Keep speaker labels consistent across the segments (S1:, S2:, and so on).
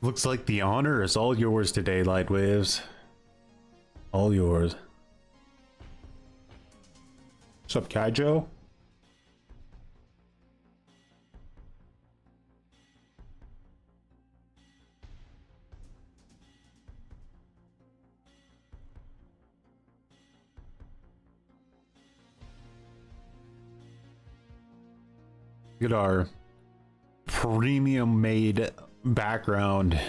S1: Looks like the honor is all yours today, Lightwaves. All yours. What's up, Kaijo? Look at our premium made background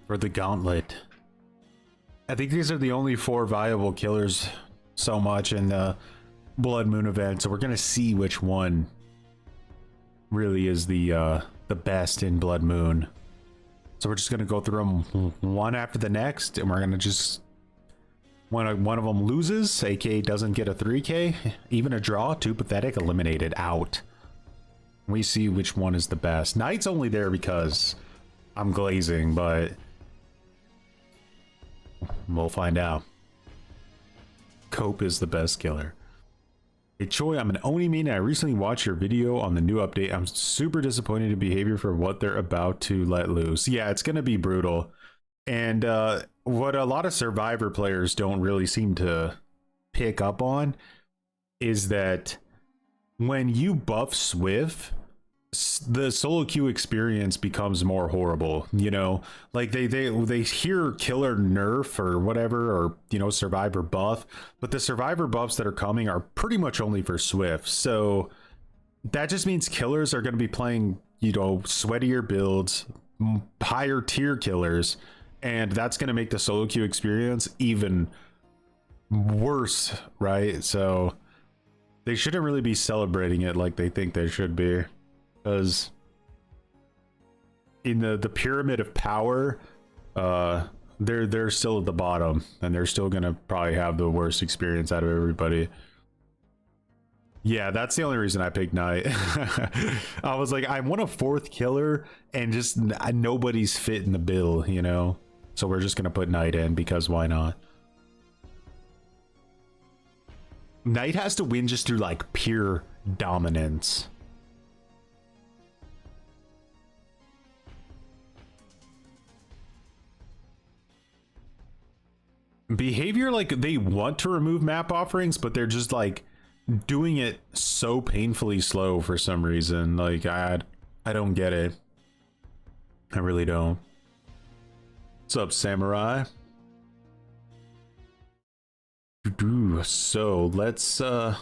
S1: for the gauntlet. I think these are the only 4 viable killers so much in the Blood Moon event, so we're gonna see which one really is the best in Blood Moon. So we're just gonna go through them one after the next, and we're gonna just when one of them loses, aka doesn't get a 3k, even a draw, too pathetic, eliminated, out. We see which one is the best. Knight's only there because I'm glazing, but we'll find out. Cope is the best killer. Hey Choi, I'm an Oni main and I recently watched your video on the new update. I'm super disappointed in behavior for what they're about to let loose. Yeah, it's gonna be brutal. And what a lot of Survivor players don't really seem to pick up on is that when you buff Swift, the solo queue experience becomes more horrible. You know, like they hear killer nerf or whatever, or you know, Survivor buff, but the Survivor buffs that are coming are pretty much only for Swift. So that just means killers are going to be playing, you know, sweatier builds, higher tier killers, and that's going to make the solo queue experience even worse, right? So they shouldn't really be celebrating it like they think they should be, because in the pyramid of power, they're still at the bottom, and they're still gonna probably have the worst experience out of everybody. Yeah, that's the only reason I picked Knight. I was like, I want a 4th killer, and just nobody's fit in the bill, you know. So we're just gonna put Knight in because why not? Knight has to win just through like pure dominance. Behavior, like they want to remove map offerings, but they're just like doing it so painfully slow for some reason. Like I don't get it. I really don't. What's up, Samurai? So let's start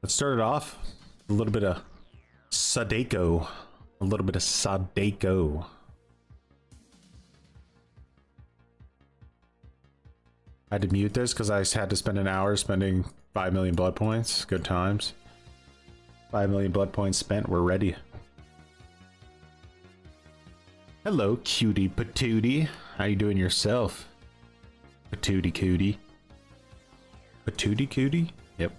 S1: it off. A little bit of Sadeko. A little bit of Sadeko. I had to mute this because I had to spend an hour spending 5 million blood points. Good times. 5 million blood points spent. We're ready. Hello, cutie patootie. How you doing yourself? Patootie cootie. Patootie cootie? Yep.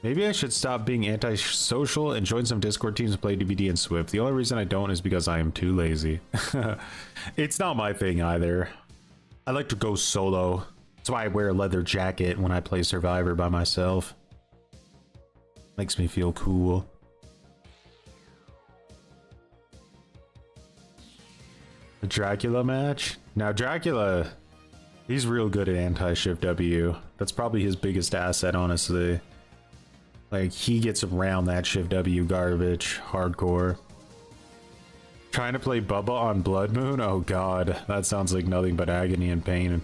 S1: Maybe I should stop being antisocial and join some Discord teams and play DVD and Swift. The only reason I don't is because I am too lazy. It's not my thing either. I like to go solo. That's why I wear a leather jacket when I play Survivor by myself. Makes me feel cool. The Dracula match? Now Dracula, he's real good at anti-shift W. That's probably his biggest asset, honestly. Like, he gets around that shift W garbage hardcore. Trying to play Bubba on Blood Moon? Oh god, that sounds like nothing but agony and pain.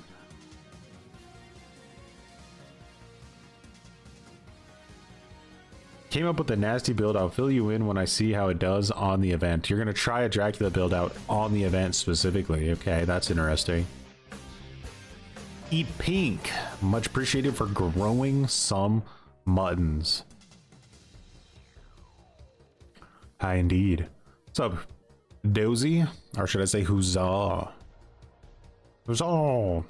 S1: Came up with a nasty build. I'll fill you in when I see how it does on the event. You're gonna try a Dracula build out on the event specifically. Okay, that's interesting. Eat Pink, much appreciated for growing some muttons. Hi indeed. What's up, Dozy? Or should I say huzzah? Huzzah!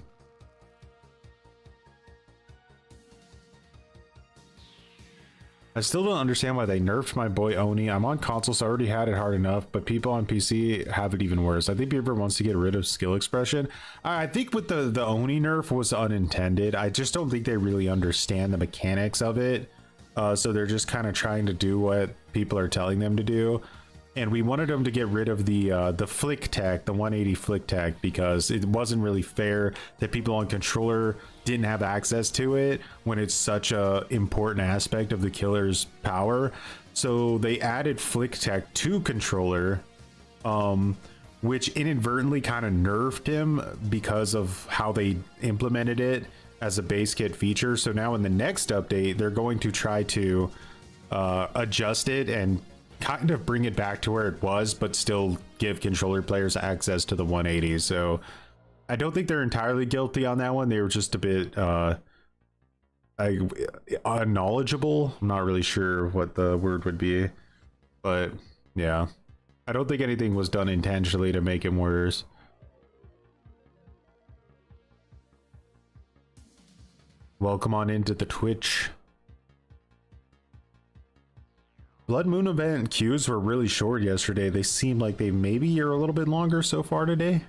S1: I still don't understand why they nerfed my boy Oni. I'm on console, so I already had it hard enough, but people on PC have it even worse. I think Beaver wants to get rid of skill expression. I think with the Oni nerf was unintended. I just don't think they really understand the mechanics of it. so they're just kind of trying to do what people are telling them to do. And we wanted them to get rid of the flick tech, the 180 flick tech, because it wasn't really fair that people on controller didn't have access to it when it's such a important aspect of the killer's power. So they added flick tech to controller, which inadvertently kind of nerfed him because of how they implemented it as a base kit feature. So now in the next update, they're going to try to adjust it and kind of bring it back to where it was, but still give controller players access to the 180. So I don't think they're entirely guilty on that one. They were just a bit unknowledgeable. I'm not really sure what the word would be, but yeah, I don't think anything was done intentionally to make him worse. Welcome on into the Twitch. Blood Moon event queues were really short yesterday. They seem like they maybe are a little bit longer so far today.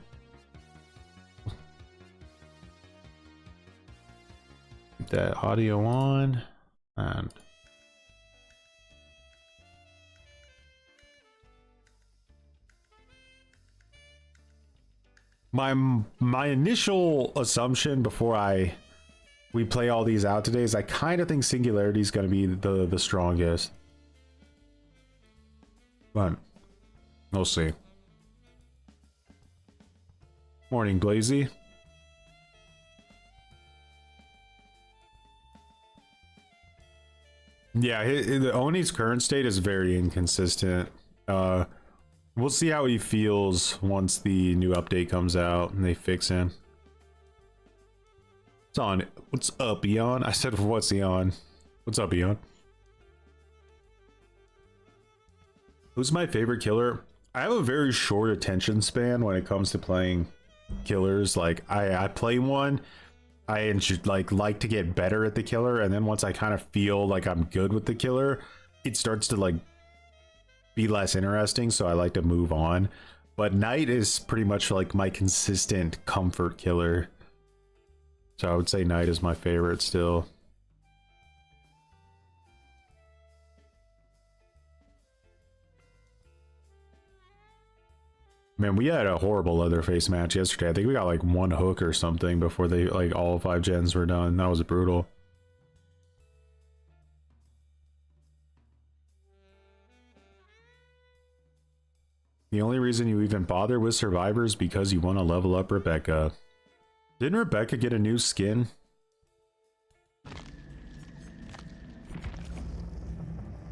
S1: Keep that audio on. And my initial assumption before we play all these out today is I kind of think Singularity is going to be the strongest. But we'll see. Morning, Blazy. Yeah, the Oni's current state is very inconsistent. We'll see how he feels once the new update comes out and they fix him. It's on. What's up, Eon? I said, what's Eon? What's up, Eon? Who's my favorite killer? I have a very short attention span when it comes to playing killers. Like I play one, I should like to get better at the killer, and then once I kind of feel like I'm good with the killer, it starts to like be less interesting, so I like to move on. But Knight is pretty much like my consistent comfort killer. So I would say Knight is my favorite still. Man, we had a horrible Leatherface match yesterday. I think we got like one hook or something before they like all 5 gens were done. That was brutal. The only reason you even bother with Survivor is because you want to level up Rebecca. Didn't Rebecca get a new skin? See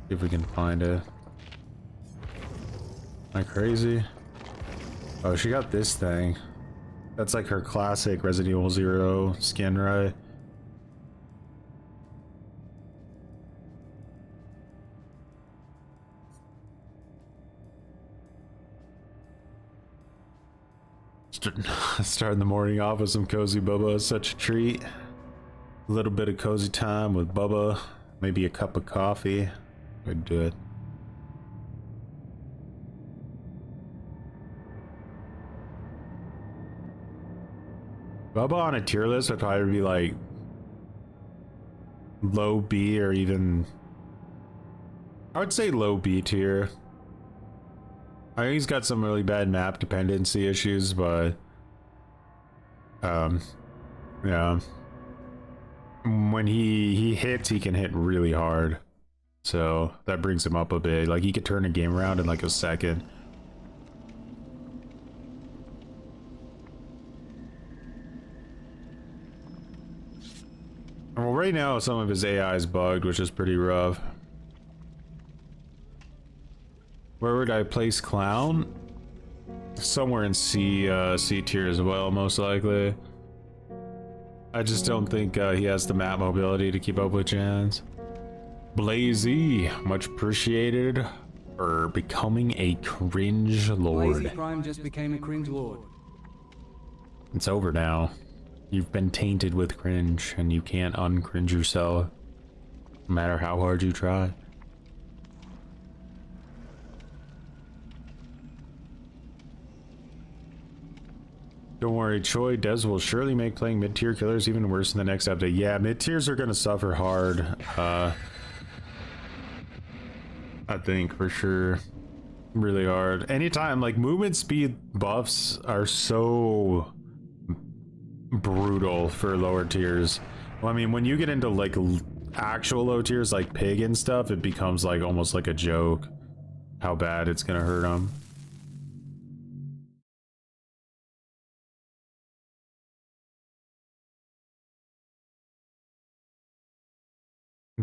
S1: if we can find it. Am I crazy? Oh, she got this thing. That's like her classic Resident Evil 0 skin, right? Starting the morning off with some cozy Bubba, such a treat. A little bit of cozy time with Bubba, maybe a cup of coffee. I'd do it. Bubba on a tier list would probably be like low B or even, I would say low B tier. I think he's got some really bad map dependency issues, but yeah, when he hits, he can hit really hard, so that brings him up a bit. Like he could turn a game around in like a second. Well, right now some of his AI is bugged, which is pretty rough. Where would I place Clown? Somewhere in C tier as well, most likely. I just don't think he has the map mobility to keep up with gens. Blazy, much appreciated for becoming a cringe lord.
S2: Blazy Prime just became a cringe lord.
S1: It's over now. You've been tainted with cringe, and you can't uncringe yourself, no matter how hard you try. Don't worry, Choi, Des will surely make playing mid-tier killers even worse in the next update. Yeah, mid-tiers are going to suffer hard. I think, for sure. Really hard. Anytime, like, movement speed buffs are so brutal for lower tiers. Well, I mean, when you get into like actual low tiers like pig and stuff, it becomes like almost like a joke how bad it's gonna hurt them.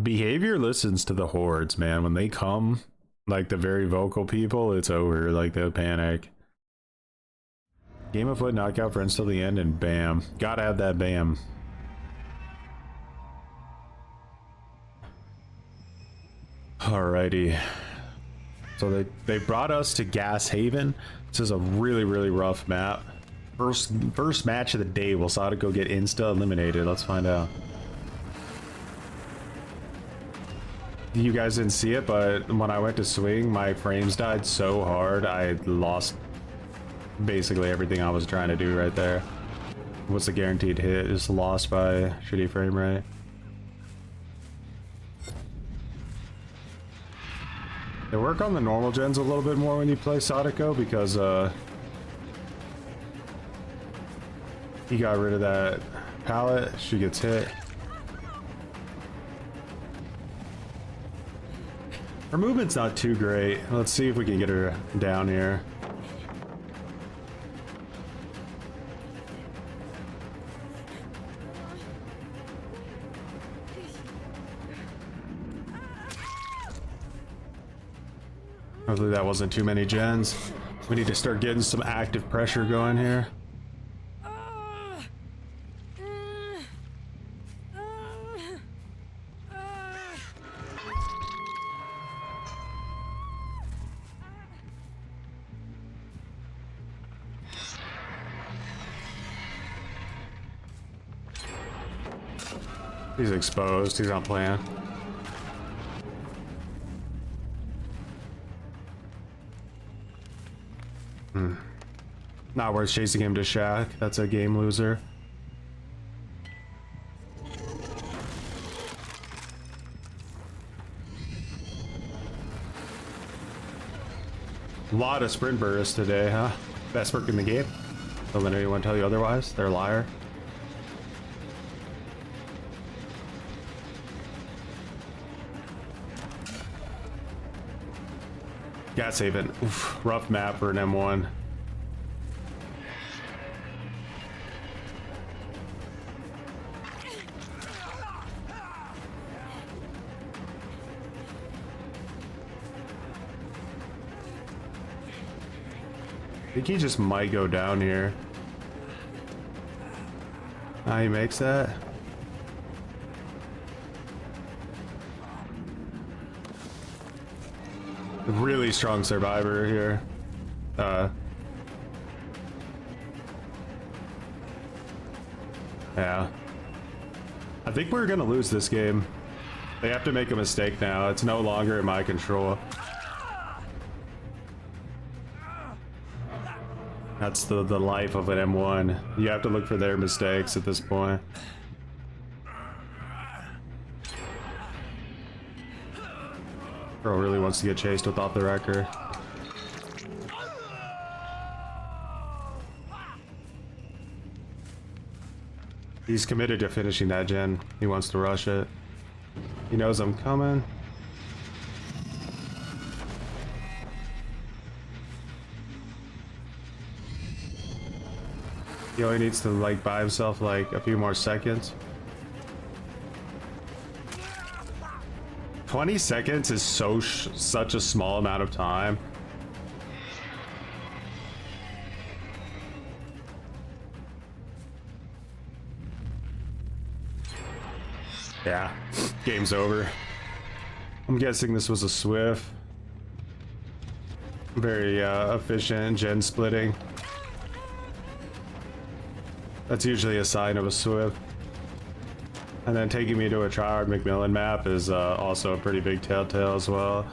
S1: Behavior listens to the hordes, man. When they come, like the very vocal people, it's over. Like, they'll panic. Game of Foot knockout friends till the end, and bam. Gotta have that bam. Alrighty. So they brought us to Gas Haven. This is a really, really rough map. First match of the day. Will Sadako get insta eliminated? Let's find out. You guys didn't see it, but when I went to swing, my frames died so hard I lost basically everything I was trying to do right there. What's the guaranteed hit? Is lost by shitty frame rate. They work on the normal gens a little bit more when you play Sadako because he got rid of that pallet. She gets hit. Her movement's not too great. Let's see if we can get her down here. Hopefully that wasn't too many gens. We need to start getting some active pressure going here. He's exposed. He's not playing. Not worth chasing him to Shack. That's a game loser. A lot of sprint bursts today, huh? Best work in the game. Don't let anyone tell you otherwise. They're a liar. Gas Haven. Oof, rough map for an M1. I think he just might go down here. Ah, he makes that. Really strong survivor here. Yeah. I think we're gonna lose this game. They have to make a mistake now. It's no longer in my control. That's the life of an M1. You have to look for their mistakes at this point. Girl really wants to get chased without the wrecker. He's committed to finishing that gen. He wants to rush it. He knows I'm coming. He only needs to like buy himself like a few more seconds. 20 seconds is such a small amount of time. Yeah, game's over. I'm guessing this was a Swift. Very efficient gen splitting. That's usually a sign of a Swift. And then taking me to a tryhard McMillan map is also a pretty big telltale as well.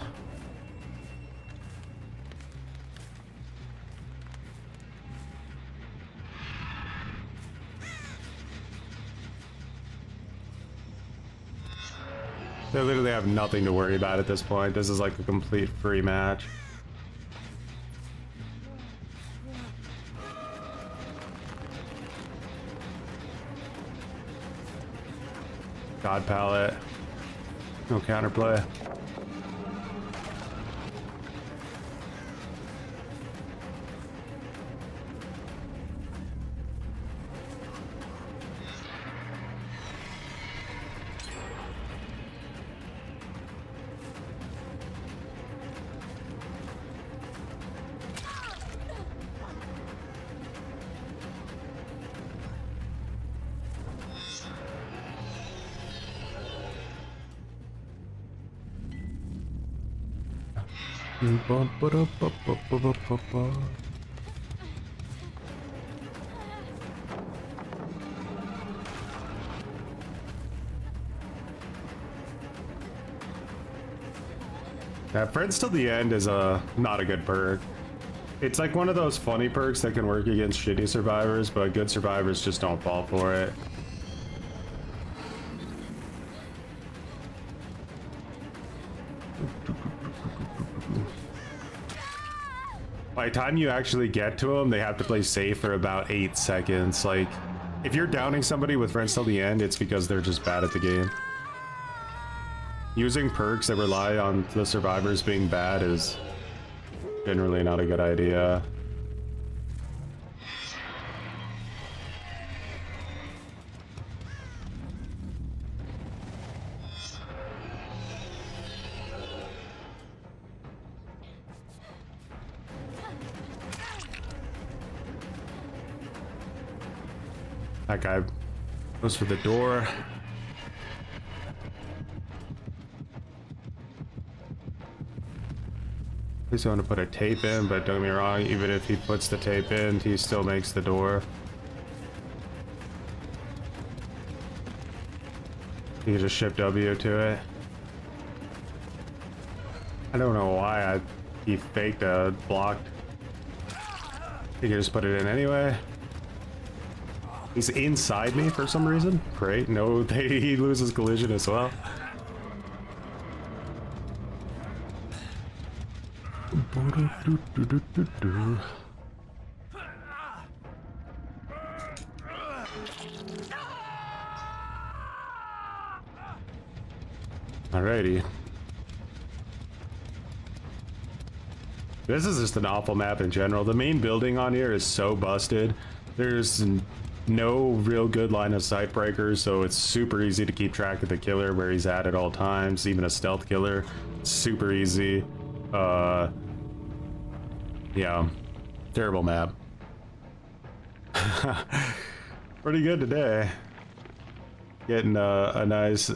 S1: They literally have nothing to worry about at this point. This is like a complete free match. God palette. No counterplay. That friends till the end is not a good perk. It's like one of those funny perks that can work against shitty survivors, but good survivors just don't fall for it. By the time you actually get to them, they have to play safe for about 8 seconds. Like, if you're downing somebody with friends till the end, it's because they're just bad at the game. Using perks that rely on the survivors being bad is generally not a good idea. That guy goes for the door. He's going to put a tape in, but don't get me wrong, even if he puts the tape in, he still makes the door. You can just shift W to it. I don't know why he faked a blocked. You can just put it in anyway. He's inside me for some reason. Great. No, he loses collision as well. Alrighty. This is just an awful map in general. The main building on here is so busted. There's no real good line of sight breakers, so it's super easy to keep track of the killer where he's at all times. Even a stealth killer, super easy. Yeah, terrible map. Pretty good today. Getting a nice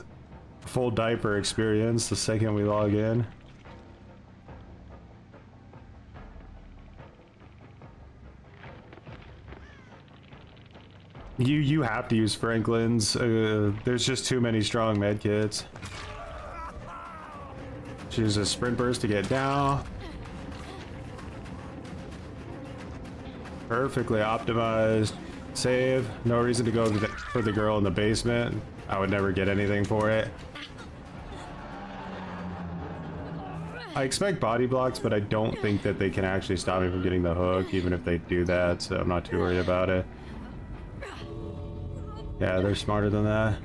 S1: full diaper experience the second we log in. You have to use Franklin's. There's just too many strong med kits. Choose a sprint burst to get down. Perfectly optimized. Save. No reason to go for the girl in the basement. I would never get anything for it. I expect body blocks, but I don't think that they can actually stop me from getting the hook, even if they do that, so I'm not too worried about it. Yeah, they're smarter than that.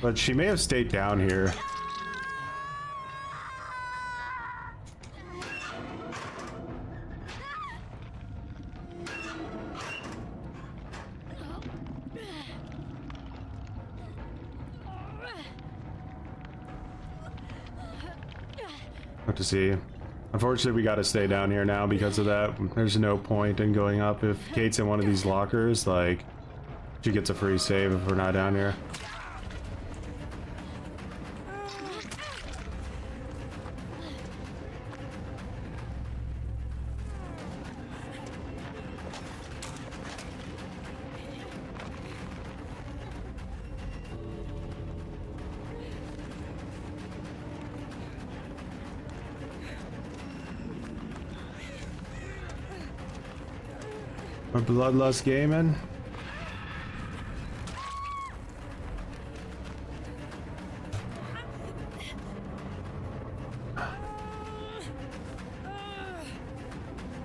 S1: But she may have stayed down here. What to see. Unfortunately, we gotta stay down here now because of that. There's no point in going up. If Kate's in one of these lockers, like, she gets a free save if we're not down here. Our Bloodlust Gaming.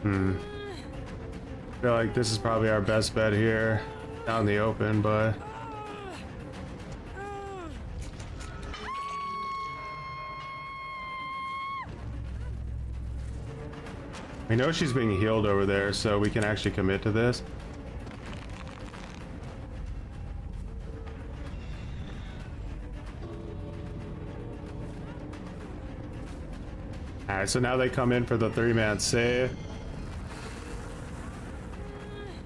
S1: I feel like this is probably our best bet here, out in the open, but we know she's being healed over there, so we can actually commit to this. Alright, so now they come in for the 3-man save.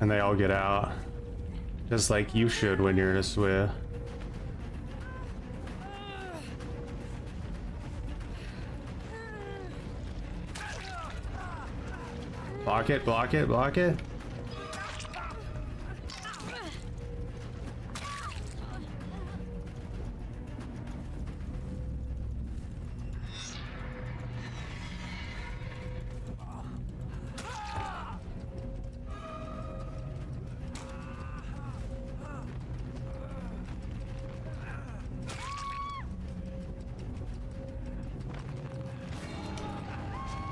S1: And they all get out. Just like you should when you're in a Swift. Block it, block it, block it.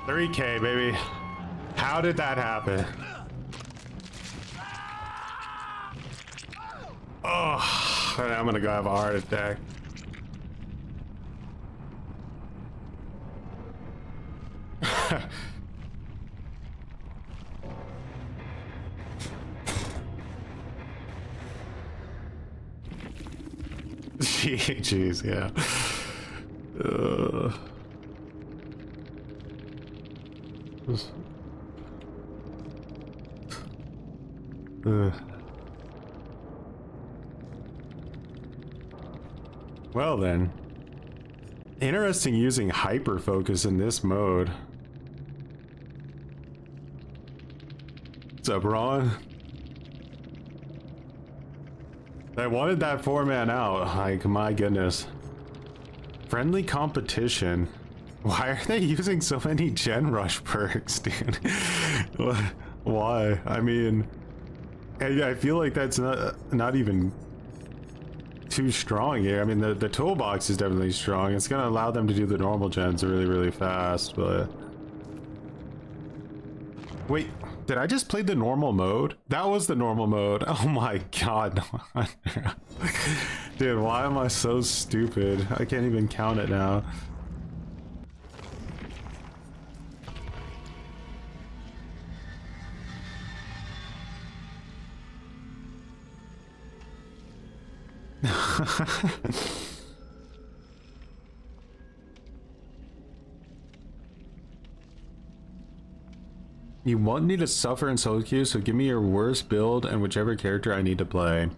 S1: $3K, baby. How did that happen? Oh, I'm gonna go have a heart attack. Jeez, yeah. Well then, interesting using hyper focus in this mode. What's up, Ron? I wanted that 4-man out. Like, my goodness. Friendly competition. Why are they using so many gen rush perks, dude? Why? I mean, I feel like that's not even too strong here. I mean, the toolbox is definitely strong. It's gonna allow them to do the normal gens really fast, but wait, did I just play the normal mode? That was the normal mode. Oh my god. Dude, why am I so stupid? I can't even count it now. You want me to suffer in solo queue, so give me your worst build and whichever character I need to play.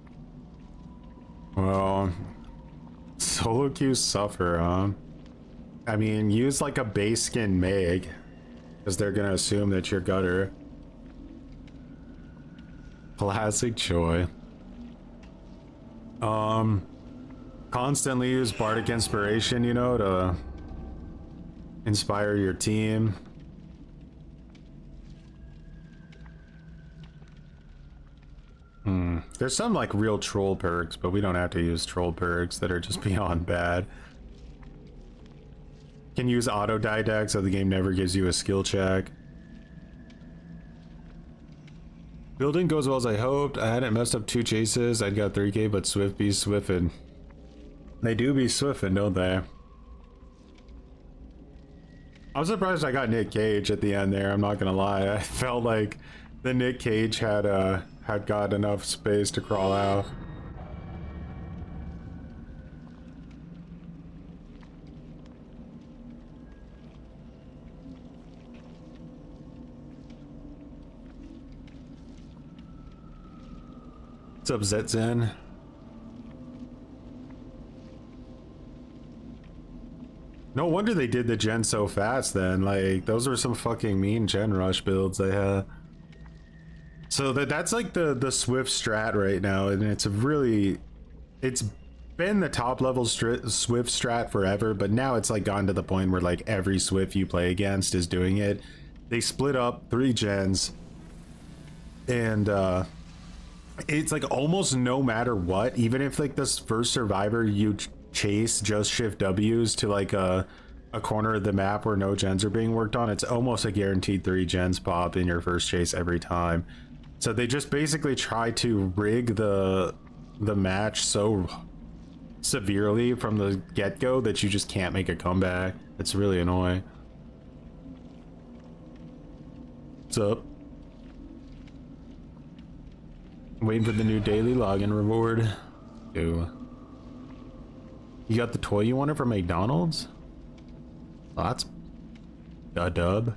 S1: Well, solo queue suffer, huh? I mean, use like a base skin Meg, because they're gonna assume that you're gutter. Classic Choi. Constantly use Bardic Inspiration, you know, to inspire your team. There's some like real troll perks, but we don't have to use troll perks that are just beyond bad. Can use auto didact so the game never gives you a skill check. Building goes well as I hoped. I hadn't messed up 2 chases. I'd got 3K, but Swift be Swiftin'. They do be Swiftin', don't they? I'm surprised I got Nick Cage at the end there, I'm not gonna lie. I felt like the Nick Cage had got enough space to crawl out. What's up, Zetzen? No wonder they did the gen so fast then. Like, those were some fucking mean gen rush builds they had. So that's like the Swift strat right now, and it's been the top level Swift strat forever, but now it's like gotten to the point where like every Swift you play against is doing it. They split up 3 gens, and it's like almost no matter what, even if like this first survivor you chase just shift W's to like a a corner of the map where no gens are being worked on, it's almost a guaranteed 3 gens pop in your first chase every time. So they just basically try to rig the match so severely from the get-go that you just can't make a comeback. It's really annoying. What's up? Waiting for the new daily login reward. Ew. You got the toy you wanted from McDonald's? Oh, that's a dub.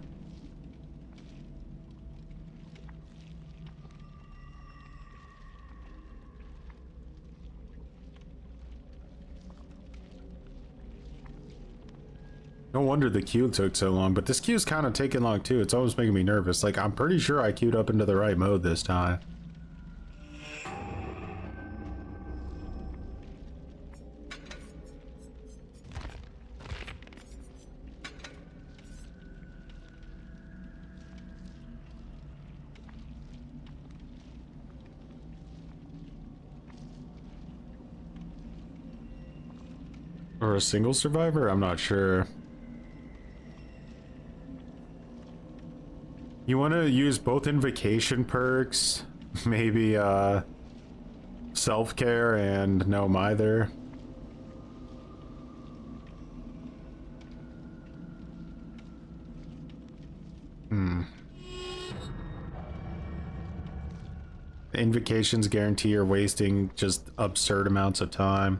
S1: No wonder the queue took so long, but this queue's kind of taking long too. It's almost making me nervous. Like, I'm pretty sure I queued up into the right mode this time. Or a single survivor? I'm not sure. You want to use both invocation perks, maybe self-care and no mither. Invocations guarantee you're wasting just absurd amounts of time.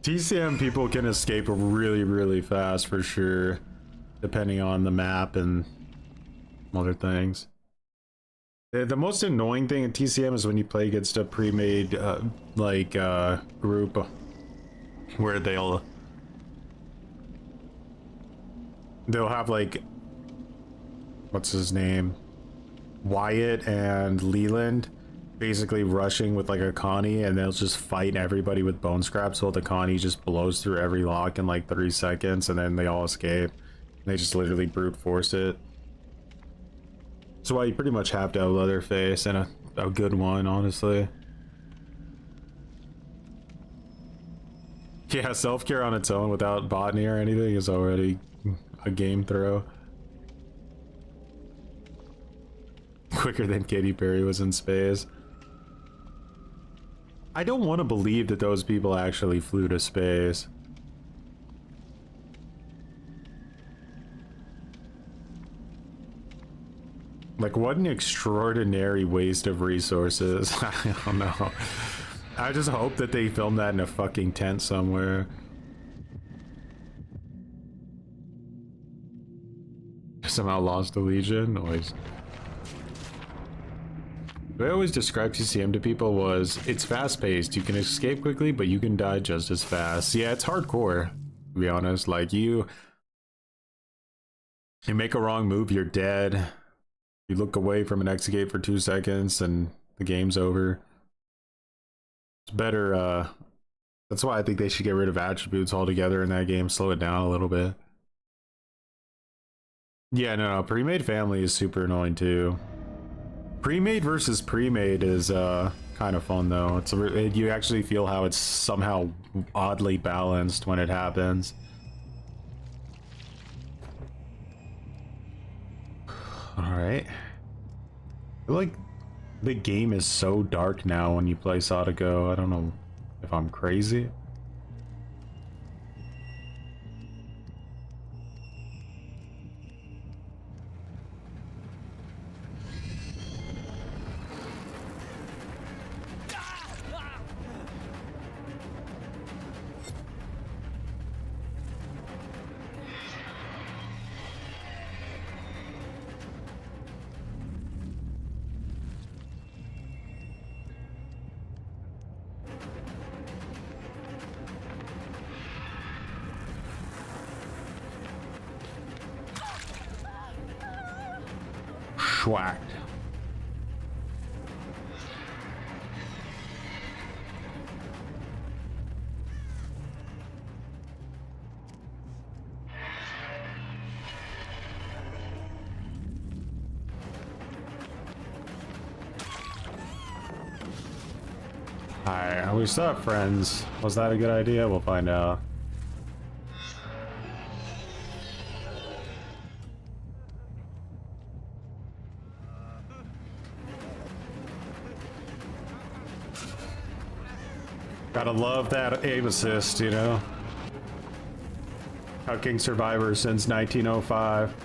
S1: TCM people can escape really, really fast for sure, depending on the map and other things. The most annoying thing in TCM is when you play against a pre-made group where they'll have like, what's his name, Wyatt and Leland basically rushing with like a Connie, and they'll just fight everybody with bone scraps while the Connie just blows through every lock in like 3 seconds, and then they all escape. They just literally brute force it. That's why you pretty much have to have Leatherface, and a good one, honestly. Yeah, self-care on its own without botany or anything is already a game throw. Quicker than Katy Perry was in space. I don't want to believe that those people actually flew to space. Like, what an extraordinary waste of resources. I don't know. I just hope that they filmed that in a fucking tent somewhere. Somehow lost the Legion. Noise. The way I always described TCM to people was, it's fast-paced. You can escape quickly, but you can die just as fast. Yeah, it's hardcore, to be honest. Like, you make a wrong move, you're dead. You look away from an exit gate for 2 seconds, and the game's over. It's better, that's why I think they should get rid of attributes altogether in that game, slow it down a little bit. Yeah, no, pre-made family is super annoying too. Pre-made versus pre-made is kind of fun though. You actually feel how it's somehow oddly balanced when it happens. All right. I feel like the game is so dark now when you play Sadago. I don't know if I'm crazy. Schwacked. Alright, we still have friends. Was that a good idea? We'll find out. Gotta love that aim assist, you know? Hucking Survivor since 1905.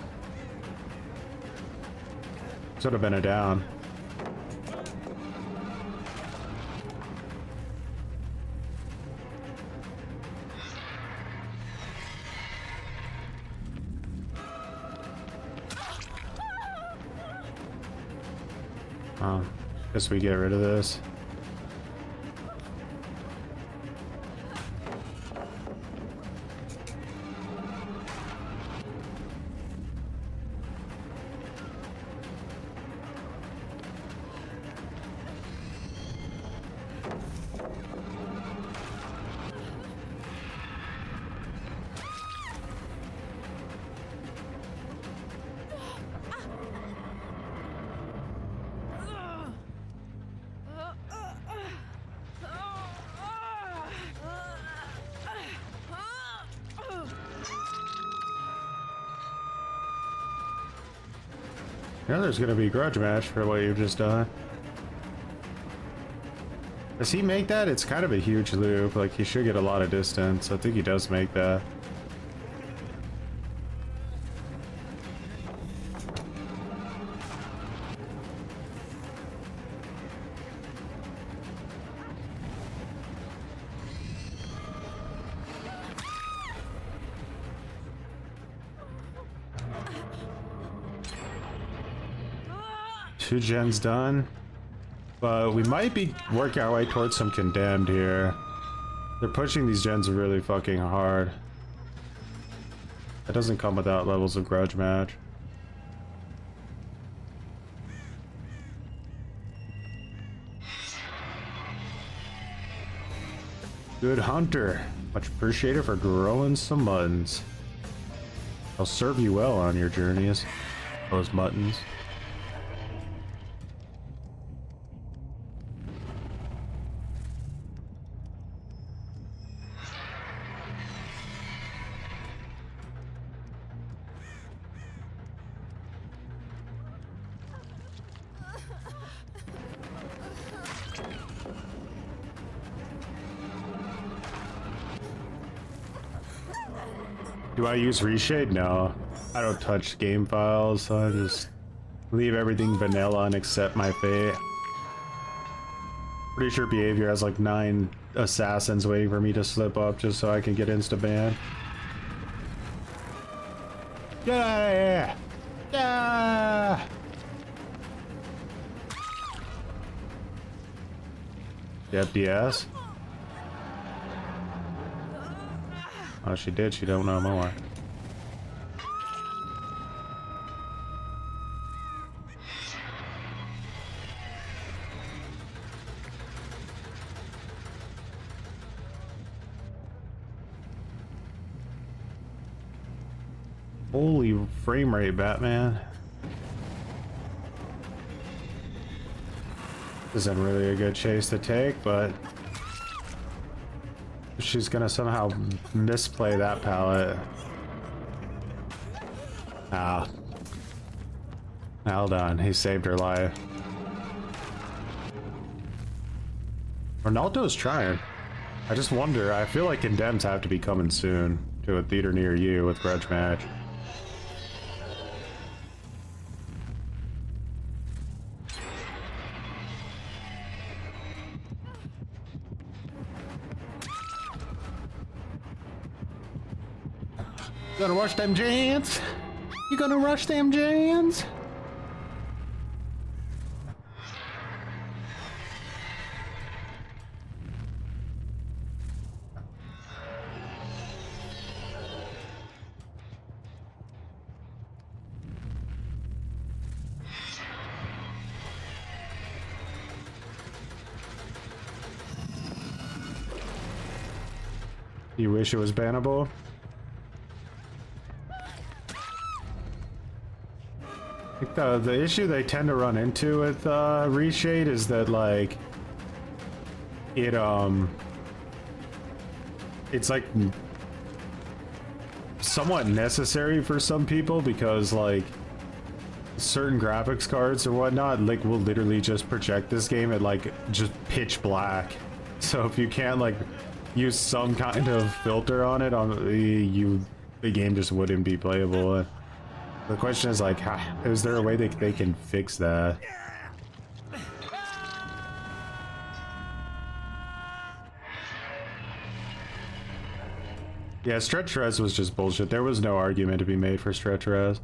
S1: Should have been a down. Oh, guess we get rid of this. You know there's gonna be a grudge match for what you've just done. Does he make that? It's kind of a huge loop. Like, he should get a lot of distance. I think he does make that. Two gens done, but we might be working our way towards some condemned here. They're pushing these gens really fucking hard. That doesn't come without levels of grudge match. Good hunter, much appreciated for growing some muttons. I'll serve you well on your journeys, those muttons. Do I use reshade? No. I don't touch game files, so I just leave everything vanilla and accept my fate. Pretty sure behavior has like 9 assassins waiting for me to slip up just so I can get insta-ban. Get out of here! Yeah! FDS? Oh, she did. She don't know more. Holy frame rate, Batman. Isn't really a good chase to take, but she's gonna somehow misplay that palette. Ah. Hold on, he saved her life. Ronaldo's trying. I just wonder, I feel like condemns have to be coming soon to a theater near you with grudge match. You gonna rush them Jans? You gonna rush them Jans? You wish it was bannable? The issue they tend to run into with reshade is that, like, it's like somewhat necessary for some people because like certain graphics cards or whatnot like will literally just project this game at like just pitch black. So if you can't like use some kind of filter on it, the game just wouldn't be playable. The question is like, is there a way they can fix that? Yeah, stretch res was just bullshit. There was no argument to be made for stretch res.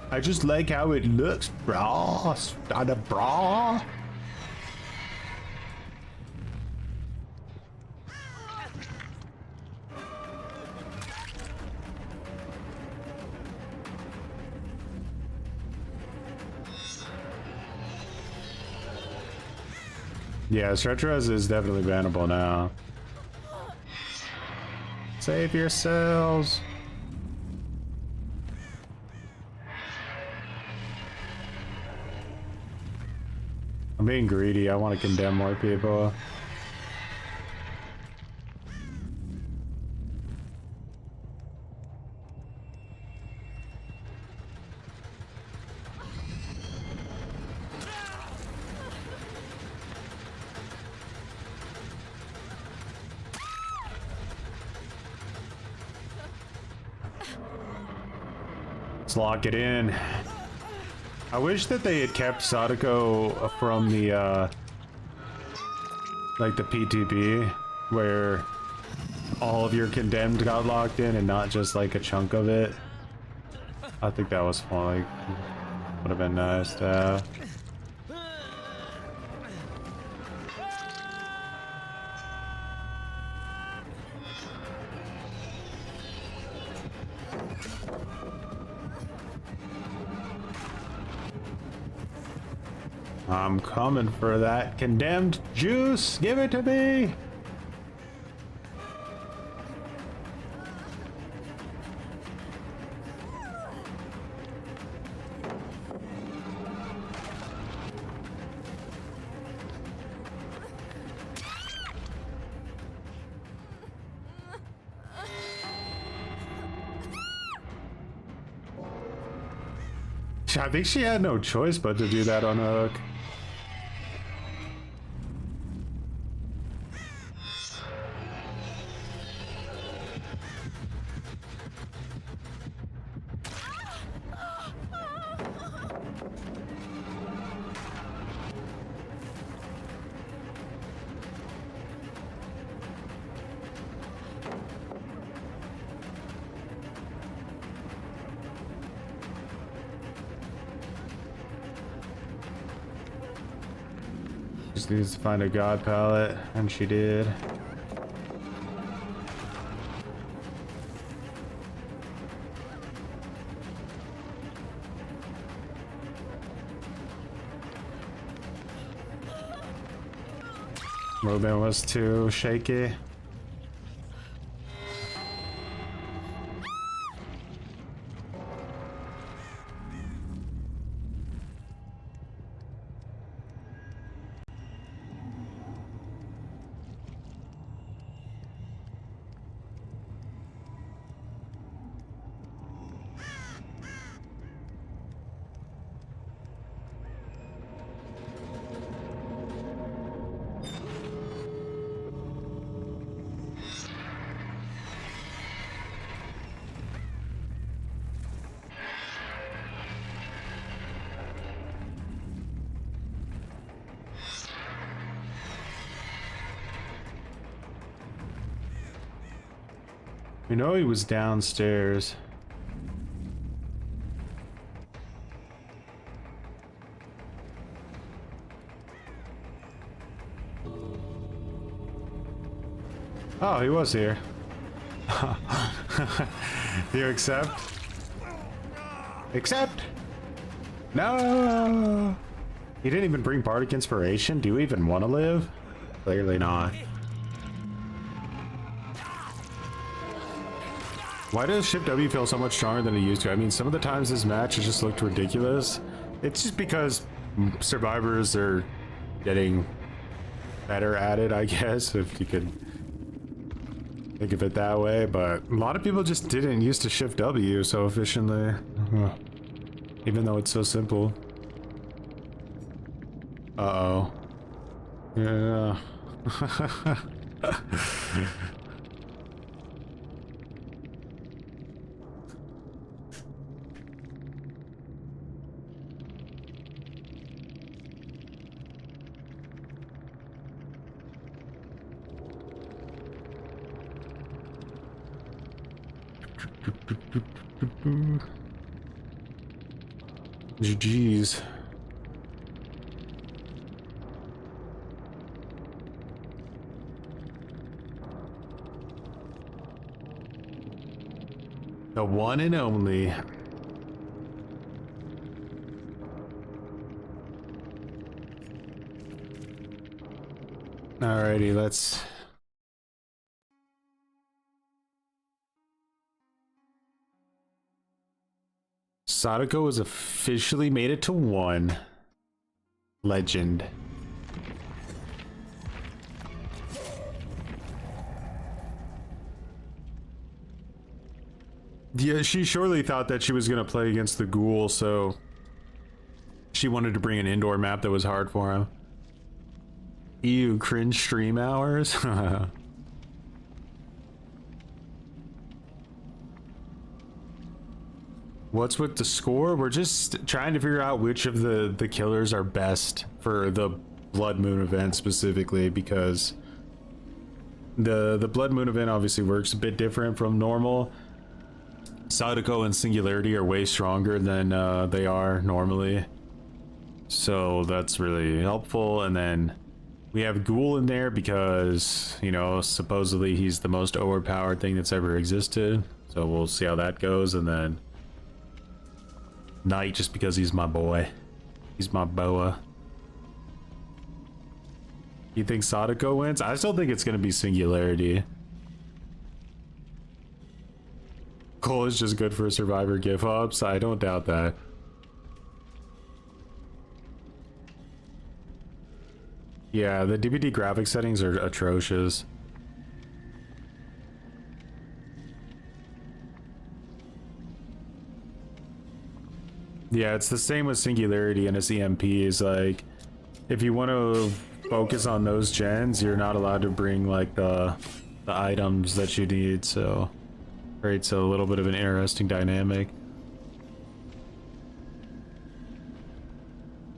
S1: I just like how it looks, brah. Not a bra. Yeah, stretch res is definitely bannable now. Save yourselves. I'm being greedy. I want to condemn more people. Let's lock it in. I wish that they had kept Sadako from the like the PTB where all of your condemned got locked in and not just like a chunk of it. I think that was fun. Like, would have been nice to have. I'm coming for that condemned juice. Give it to me. I think she had no choice but to do that on Hook. Just needs to find a god palette, and she did. Movement was too shaky. We know he was downstairs. Oh, he was here. Do you accept? Accept! No! You didn't even bring Bardic Inspiration? Do you even want to live? Clearly not. Why does Shift W feel so much stronger than it used to? I mean, some of the times this match has just looked ridiculous. It's just because survivors are getting better at it, I guess, if you could think of it that way. But a lot of people just didn't used to shift W so efficiently, even though it's so simple. Uh-oh. Yeah. GG's. The one and only. Alrighty, let's... Sadako has officially made it to 1. Legend. Yeah, she surely thought that she was going to play against the Ghoul, so she wanted to bring an indoor map that was hard for him. Ew, cringe stream hours? What's with the score? We're just trying to figure out which of the killers are best for the Blood Moon event specifically, because the Blood Moon event obviously works a bit different from normal. Sadako and Singularity are way stronger than they are normally, so that's really helpful. And then we have Ghoul in there because, you know, supposedly he's the most overpowered thing that's ever existed, so we'll see how that goes. And then Knight, just because he's my boy. He's my boa. You think Sadako wins? I still think it's gonna be Singularity. Ghoul is just good for survivor give ups. I don't doubt that. Yeah, the DVD graphic settings are atrocious. Yeah, it's the same with Singularity and its EMPs. Like, if you want to focus on those gens, you're not allowed to bring like the items that you need, so creates a little bit of an interesting dynamic.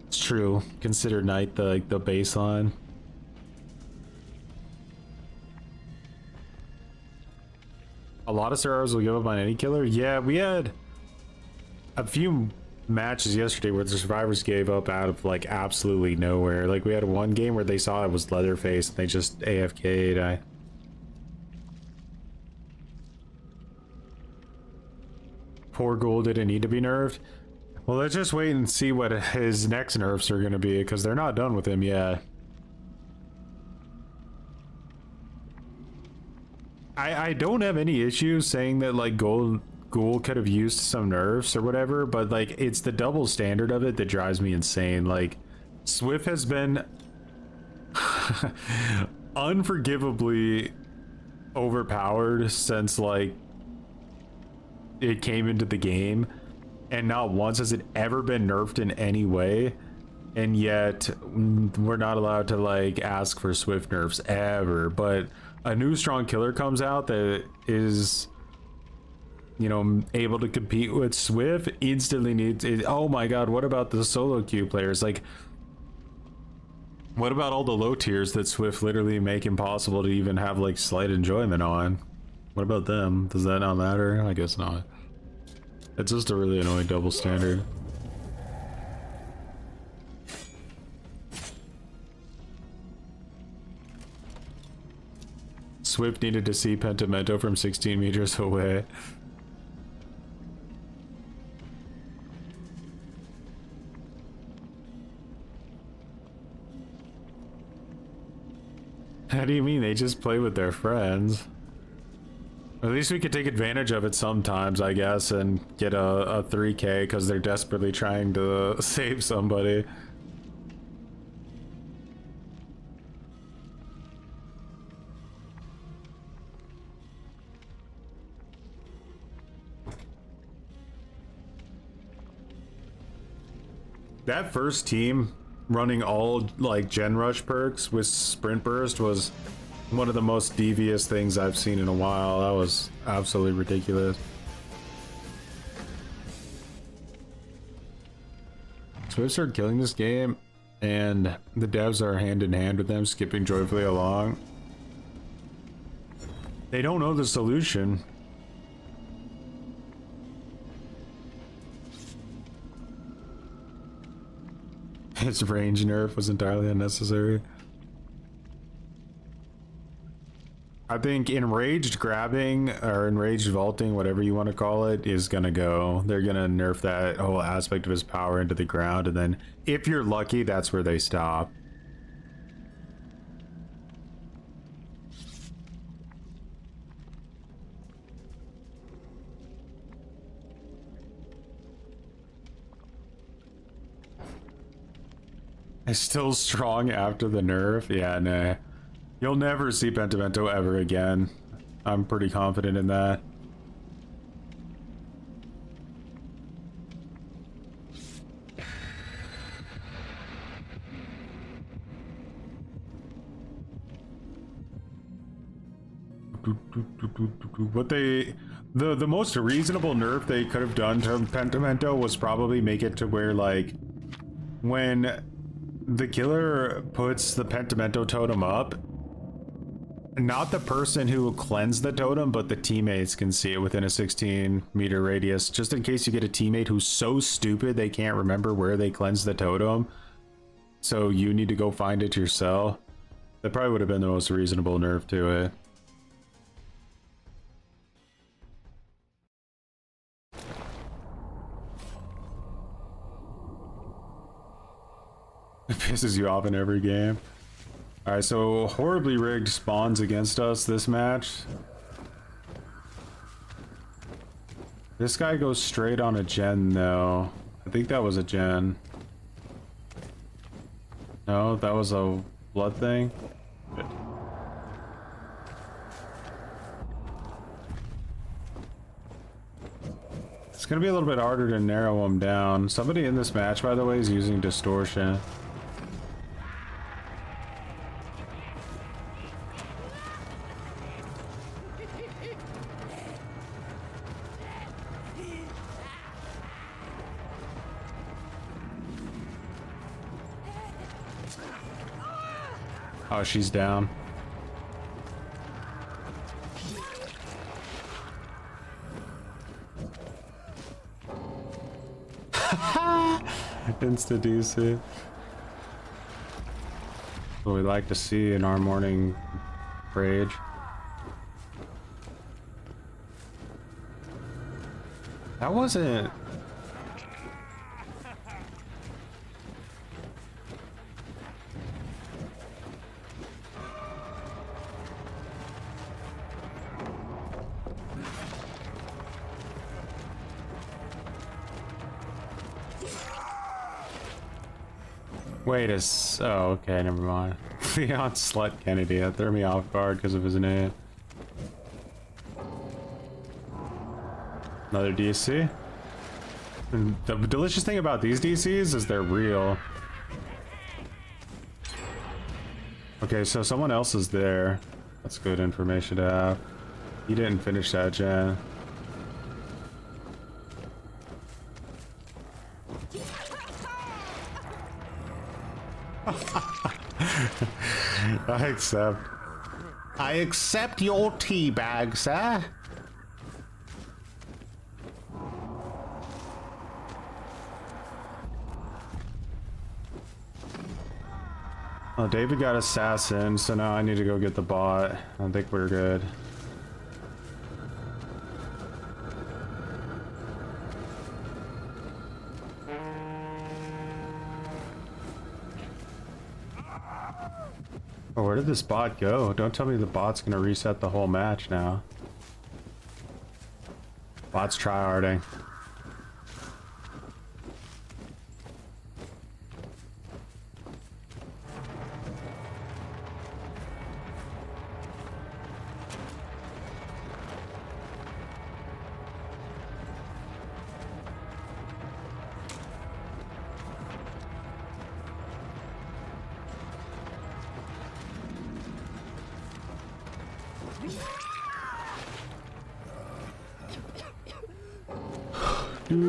S1: It's true. Consider Knight the baseline. A lot of Serrars will give up on any killer. Yeah, we had a few matches yesterday where the survivors gave up out of like absolutely nowhere. Like, we had one game where they saw it was Leatherface and they just AFK'd. Poor Ghoul didn't need to be nerfed. Well, let's just wait and see what his next nerfs are going to be, because they're not done with him yet. I don't have any issues saying that like Ghoul could have used some nerfs or whatever, but like it's the double standard of it that drives me insane. Like, Swift has been unforgivably overpowered since like it came into the game, and not once has it ever been nerfed in any way, and yet we're not allowed to like ask for Swift nerfs ever. But a new strong killer comes out that is, you know, able to compete with Swift, instantly needs it. Oh my god, what about the solo queue players? Like, what about all the low tiers that Swift literally make impossible to even have like slight enjoyment on? What about them? Does that not matter? I guess not. It's just a really annoying double standard. Swift needed to see Pentimento from 16 meters away. How do you mean? They just play with their friends. At least we could take advantage of it sometimes, I guess, and get a 3K because they're desperately trying to save somebody. That first team running all like Gen Rush perks with Sprint Burst was one of the most devious things I've seen in a while. That was absolutely ridiculous. So we've started killing this game, and the devs are hand in hand with them, skipping joyfully along. They don't know the solution. His range nerf was entirely unnecessary. I think enraged grabbing or enraged vaulting, whatever you want to call it, is gonna go. They're gonna nerf that whole aspect of his power into the ground, and then if you're lucky, that's where they stop. It's still strong after the nerf. Yeah, nah. You'll never see Pentimento ever again. I'm pretty confident in that. What they... The most reasonable nerf they could have done to Pentimento was probably make it to where, like, when the killer puts the Pentimento totem up, not the person who cleansed the totem, but the teammates can see it within a 16-meter radius, just in case you get a teammate who's so stupid they can't remember where they cleansed the totem, so you need to go find it yourself. That probably would have been the most reasonable nerf to it. It pisses you off in every game. Alright, so horribly rigged spawns against us this match. This guy goes straight on a gen though. I think that was a gen. No, that was a blood thing. Good. It's gonna be a little bit harder to narrow him down. Somebody in this match, by the way, is using distortion. Oh, she's down. Insta-DC. What we like to see in our morning rage. That wasn't... Wait, oh, okay, never mind. Leon Slut Kennedy, that threw me off guard because of his name. Another DC. And the delicious thing about these DCs is they're real. Okay, so someone else is there. That's good information to have. He didn't finish that gen. I accept your tea bag, sir. Oh, David got assassin, so now I need to go get the bot. I think we're good. Oh, where did this bot go? Don't tell me the bot's gonna reset the whole match now. Bot's tryharding. Well,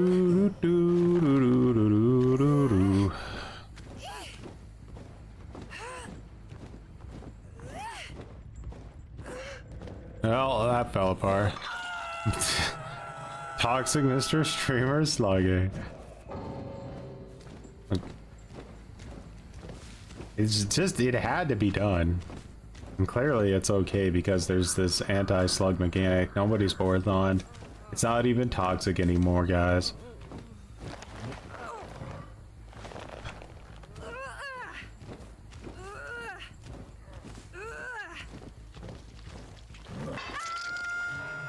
S1: that fell apart. Toxic Mr. Streamer slugging. It's just, it had to be done. And clearly it's okay because there's this anti-slug mechanic. Nobody's Borathon. It's not even toxic anymore, guys.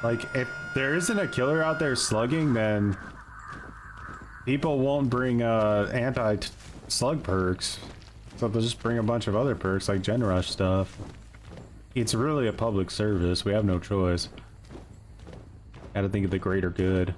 S1: Like, if there isn't a killer out there slugging, then people won't bring anti-slug perks. So they'll just bring a bunch of other perks like Gen Rush stuff. It's really a public service. We have no choice. Gotta think of the greater good.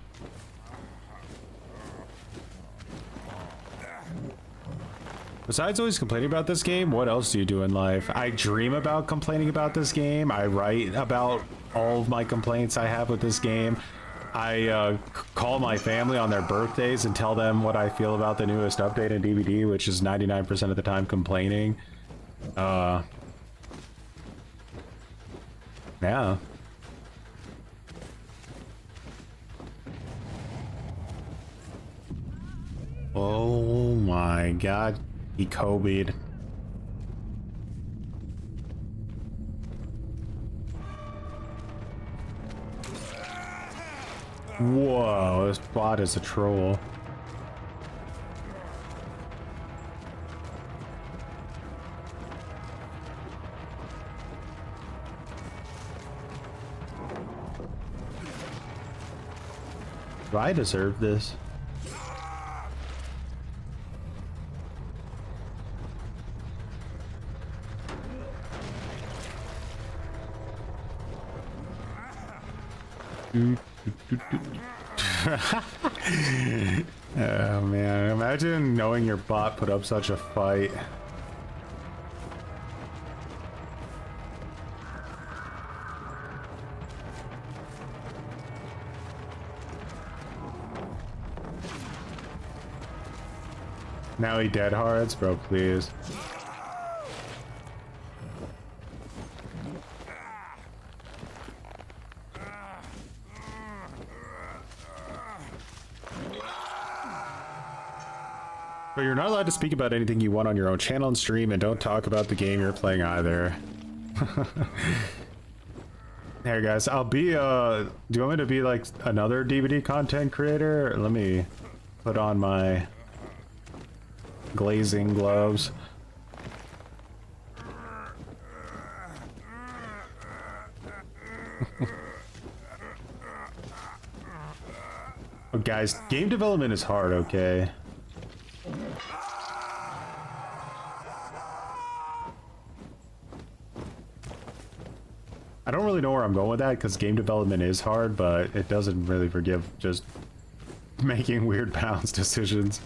S1: Besides always complaining about this game, what else do you do in life? I dream about complaining about this game. I write about all of my complaints I have with this game. I call my family on their birthdays and tell them what I feel about the newest update in DVD, which is 99% of the time complaining. Yeah. Oh my god, he Kobe'd. Whoa, this bot is a troll. Do I deserve this? Oh man, imagine knowing your bot put up such a fight. Now he dead hearts, bro, please. But you're not allowed to speak about anything you want on your own channel and stream, and don't talk about the game you're playing either. Hey guys, I'll be, do you want me to be like another DVD content creator? Let me put on my glazing gloves. Oh, guys, game development is hard, okay? I don't really know where I'm going with that because game development is hard, but it doesn't really forgive just making weird balance decisions.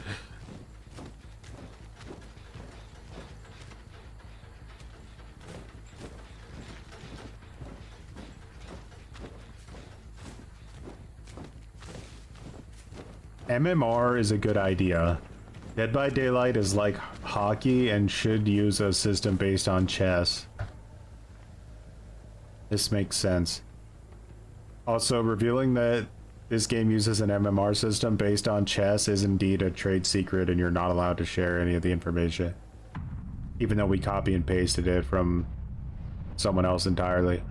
S1: MMR is a good idea. Dead by Daylight is like hockey and should use a system based on chess. This makes sense. Also, revealing that this game uses an MMR system based on chess is indeed a trade secret and you're not allowed to share any of the information. Even though we copy and pasted it from someone else entirely.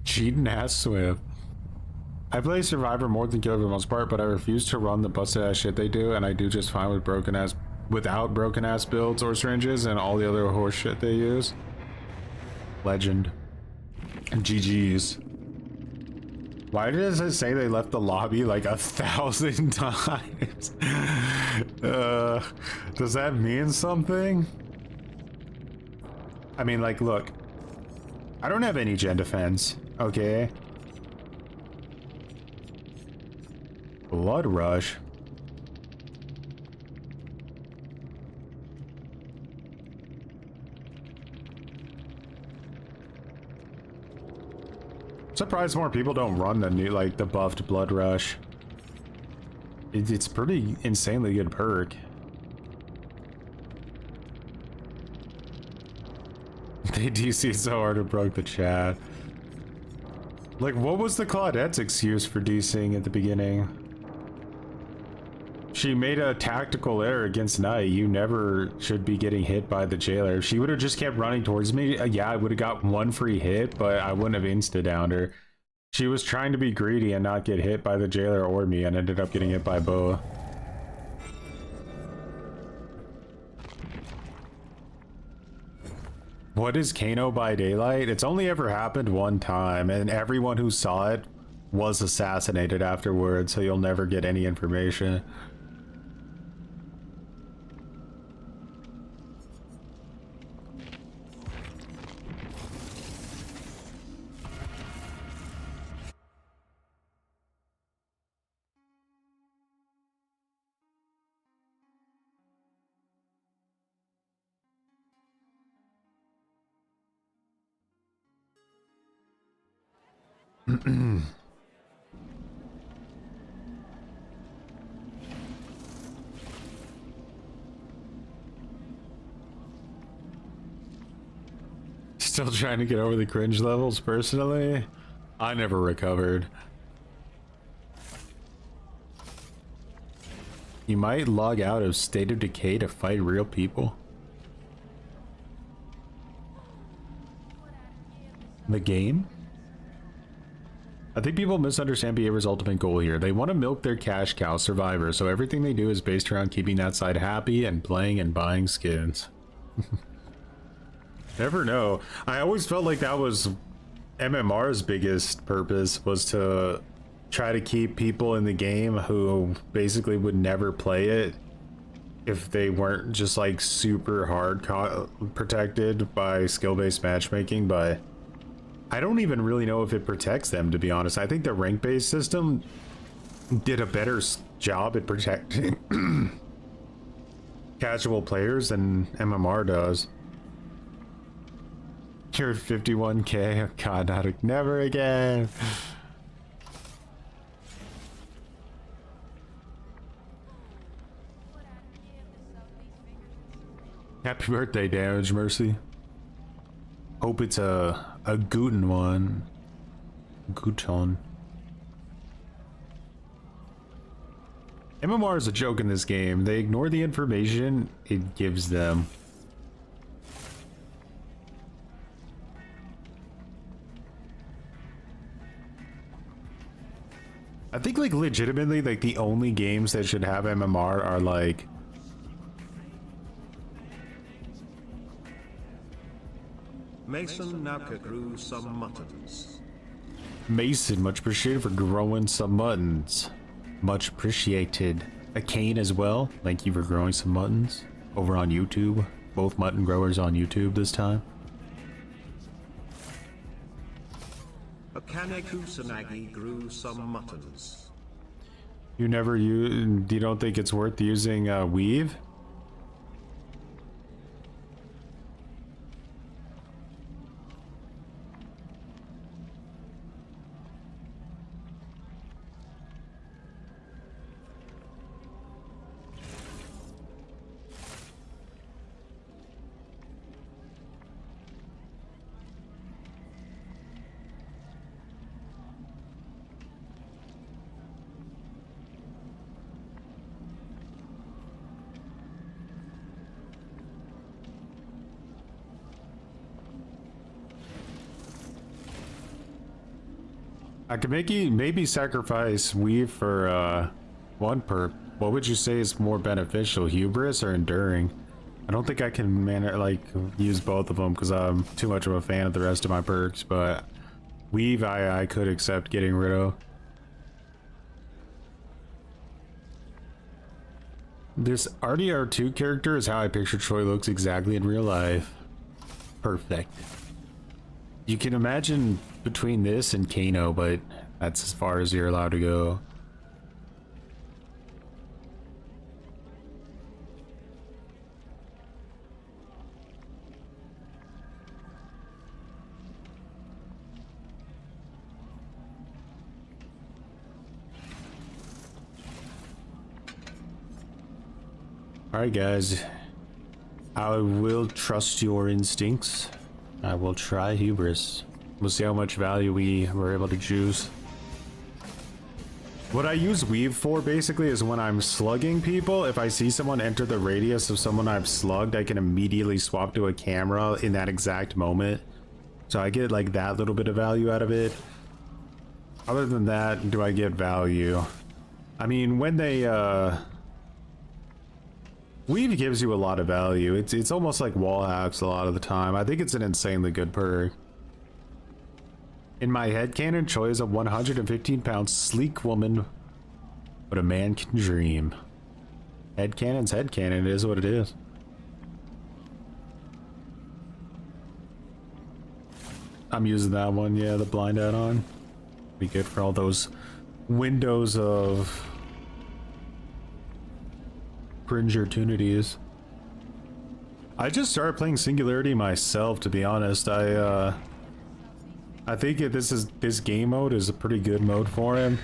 S1: Cheating ass Swift. I play Survivor more than Killer for the most part, but I refuse to run the busted ass shit they do, and I do just fine with without broken ass builds or syringes and all the other horse shit they use. Legend. GG's. Why does it say they left the lobby like 1,000 times? Does that mean something? I mean, like, look. I don't have any gen defense, okay? Blood Rush. Surprised more people don't run the new, like, the buffed Blood Rush. It's pretty insanely good perk. They DC so hard it broke the chat. Like, what was the Claudette's excuse for DCing at the beginning? She made a tactical error against Knight. You never should be getting hit by the jailer. If she would have just kept running towards me, yeah, I would have got one free hit, but I wouldn't have insta-downed her. She was trying to be greedy and not get hit by the jailer or me, and ended up getting hit by both. What is Kano by daylight? It's only ever happened one time, and everyone who saw it was assassinated afterwards, so you'll never get any information. Still trying to get over the cringe levels personally. I never recovered. You might log out of State of Decay to fight real people. The game? I think people misunderstand Behavior's ultimate goal here. They want to milk their cash cow, Survivor, so everything they do is based around keeping that side happy and playing and buying skins. Never know. I always felt like that was MMR's biggest purpose, was to try to keep people in the game who basically would never play it if they weren't just like super hard protected by skill-based matchmaking. But I don't even really know if it protects them, to be honest. I think the rank-based system did a better job at protecting casual players than MMR does. You're at 51k. Oh god, never again. Happy birthday, Damage Mercy. Hope it's a Guten one. Guton. MMR is a joke in this game. They ignore the information it gives them. I think, like, legitimately, like, the only games that should have MMR are, like,
S3: Mason Nauka grew some muttons.
S1: Mason, much appreciated for growing some muttons. Much appreciated. A Kane as well. Thank you for growing some muttons over on YouTube. Both mutton growers on YouTube this time.
S3: Akane Kusanagi grew some muttons.
S1: You don't think it's worth using Weave? I could maybe sacrifice Weave for one perk. What would you say is more beneficial, Hubris or Enduring? I don't think I can use both of them because I'm too much of a fan of the rest of my perks, but Weave I could accept getting rid of. This RDR2 character is how I picture Troy looks exactly in real life. Perfect. You can imagine between this and Kano, but that's as far as you're allowed to go. Alright guys, I will trust your instincts. I will try hubris. We'll see how much value we were able to juice. What I use weave for basically is when I'm slugging people, if I see someone enter the radius of someone I've slugged, I can immediately swap to a camera in that exact moment. So I get like that little bit of value out of it. Other than that, do I get value? I mean, when they weave gives you a lot of value. It's almost like wall hacks a lot of the time. I think it's an insanely good perk. In my headcanon, Choi is a 115-pound sleek woman, but a man can dream. Headcanon's headcanon, it is what it is. I'm using that one, yeah, the blind add-on. Be good for all those windows of cringe opportunities. I just started playing Singularity myself, to be honest. I think this game mode is a pretty good mode for him.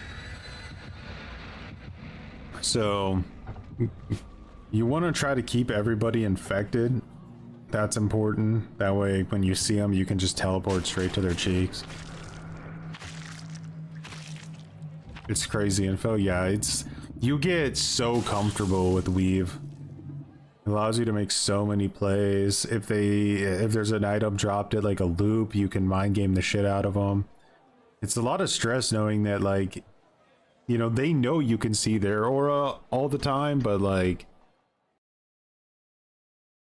S1: So you want to try to keep everybody infected. That's important. That way when you see them, you can just teleport straight to their cheeks. It's crazy info. Yeah, you get so comfortable with weave. It allows you to make so many plays. If there's an item dropped at like a loop, you can mind game the shit out of them. It's a lot of stress knowing that, like, you know, they know you can see their aura all the time, but like,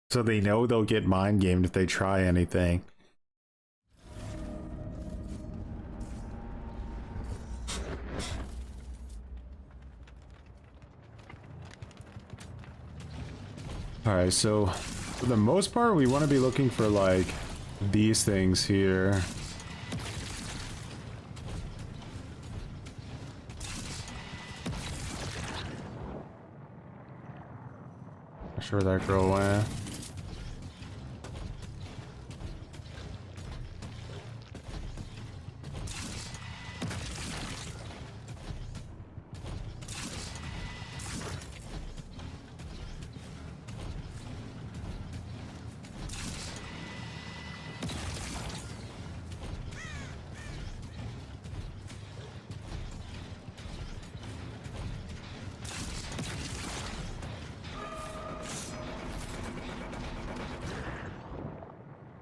S1: so they know they'll get mind gamed if they try anything. Alright, so for the most part, we want to be looking for like these things here. Not sure where that girl went.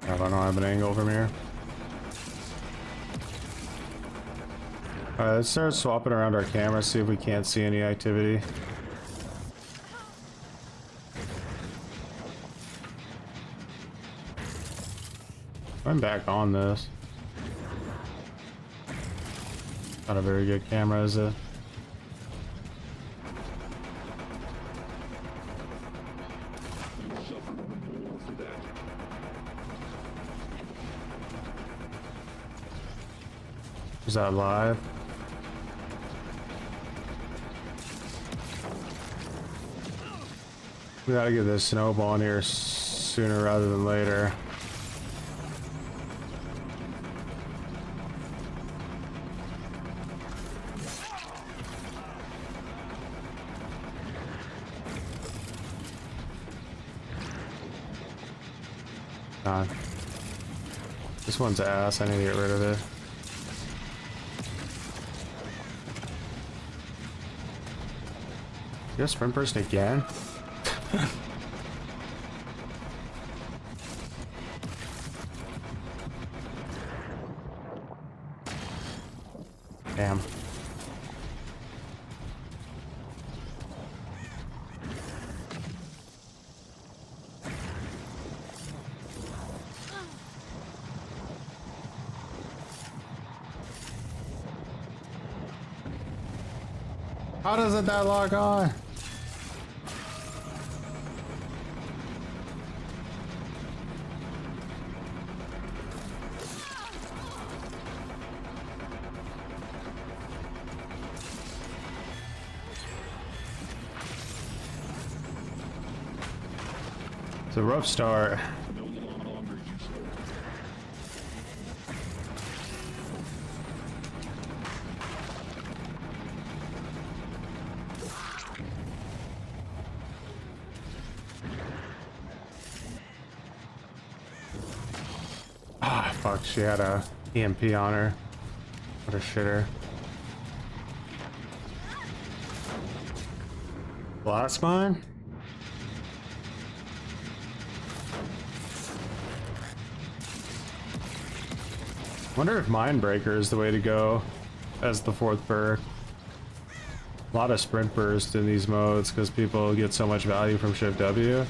S1: I don't have an angle from here. Alright, let's start swapping around our camera, see if we can't see any activity. I'm back on this. Not a very good camera, is it? Is that live? We gotta get this snowball in here sooner rather than later. God. This one's ass, I need to get rid of it. You're a sprint person again? Damn. How does it that lock on? It's a rough start. Fuck, she had a EMP on her. What a shitter. Blast mine? Wonder if Mindbreaker is the way to go as the 4th perk. A lot of sprint burst in these modes because people get so much value from Shift W.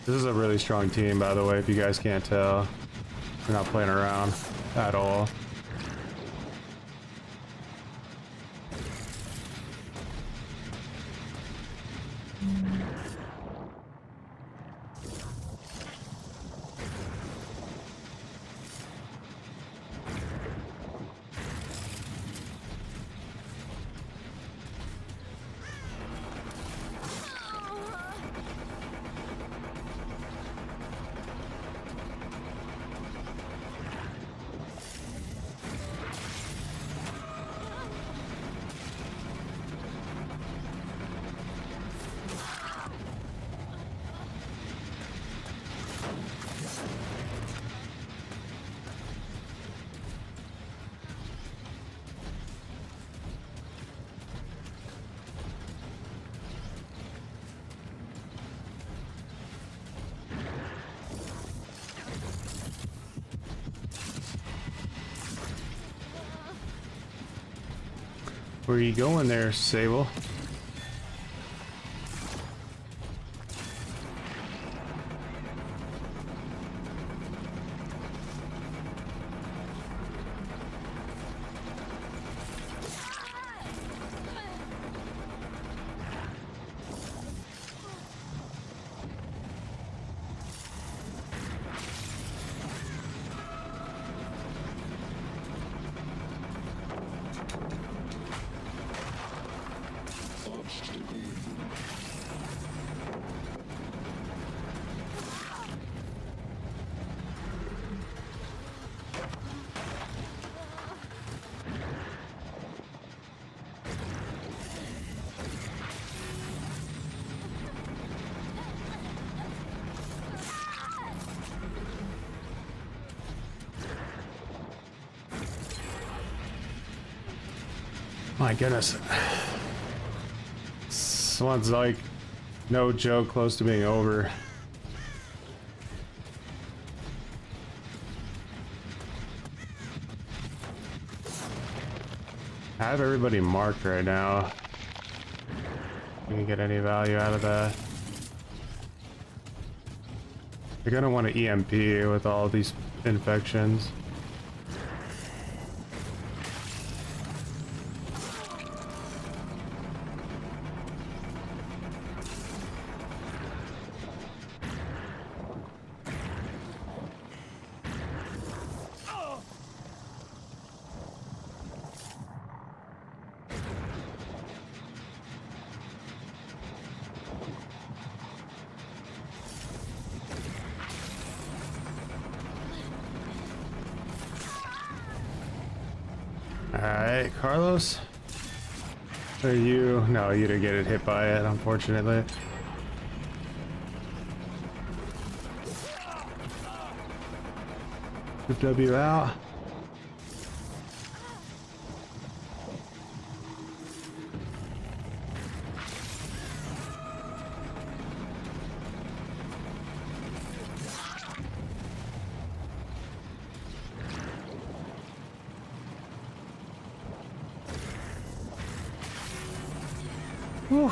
S1: This is a really strong team, by the way, if you guys can't tell. We're not playing around at all. Where are you going there, Sable? My goodness. This one's like, no joke, close to being over. I have everybody marked right now. You can get any value out of that. You're gonna want to EMP with all these infections. Alright, Carlos? Are you? No, you didn't get hit by it, unfortunately. W out. Whew.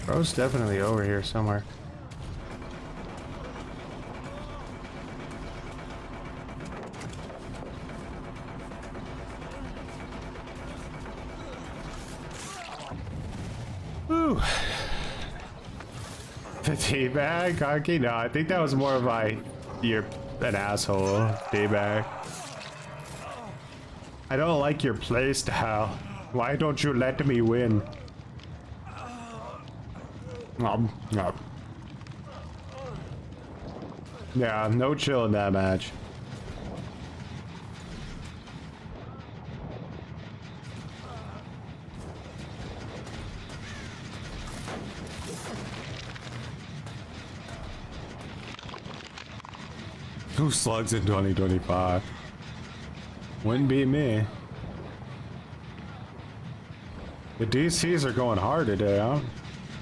S1: Bro's definitely over here somewhere. Ooh. The teabag? Okay, no, I think that was more of like, you're an asshole, teabag. I don't like your playstyle. Why don't you let me win? No. Yeah, no chill in that match. Who slugs in 2025? Wouldn't be me. The DCs are going hard today, huh?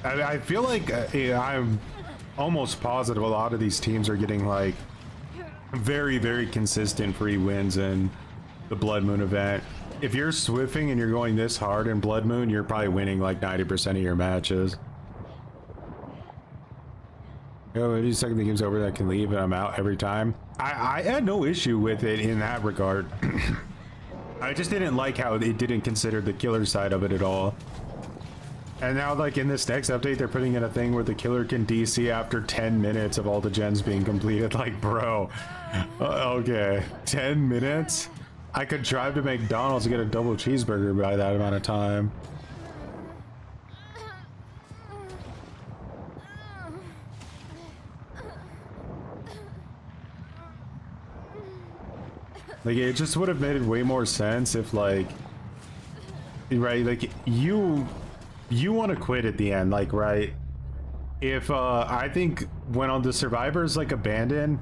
S1: I feel like I'm almost positive a lot of these teams are getting like very, very consistent free wins in the Blood Moon event. If you're swiffing and you're going this hard in Blood Moon, you're probably winning like 90% of your matches. Oh, any second the game's over, I can leave and I'm out every time. I had no issue with it in that regard. I just didn't like how it didn't consider the killer side of it at all. And now, like, in this next update, they're putting in a thing where the killer can DC after 10 minutes of all the gens being completed. Like, bro. Okay. 10 minutes? I could drive to McDonald's and get a double cheeseburger by that amount of time. Like, it just would have made way more sense if, like, right, like, you want to quit at the end, like, right? If, I think when all the survivors, like, abandon,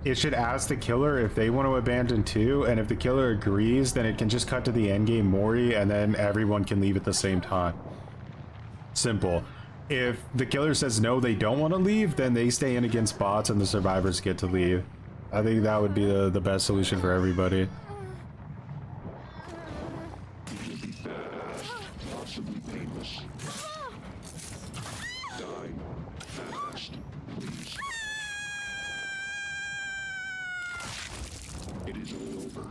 S1: it should ask the killer if they want to abandon too, and if the killer agrees, then it can just cut to the endgame Mori, and then everyone can leave at the same time. Simple. If the killer says no, they don't want to leave, then they stay in against bots and the survivors get to leave. I think that would be the best solution for everybody.
S4: Possibly painless. Die fast, please. It is all over.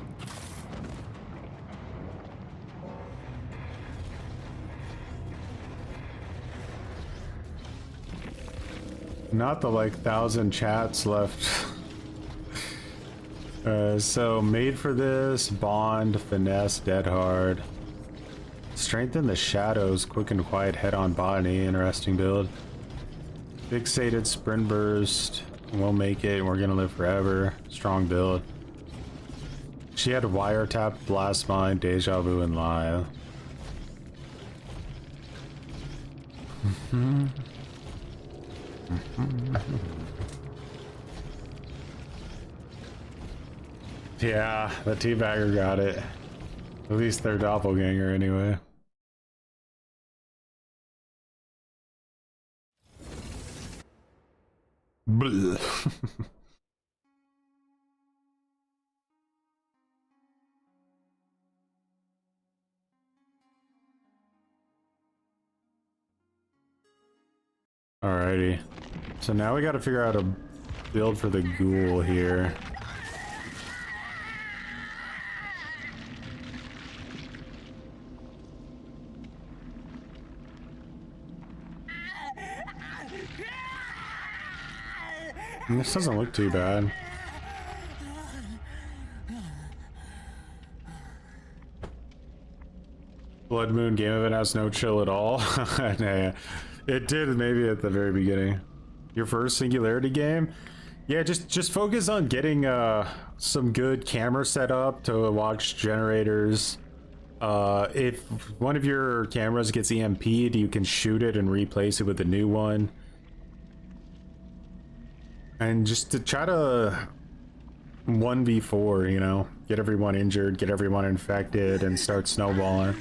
S1: Not the like 1,000 chats left. So made for this, bond, finesse, dead hard. Strengthen the shadows, quick and quiet, head on body, interesting build. Fixated sprint burst, we'll make it, we're gonna live forever. Strong build. She had wiretap, blast mine, deja vu, and live. Yeah, the teabagger got it. At least their doppelganger, anyway. Bleh. Alrighty. So now we gotta figure out a build for the ghoul here. This doesn't look too bad. Blood Moon game event has no chill at all. Nah, it did maybe at the very beginning. Your first Singularity game? Yeah, just focus on getting some good camera setup to watch generators. If one of your cameras gets EMP'd, you can shoot it and replace it with a new one. And just to try to 1v4, you know, get everyone injured, get everyone infected, and start snowballing.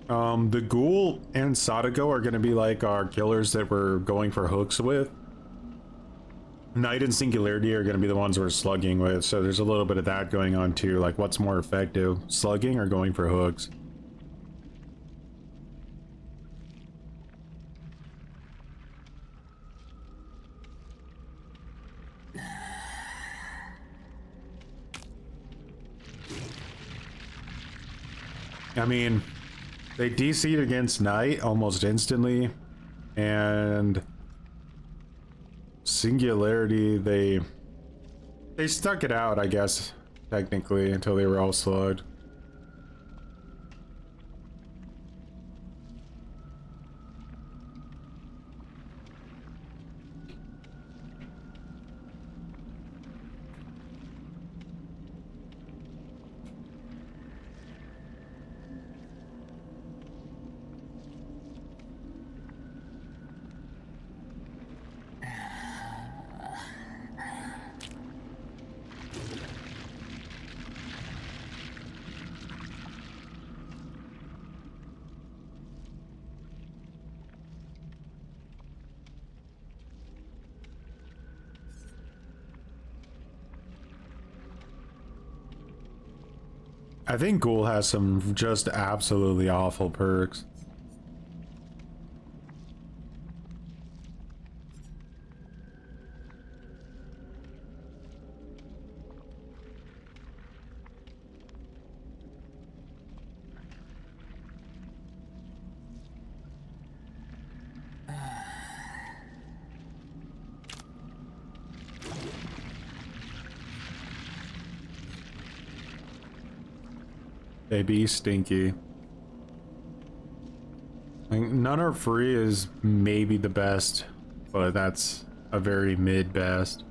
S1: The Ghoul and Sadako are going to be like our killers that we're going for hooks with. Knight and Singularity are going to be the ones we're slugging with, so there's a little bit of that going on too. Like, what's more effective, slugging or going for hooks? I mean, they DC'd against Knight almost instantly, and Singularity, they stuck it out, I guess, technically, until they were all slugged. I think Ghoul has some just absolutely awful perks. They be stinky. Like, none are free is maybe the best, but that's a very mid best.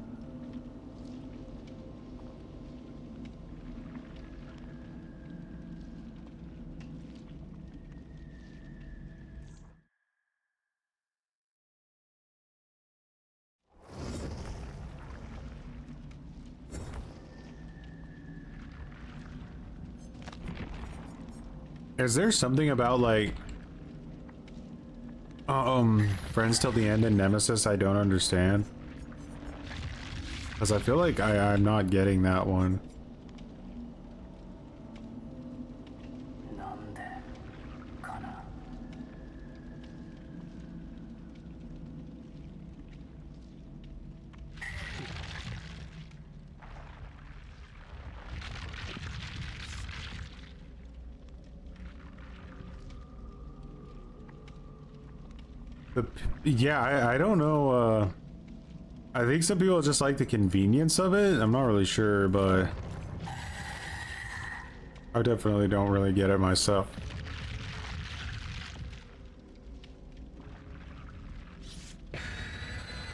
S1: Is there something about like friends till the end and Nemesis I don't understand? Because I feel like I'm not getting that one. Yeah, I don't know. I think some people just like the convenience of it. I'm not really sure, but I definitely don't really get it myself.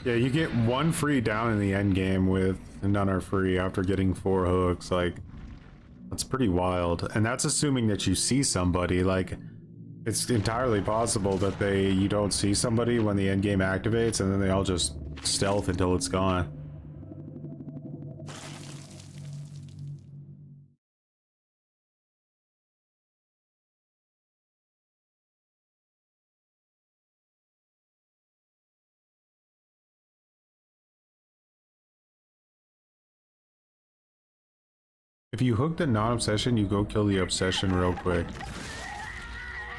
S1: Yeah, you get one free down in the end game with none are free after getting 4 hooks. Like, that's pretty wild. And that's assuming that you see somebody. Like, it's entirely possible that you don't see somebody when the end game activates, and then they all just stealth until it's gone. If you hook the non-obsession, you go kill the obsession real quick.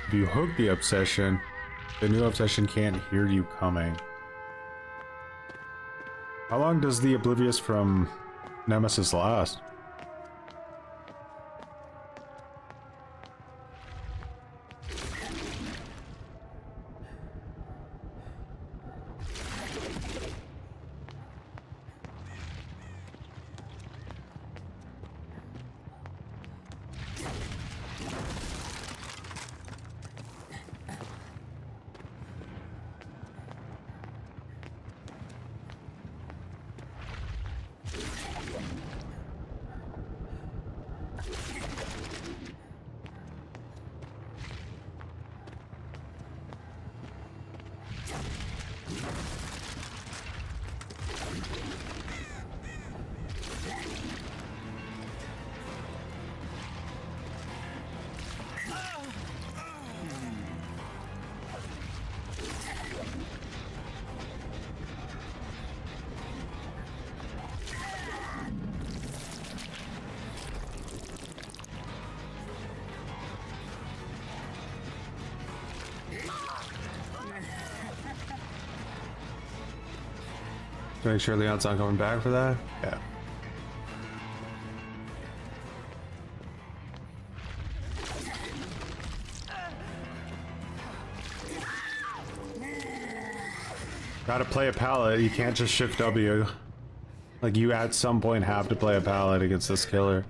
S1: If you hook the obsession, the new obsession can't hear you coming. How long does the Oblivious from Nemesis last? To make sure Leon's not coming back for that? Yeah. Gotta play a pallet, you can't just shift W. Like, you at some point have to play a pallet against this killer.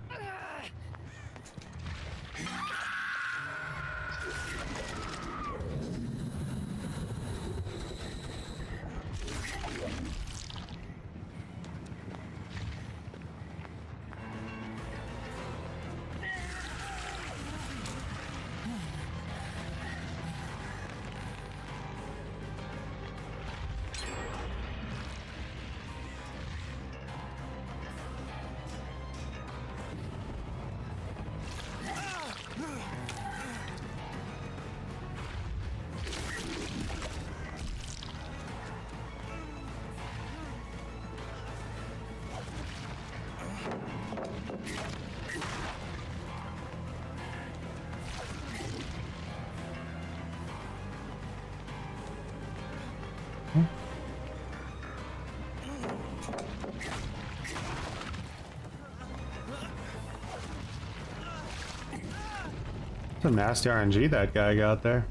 S1: Some nasty RNG that guy got there.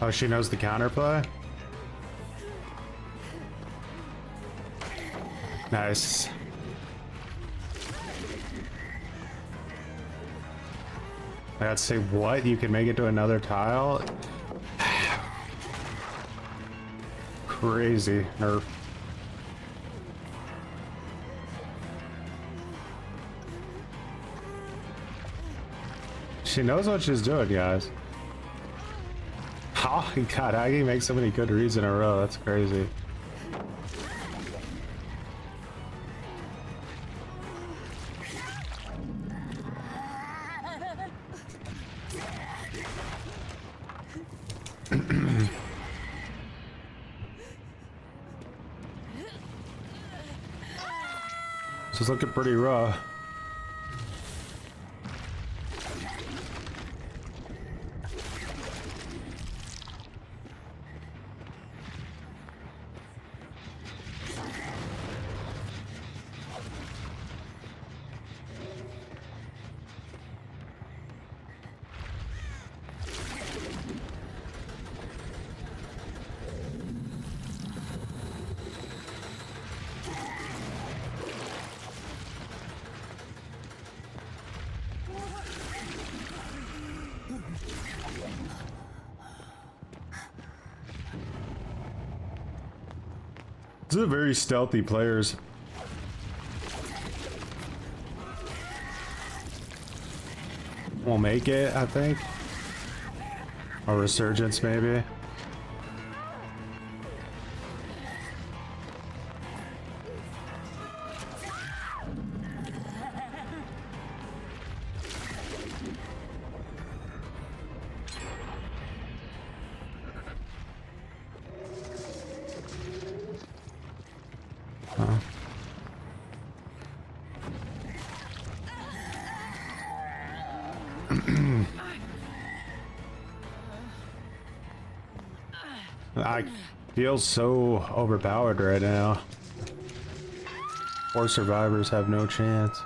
S1: Oh, she knows the counterplay? Nice. I gotta say, what? You can make it to another tile? Crazy. Nerf. She knows what she's doing, guys. Oh, God, how can you make so many good reads in a row? That's crazy. This is looking pretty raw. These are very stealthy players. We'll make it, I think. A resurgence, maybe. I feel so overpowered right now. 4 survivors have no chance.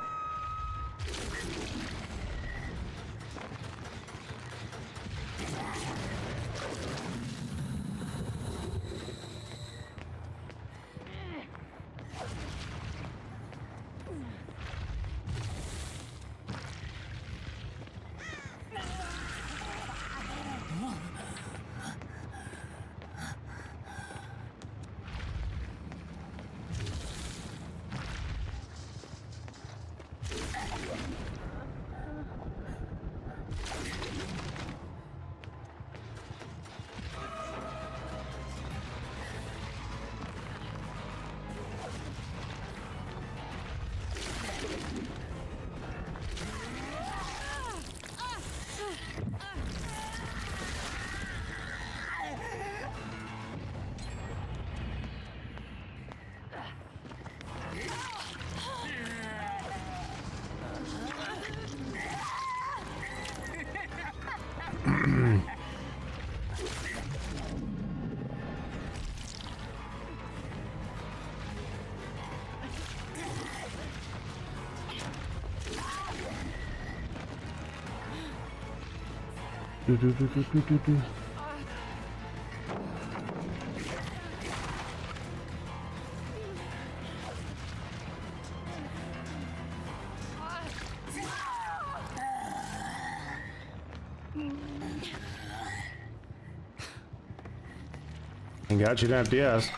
S1: And got you an FDS.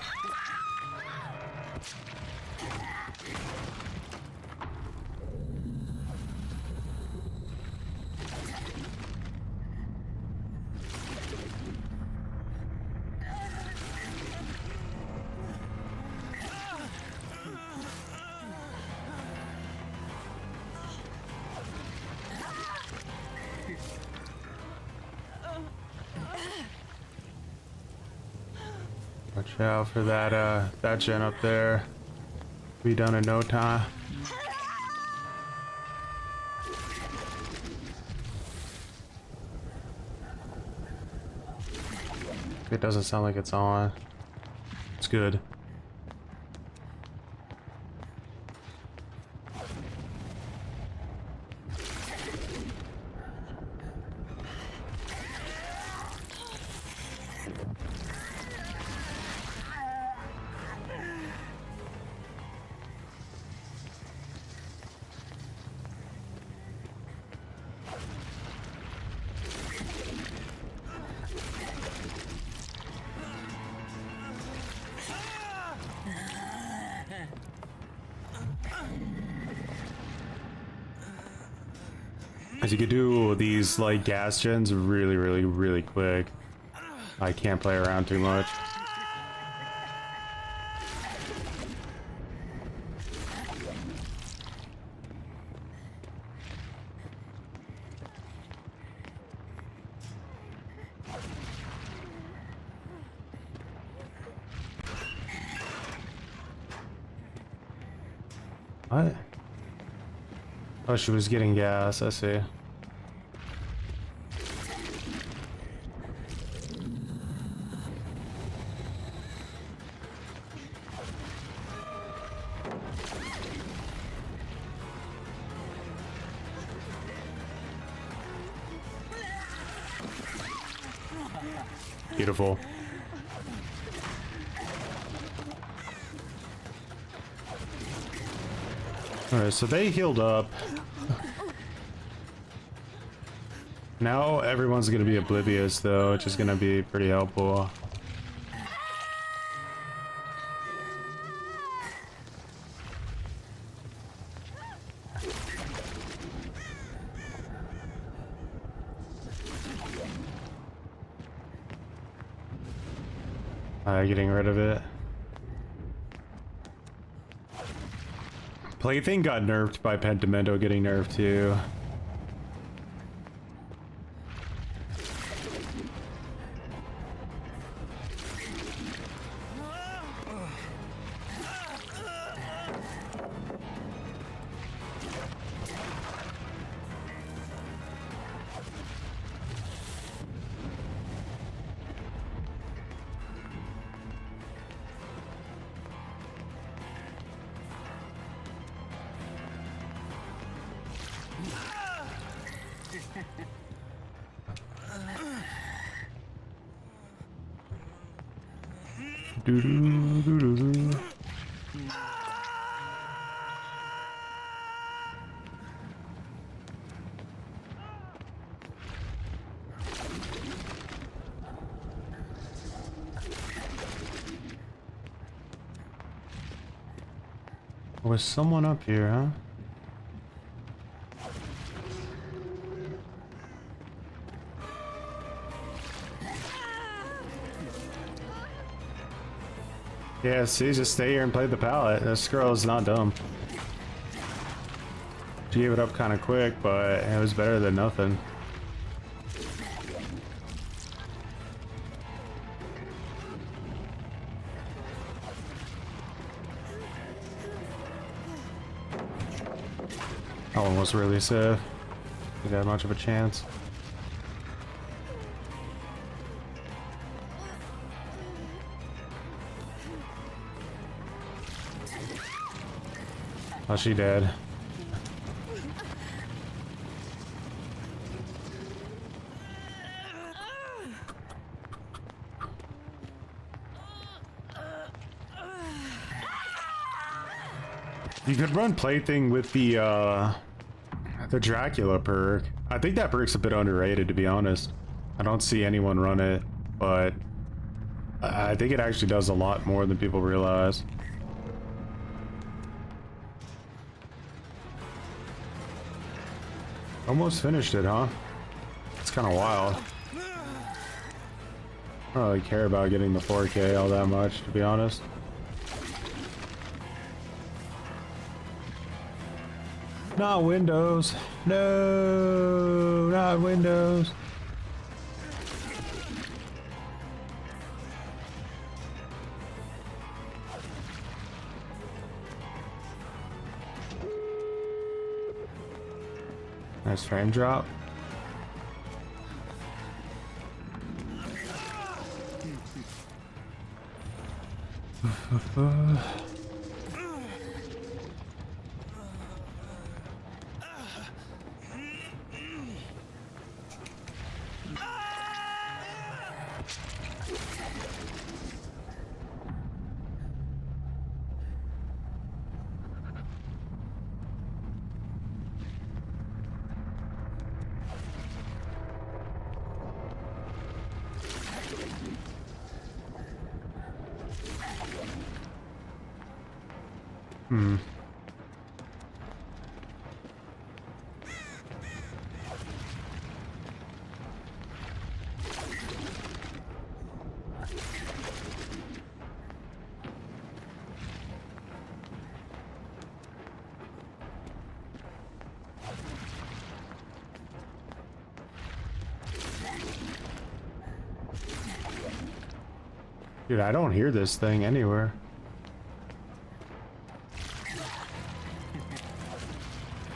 S1: Watch out for that gen up there. Be done in no time. It doesn't sound like it's on. It's good. As you can do these like gas gens really quick. I can't play around too much. What? Oh, she was getting gas, I see. Beautiful. Alright, so they healed up. Now everyone's gonna be oblivious though, which is gonna be pretty helpful. Getting rid of it. Plaything got nerfed by Pentimento getting nerfed too. Doo-doo-doo-doo-doo. Was someone up here, huh? Yeah, see, just stay here and play the pallet. This girl is not dumb. She gave it up kind of quick, but it was better than nothing. That one was really safe. We got much of a chance. Oh, she dead. You could run Plaything with the Dracula perk. I think that perk's a bit underrated, to be honest. I don't see anyone run it, but I think it actually does a lot more than people realize. Almost finished it, huh? It's kind of wild. I don't really care about getting the 4K all that much, to be honest. Not Windows. No, not Windows. Nice frame drop. Dude, I don't hear this thing anywhere.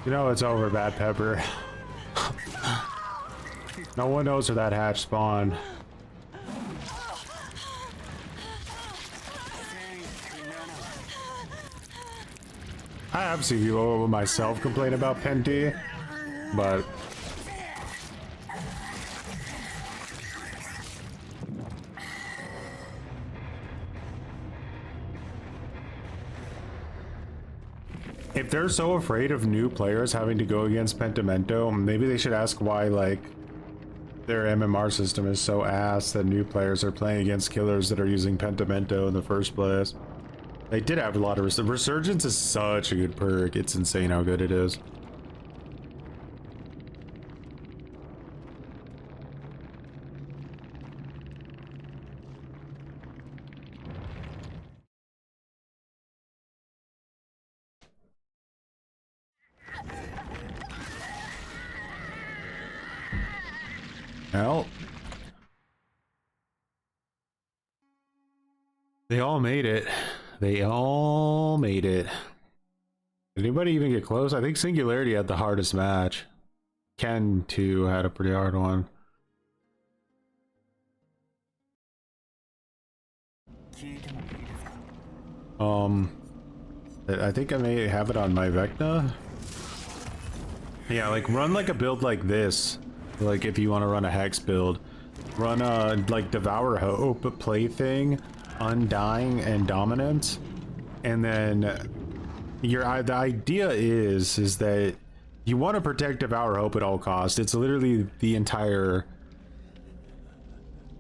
S1: You know it's over, Bad Pepper. No one knows where that hatch spawned. I have seen people myself complain about Penti, but if they're so afraid of new players having to go against Pentimento, maybe they should ask why, like, their MMR system is so ass that new players are playing against killers that are using Pentimento in the first place. They did have a lot of Resurgence is such a good perk. It's insane how good it is. Well, they all made it. They all made it. Did anybody even get close? I think Singularity had the hardest match. Ken, too, had a pretty hard one. I think I may have it on my Vecna. Yeah, like, run like a build like this. Like, if you want to run a Hex build. Run a, like, Devour Hope, Plaything, Undying, and Dominance. And then the idea is that you want to protect Devour Hope at all costs. It's literally the entire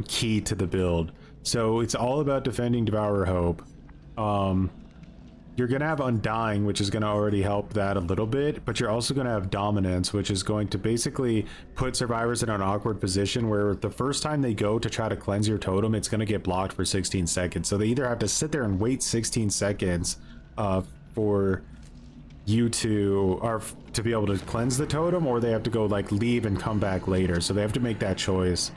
S1: key to the build. So it's all about defending Devour Hope. You're gonna have Undying, which is gonna already help that a little bit, but you're also gonna have Dominance, which is going to basically put survivors in an awkward position where the first time they go to try to cleanse your totem, it's gonna get blocked for 16 seconds. So they either have to sit there and wait 16 seconds for you to be able to cleanse the totem, or they have to go like leave and come back later. So they have to make that choice.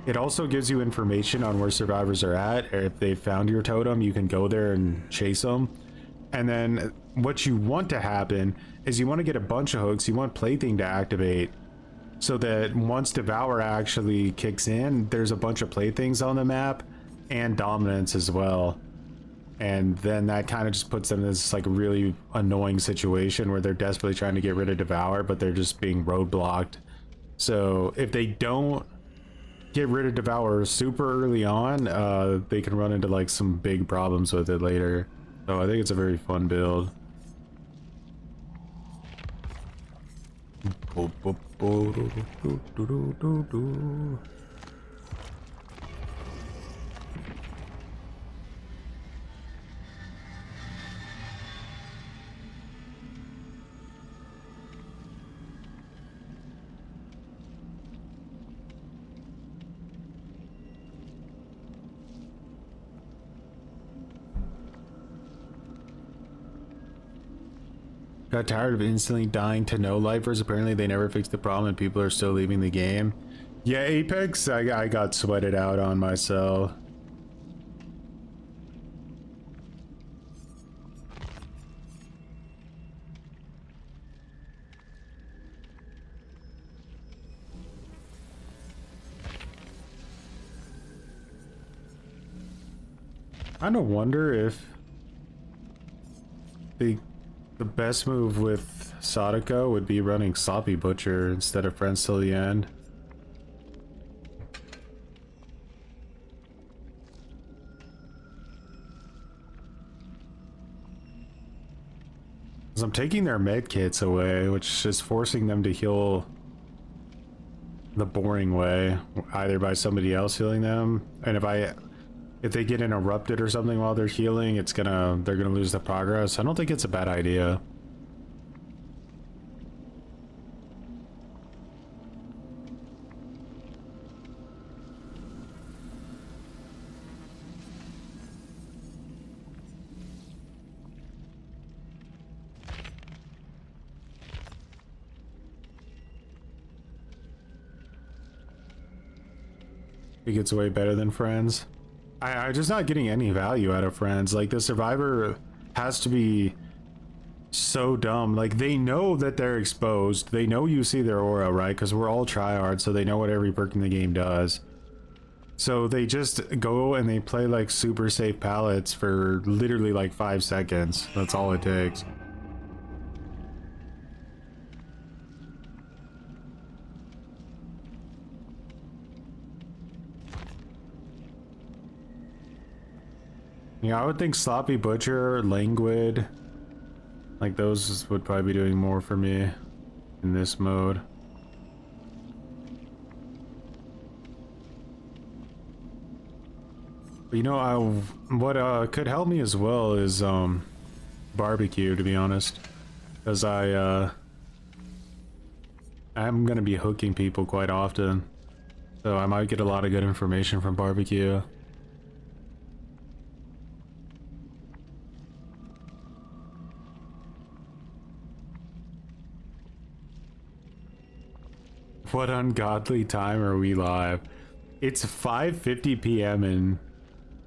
S1: It also gives you information on where survivors are at, or if they found your totem, you can go there and chase them. And then what you want to happen is you want to get a bunch of hooks. You want Plaything to activate so that once Devour actually kicks in, there's a bunch of Playthings on the map and Dominance as well. And then that kind of just puts them in this like really annoying situation where they're desperately trying to get rid of Devour, but they're just being roadblocked. So if they don't get rid of Devour super early on, they can run into like some big problems with it later. So I think it's a very fun build. Got tired of instantly dying to no lifers. Apparently they never fixed the problem and people are still leaving the game. Yeah, Apex, I got sweated out on myself. I kind of wonder if the best move with Sadako would be running Sloppy Butcher instead of Friends Till the End. Because I'm taking their med kits away, which is forcing them to heal the boring way, either by somebody else healing them, and if they get interrupted or something while they're healing, they're gonna lose the progress. I don't think it's a bad idea. It gets way better than Friends. I'm just not getting any value out of Friends. Like, the survivor has to be so dumb. Like, they know that they're exposed. They know you see their aura, right? Because we're all tryhards, so they know what every perk in the game does. So they just go and they play like super safe pallets for literally like 5 seconds. That's all it takes. Yeah, I would think Sloppy Butcher, Languid, like those would probably be doing more for me in this mode. But you know, what could help me as well is barbecue, to be honest, because I'm gonna be hooking people quite often, so I might get a lot of good information from barbecue. What ungodly time are we live? It's 5:50 p.m. in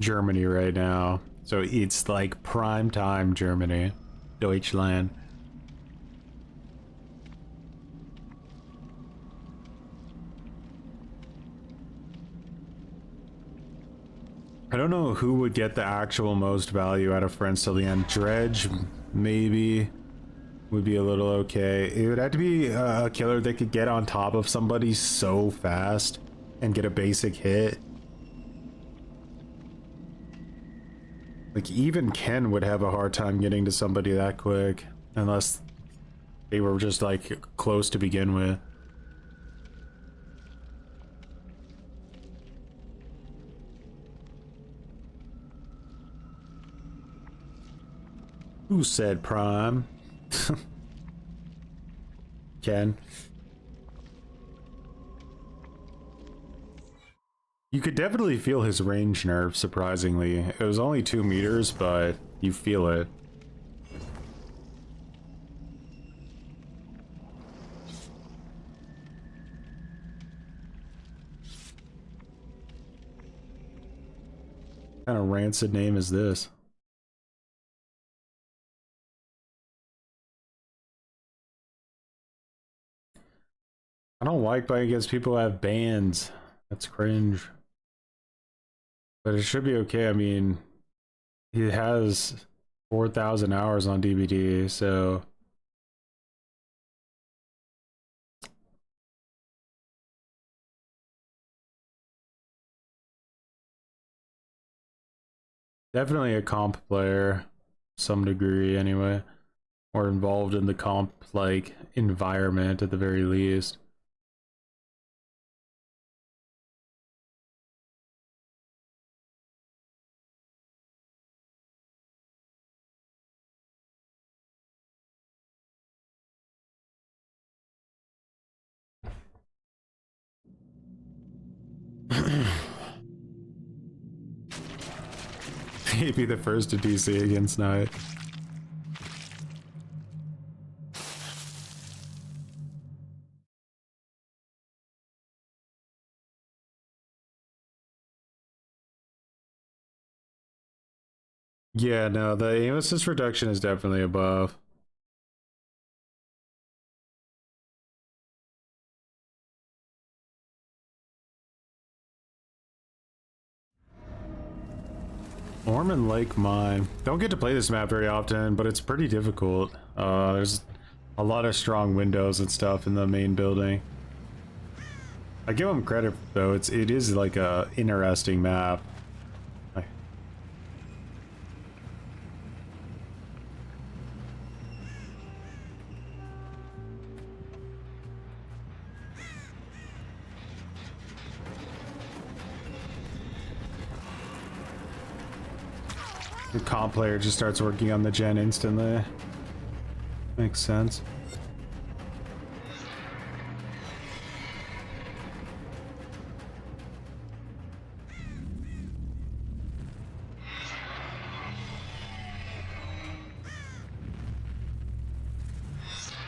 S1: Germany right now. So it's like prime time Germany. Deutschland. I don't know who would get the actual most value out of Friends Till the End. Dredge, maybe. Would be a little okay. It would have to be a killer that could get on top of somebody so fast and get a basic hit. Like, even Ken would have a hard time getting to somebody that quick, unless they were just like close to begin with. Who said Prime? Ken. You could definitely feel his range nerf, surprisingly. It was only 2 meters, but you feel it. What kind of rancid name is this? I don't like playing against people who have bans. That's cringe. But it should be okay. I mean, he has 4,000 hours on DVD, so... Definitely a comp player, some degree anyway. or involved in the comp like environment at the very least. He'd be the first to DC against Knight. Yeah, no, the aim assist reduction is definitely above. Ormond Lake Mine. Don't get to play this map very often, but it's pretty difficult. There's a lot of strong windows and stuff in the main building. I give them credit though. It is like a interesting map. The comp player just starts working on the gen instantly. Makes sense.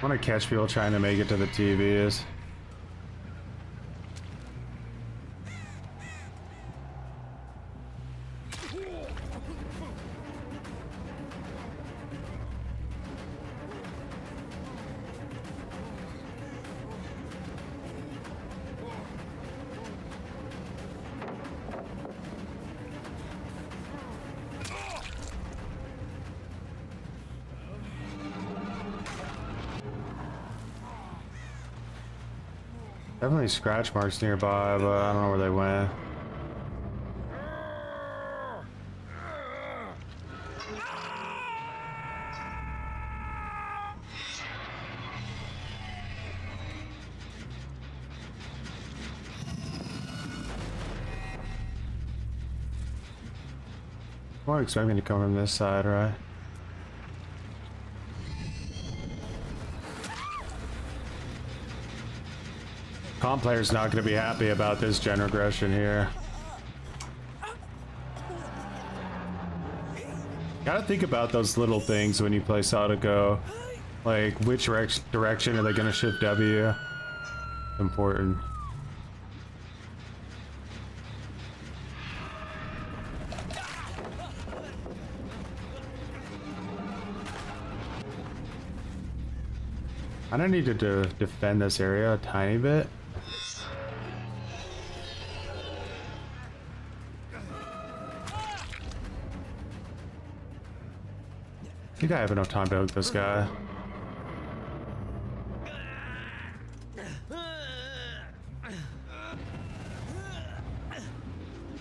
S1: I want to catch people trying to make it to the TVs. Definitely scratch marks nearby, but I don't know where they went. More expect me to come from this side, right? Comp player's not going to be happy about this gen regression here. Gotta think about those little things when you play Sadako. Like, which direction are they going to shift W? Important. I don't need to defend this area a tiny bit. I think I have enough time to hook this guy.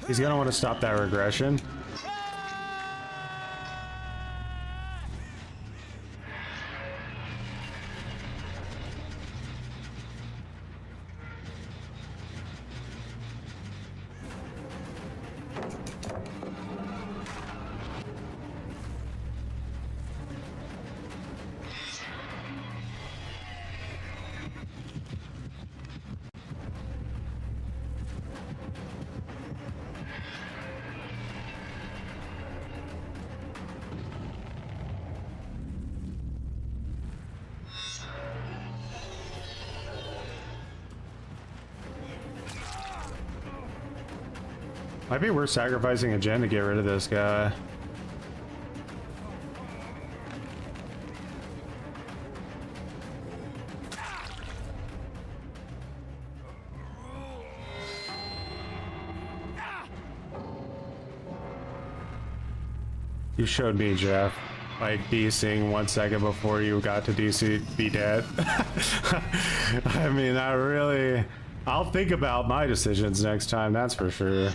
S1: He's gonna want to stop that regression. Might be worth sacrificing a gen to get rid of this guy. You showed me, Jeff. Like DCing 1 second before you got to DC, be dead. I mean, I'll think about my decisions next time, that's for sure.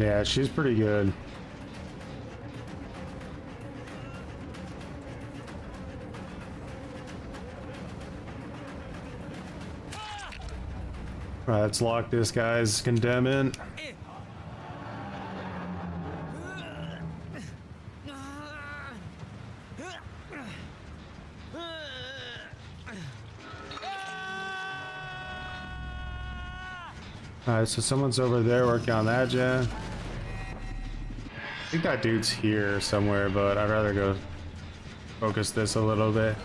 S1: Yeah, she's pretty good. Alright, let's lock this guy's condemnment. Alright, so someone's over there working on that gen. I think that dude's here somewhere, but I'd rather go focus this a little bit.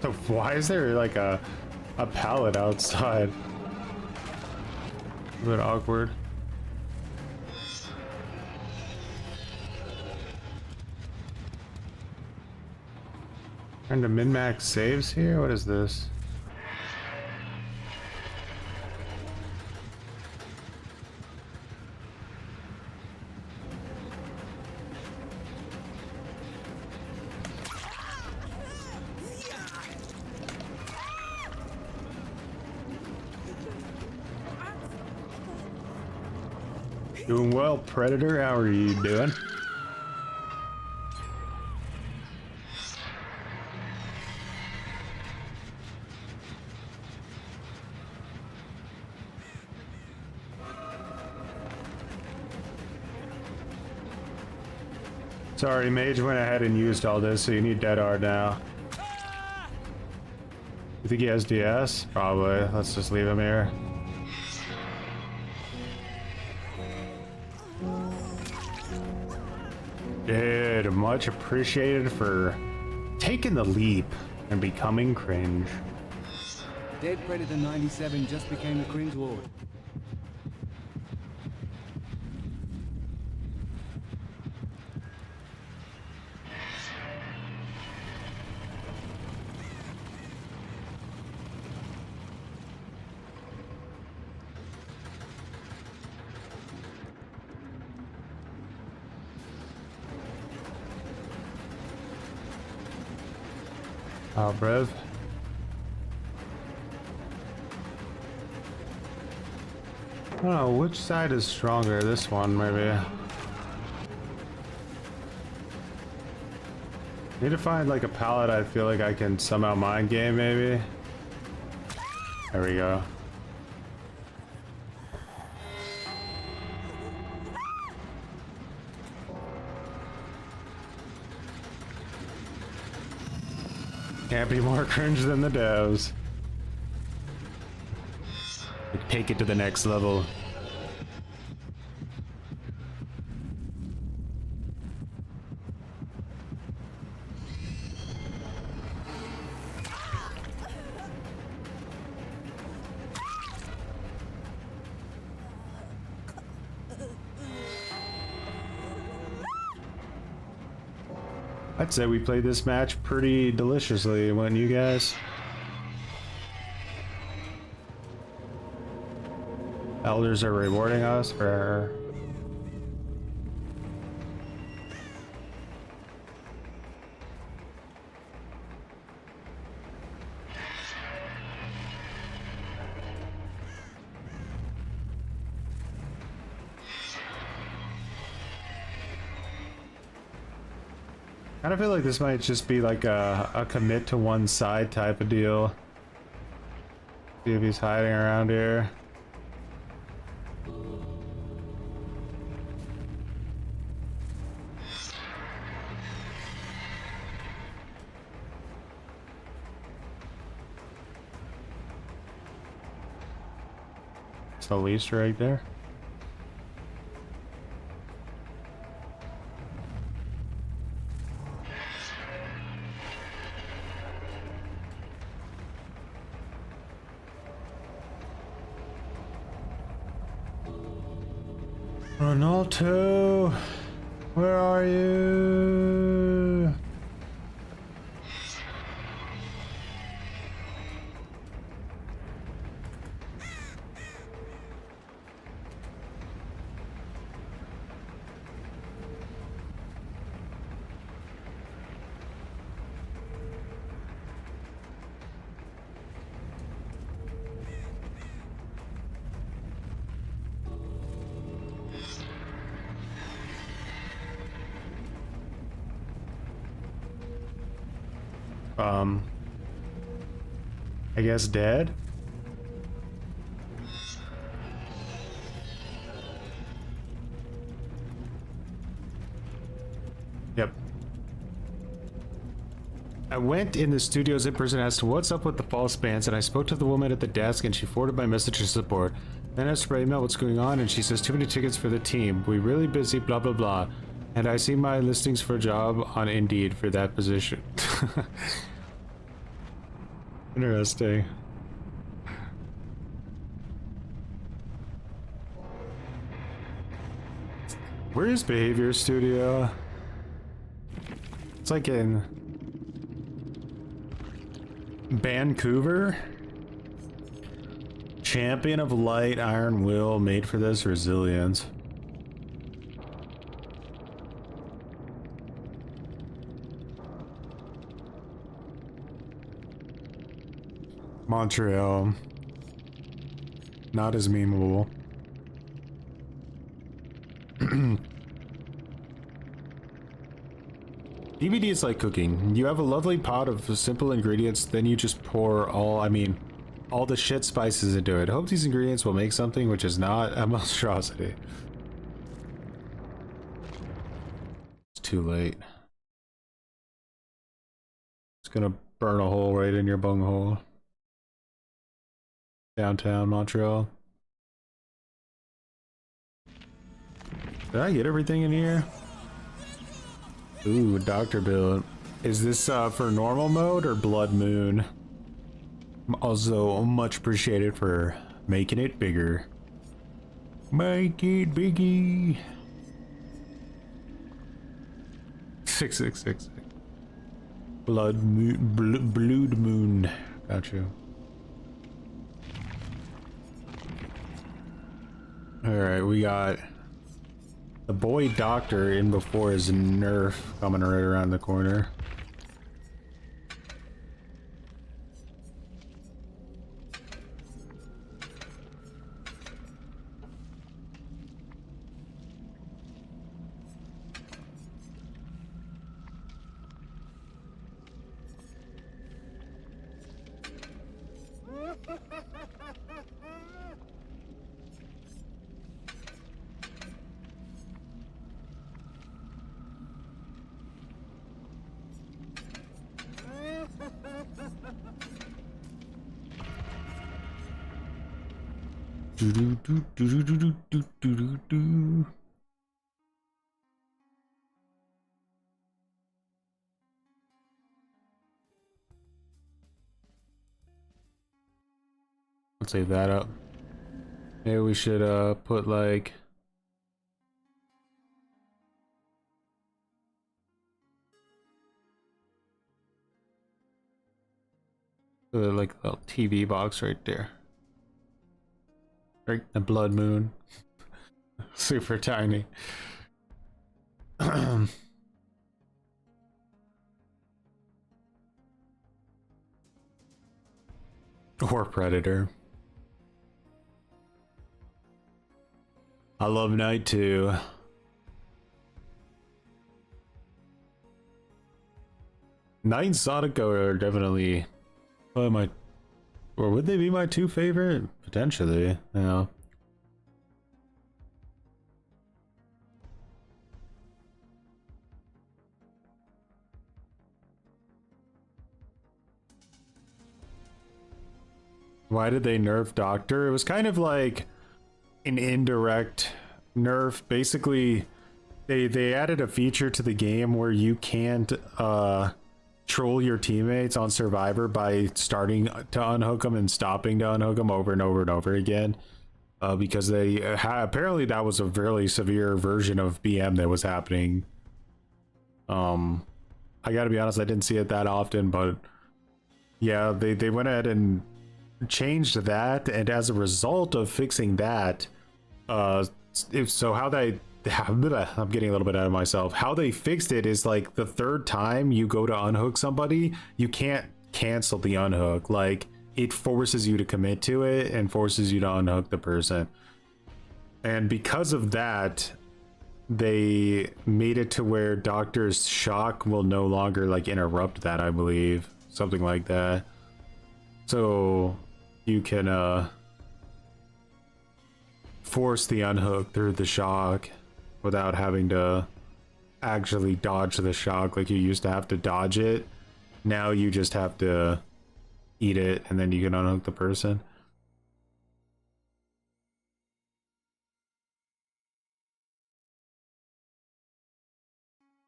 S1: So why is there like a pallet outside? A bit awkward. Trying to min-max saves here? What is this? Doing well, Predator. How are you doing? Sorry, Mage went ahead and used all this, so you need Dead Hard now. You think he has DS? Probably. Let's just leave him here. Dude, much appreciated for taking the leap and becoming cringe.
S2: Dead Predator 97 just became a cringe lord.
S1: Oh, bruv. I don't know, which side is stronger? This one, maybe. Need to find like a pallet I feel like I can somehow mind game, maybe. There we go. Can't be more cringe than the devs. Take it to the next level. I'd say we played this match pretty deliciously, wouldn't you guys? Elders are rewarding us for... I kind of feel like this might just be like a commit to one side type of deal. See if he's hiding around here. It's the least right there. Ronaldo, where are you? I guess dead. Yep. I went in the studios in person and asked what's up with the false bands, and I spoke to the woman at the desk and she forwarded my message to support. Then I asked her email what's going on and she says too many tickets for the team. We really busy, blah blah blah. And I see my listings for a job on Indeed for that position. Interesting. Where is Behavior Studio? It's like in Vancouver. Champion of Light, Iron Will, made for this, resilience. Montreal. Not as memeable. DVD is like cooking. You have a lovely pot of simple ingredients, then you just pour all the shit spices into it. Hope these ingredients will make something which is not a monstrosity. It's too late. It's gonna burn a hole right in your bunghole. Downtown Montreal. Did I get everything in here? Ooh, Doctor Build. Is this for normal mode or Blood Moon? Also much appreciated for making it bigger. Make it biggie. 6666. Blood Moon. Got you. Alright, we got the boy doctor in before his Nerf coming right around the corner. Do do do do do do do do do do. Let's save that up. Maybe we should put like like a little TV box right there. Right, the Blood Moon. Super tiny. Or Predator. I love Night 2. Night and Sonic are definitely my, or would they be my two favorite? Potentially, yeah. Why did they nerf Doctor? It was kind of like an indirect nerf. Basically, they added a feature to the game where you can't troll your teammates on Survivor by starting to unhook them and stopping to unhook them over and over and over again, because they apparently that was a fairly severe version of BM that was happening. I gotta be honest, I didn't see it that often, but yeah, they went ahead and changed that, and as a result of fixing that, so how they I'm getting a little bit out of myself. How they fixed it is like the third time you go to unhook somebody, you can't cancel the unhook. Like it forces you to commit to it and forces you to unhook the person. And because of that, they made it to where Doctor's shock will no longer like interrupt that, I believe. something like that. So you can force the unhook through the shock without having to actually dodge the shock like you used to have to dodge it. Now you just have to eat it and then you can unhook the person.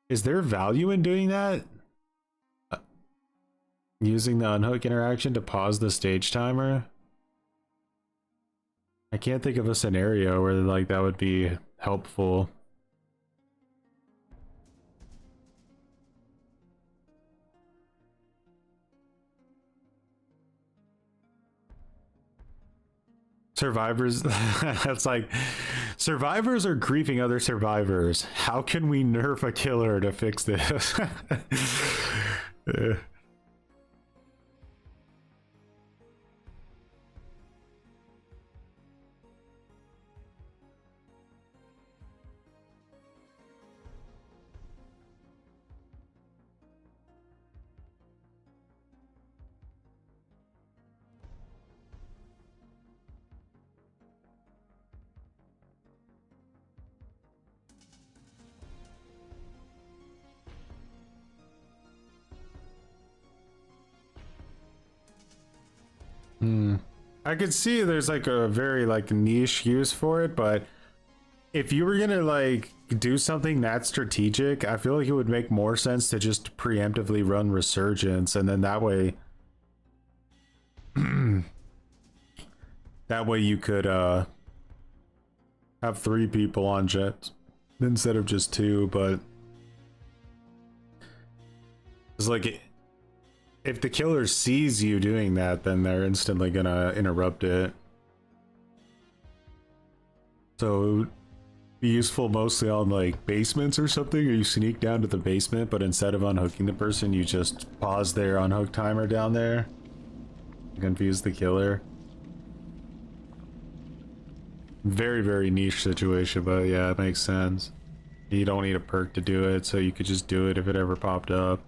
S1: Is there value in doing that? Using the unhook interaction to pause the stage timer? I can't think of a scenario where like that would be helpful. Survivors, that's like, survivors are griefing other survivors. How can we nerf a killer to fix this? I could see there's like a very like niche use for it, but if you were gonna like do something that strategic, I feel like it would make more sense to just preemptively run Resurgence, and then that way that way you could have 3 people on jets instead of just 2. But it's like, if the killer sees you doing that, then they're instantly gonna interrupt it. So it would be useful mostly on like basements or something, or you sneak down to the basement, but instead of unhooking the person, you just pause their unhook timer down there. Confuse the killer. Very, very niche situation, but yeah, it makes sense. You don't need a perk to do it, so you could just do it if it ever popped up.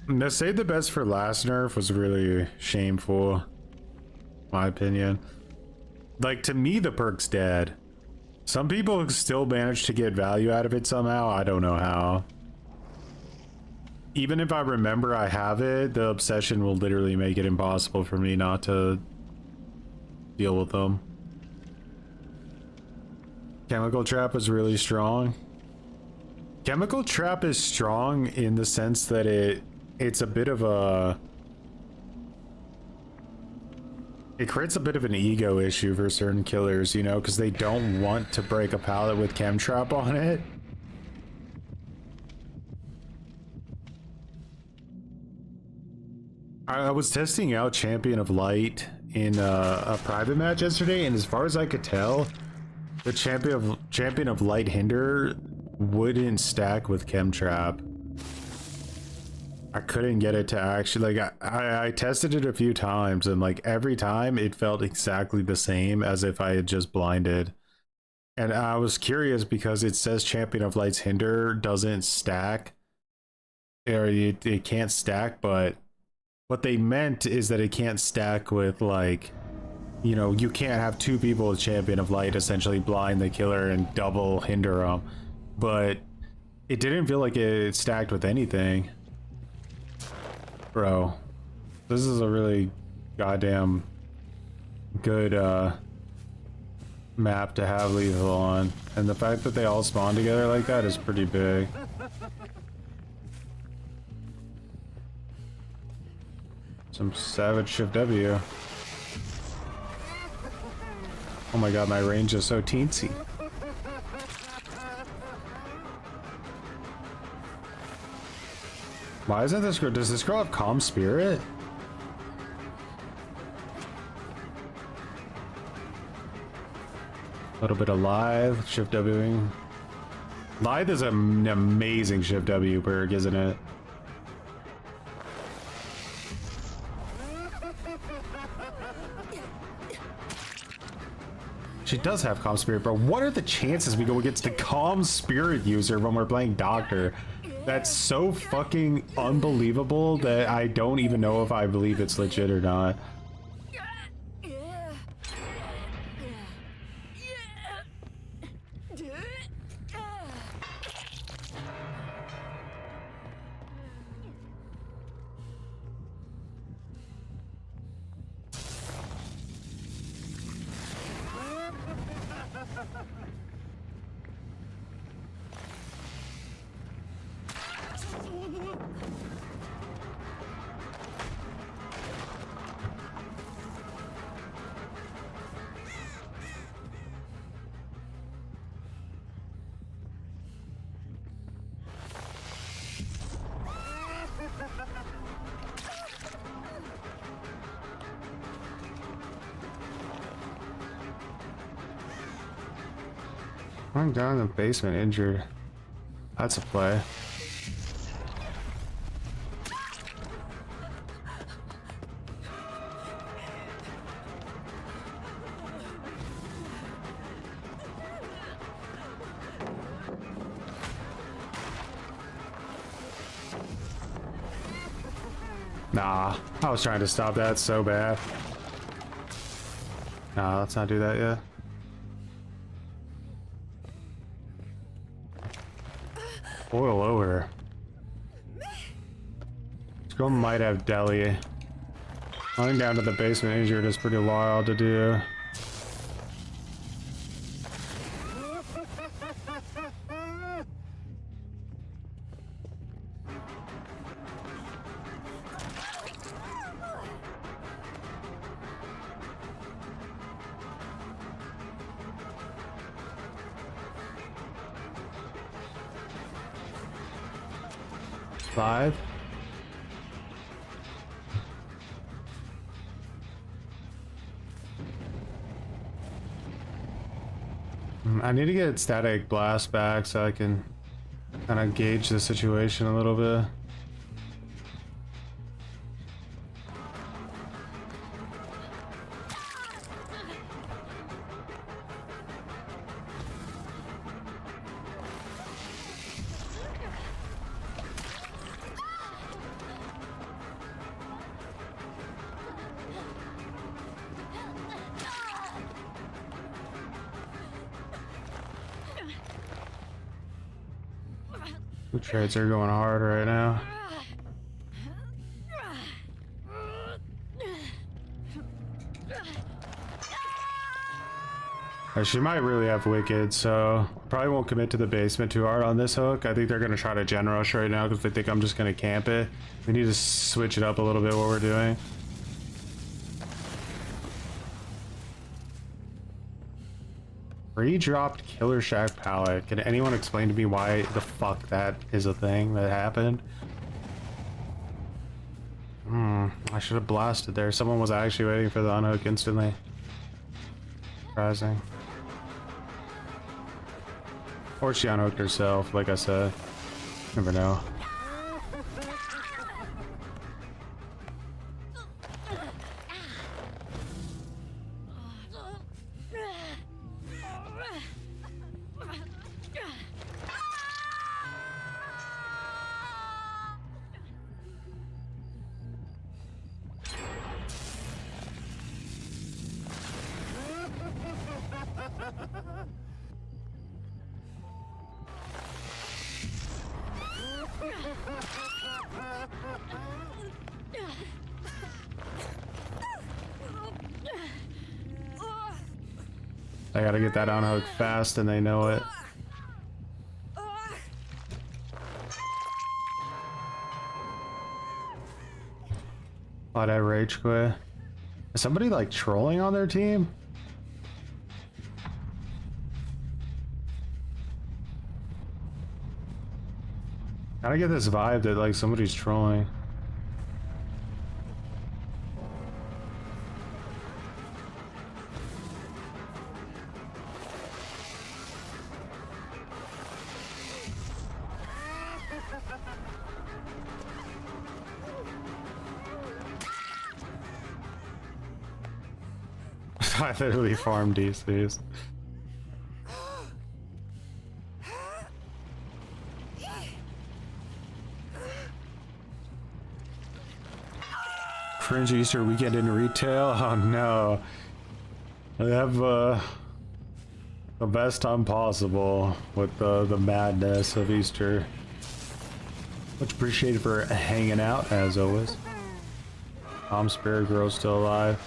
S1: The save the best for last nerf was really shameful, my opinion. Like, to me, the perk's dead. Some people still manage to get value out of it somehow. I don't know how. Even if I remember I have it, the obsession will literally make it impossible for me not to deal with them. Chemical Trap is really strong. Chemical Trap is strong in the sense that it's a bit of a... It creates a bit of an ego issue for certain killers, you know, because they don't want to break a pallet with Chem Trap on it. I was testing out Champion of Light in a private match yesterday, and as far as I could tell, the Champion of Light Hinder wouldn't stack with Chem Trap. I couldn't get it to actually, like, I tested it a few times, and like every time it felt exactly the same as if I had just blinded. And I was curious because it says Champion of Light's Hinder doesn't stack, or it can't stack, but what they meant is that it can't stack with, like, you know, you can't have 2 people with Champion of Light essentially blind the killer and double hinder them. But it didn't feel like it stacked with anything. Bro, this is a really goddamn good map to have lethal on, and the fact that they all spawn together like that is pretty big. Some savage Shift W. Oh my god, my range is so teensy. Why isn't this girl? Does this girl have Calm Spirit? A little bit of Lithe, Shift Wing. Lithe is an amazing Shift W perk, isn't it? She does have Calm Spirit, but what are the chances we go against a Calm Spirit user when we're playing Doctor? That's so fucking unbelievable that I don't even know if I believe it's legit or not. I'm down in the basement injured. That's a play. Nah, I was trying to stop that so bad. Nah, let's not do that yet. Oil over. This girl might have deli. Going down to the basement injured is pretty wild to do. Five. I need to get static blast back so I can kind of gauge the situation a little bit. The trades are going hard right now. She might really have Wicked, so probably won't commit to the basement too hard on this hook. I think they're going to try to gen rush right now because they think I'm just going to camp it. We need to switch it up a little bit what we're doing. Re-dropped Killer Shack pallet. Can anyone explain to me why the fuck that is a thing that happened? I should have blasted there. Someone was actually waiting for the unhook instantly. Surprising. Or she unhooked herself, like I said. Never know. I gotta get that unhook fast and they know it. Oh, that rage quit. Is somebody like trolling on their team? Gotta get this vibe that like somebody's trolling. I literally farm DCs. Cringe Easter weekend in retail? Oh no. I have the best time possible with the madness of Easter. Much appreciated for hanging out as always. Spirit Girl's still alive.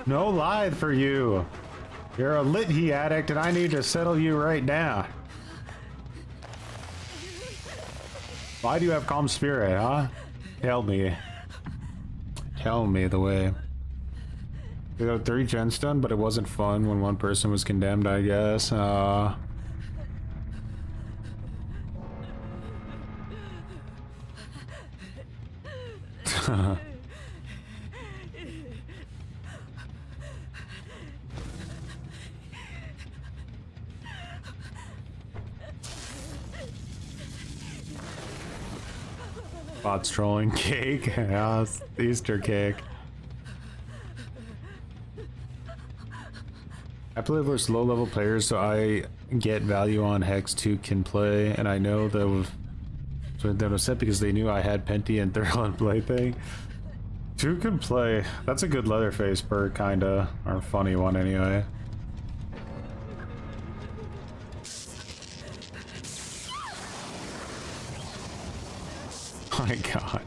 S1: No lie for you. You're a Lithy addict and I need to settle you right now. Why do you have calm spirit, huh? Tell me. Tell me the way. We got 3 gens done, but it wasn't fun when one person was condemned, I guess. Bots trolling cake. Yeah, it's Easter cake. I play versus low level players, so I get value on Hex 2 can play, and I know that was set because they knew I had Penty and Thurl and Plaything. 2 can play. That's a good Leatherface perk, kinda, or funny one anyway. Oh my god.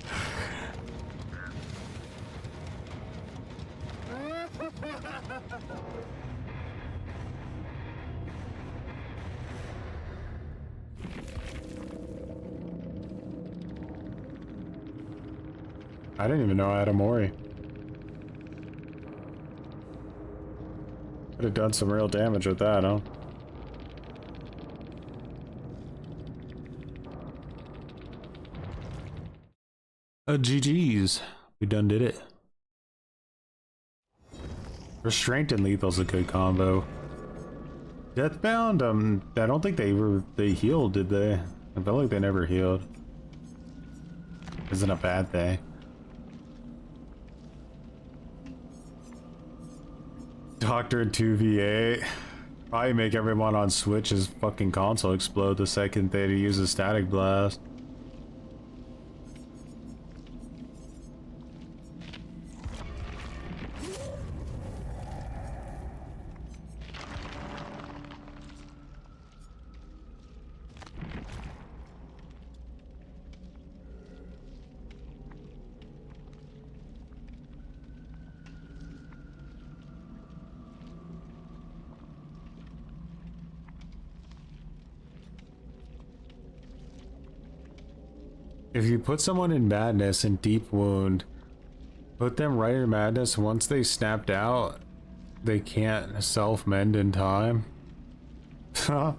S1: I didn't even know I had a Mori. Could have done some real damage with that, huh? GG's. We done did it. Restraint and lethal's a good combo. Deathbound, I don't think they healed, did they? I felt like they never healed. Isn't a bad thing. Doctor 2v8. Probably make everyone on Switch's fucking console explode the second they use a static blast. If you put someone in madness and deep wound, put them right in madness, once they snapped out, they can't self-mend in time. Huh?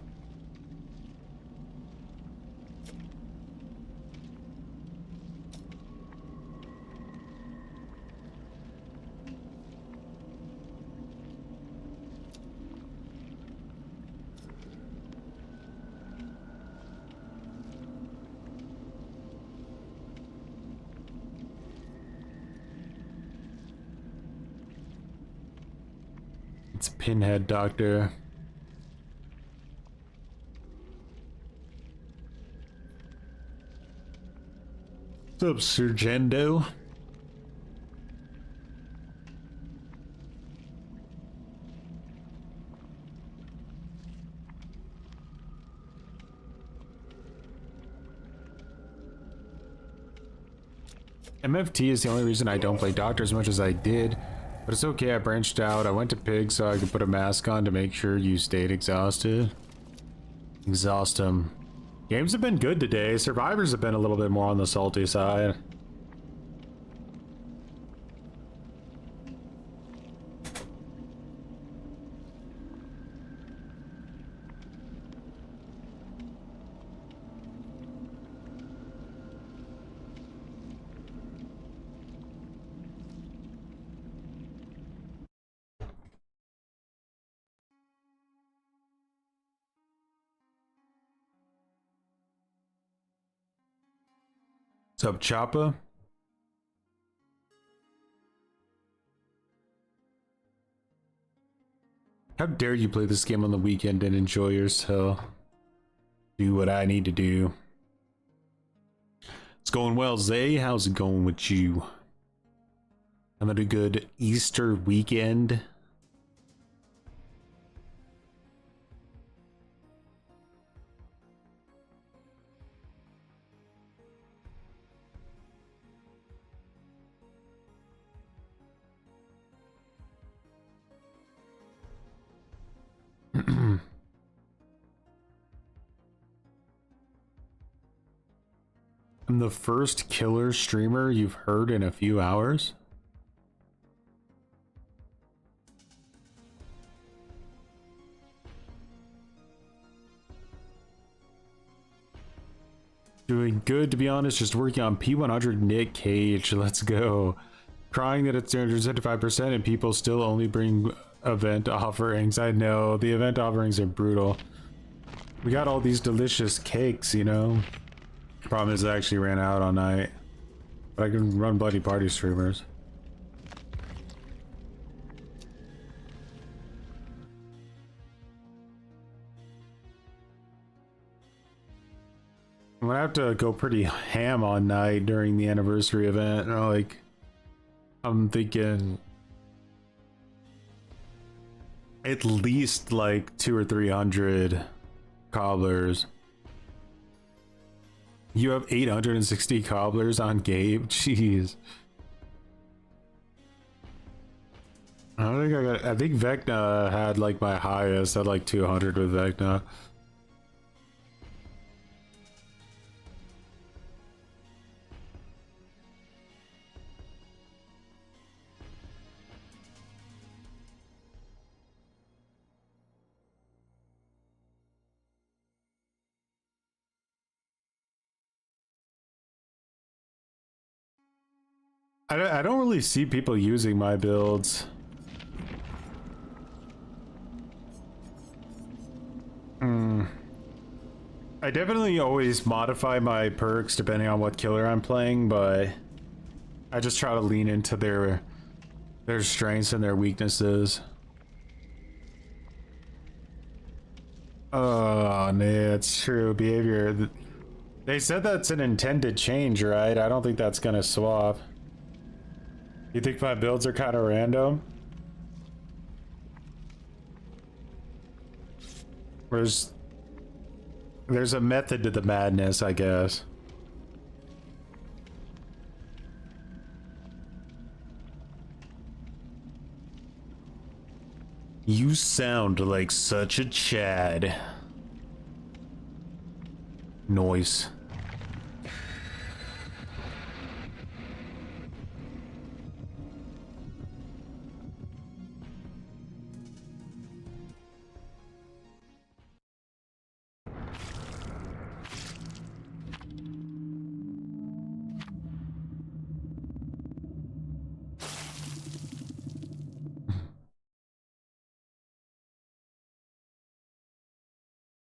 S1: It's Pinhead Doctor. What's up, Surgendo? MFT is the only reason I don't play Doctor as much as I did. But it's okay, I branched out. I went to Pig so I could put a mask on to make sure you stayed exhausted. Exhaust them. Games have been good today. Survivors have been a little bit more on the salty side. What's up, Choppa? How dare you play this game on the weekend and enjoy yourself? Do what I need to do. It's going well, Zay. How's it going with you? Having a good Easter weekend? I'm the first killer streamer you've heard in a few hours. Doing good, to be honest. Just working on P100 Nick Cage. Let's go. Crying that it's 275% and people still only bring event offerings. I know, the event offerings are brutal. We got all these delicious cakes, you know. Problem is I actually ran out all night. But I can run bloody party streamers. I'm gonna have to go pretty ham on night during the anniversary event. Like, I'm thinking at least like 200 or 300 cobblers. You have 860 cobblers on Gabe? Jeez. I don't think I got. I think Vecna had like my highest at like 200 with Vecna. I don't really see people using my builds. I definitely always modify my perks depending on what killer I'm playing, but I just try to lean into their strengths and their weaknesses. Oh, no, it's true. Behavior. They said that's an intended change, right? I don't think that's gonna swap. You think my builds are kind of random? There's a method to the madness, I guess. You sound like such a Chad. Noise.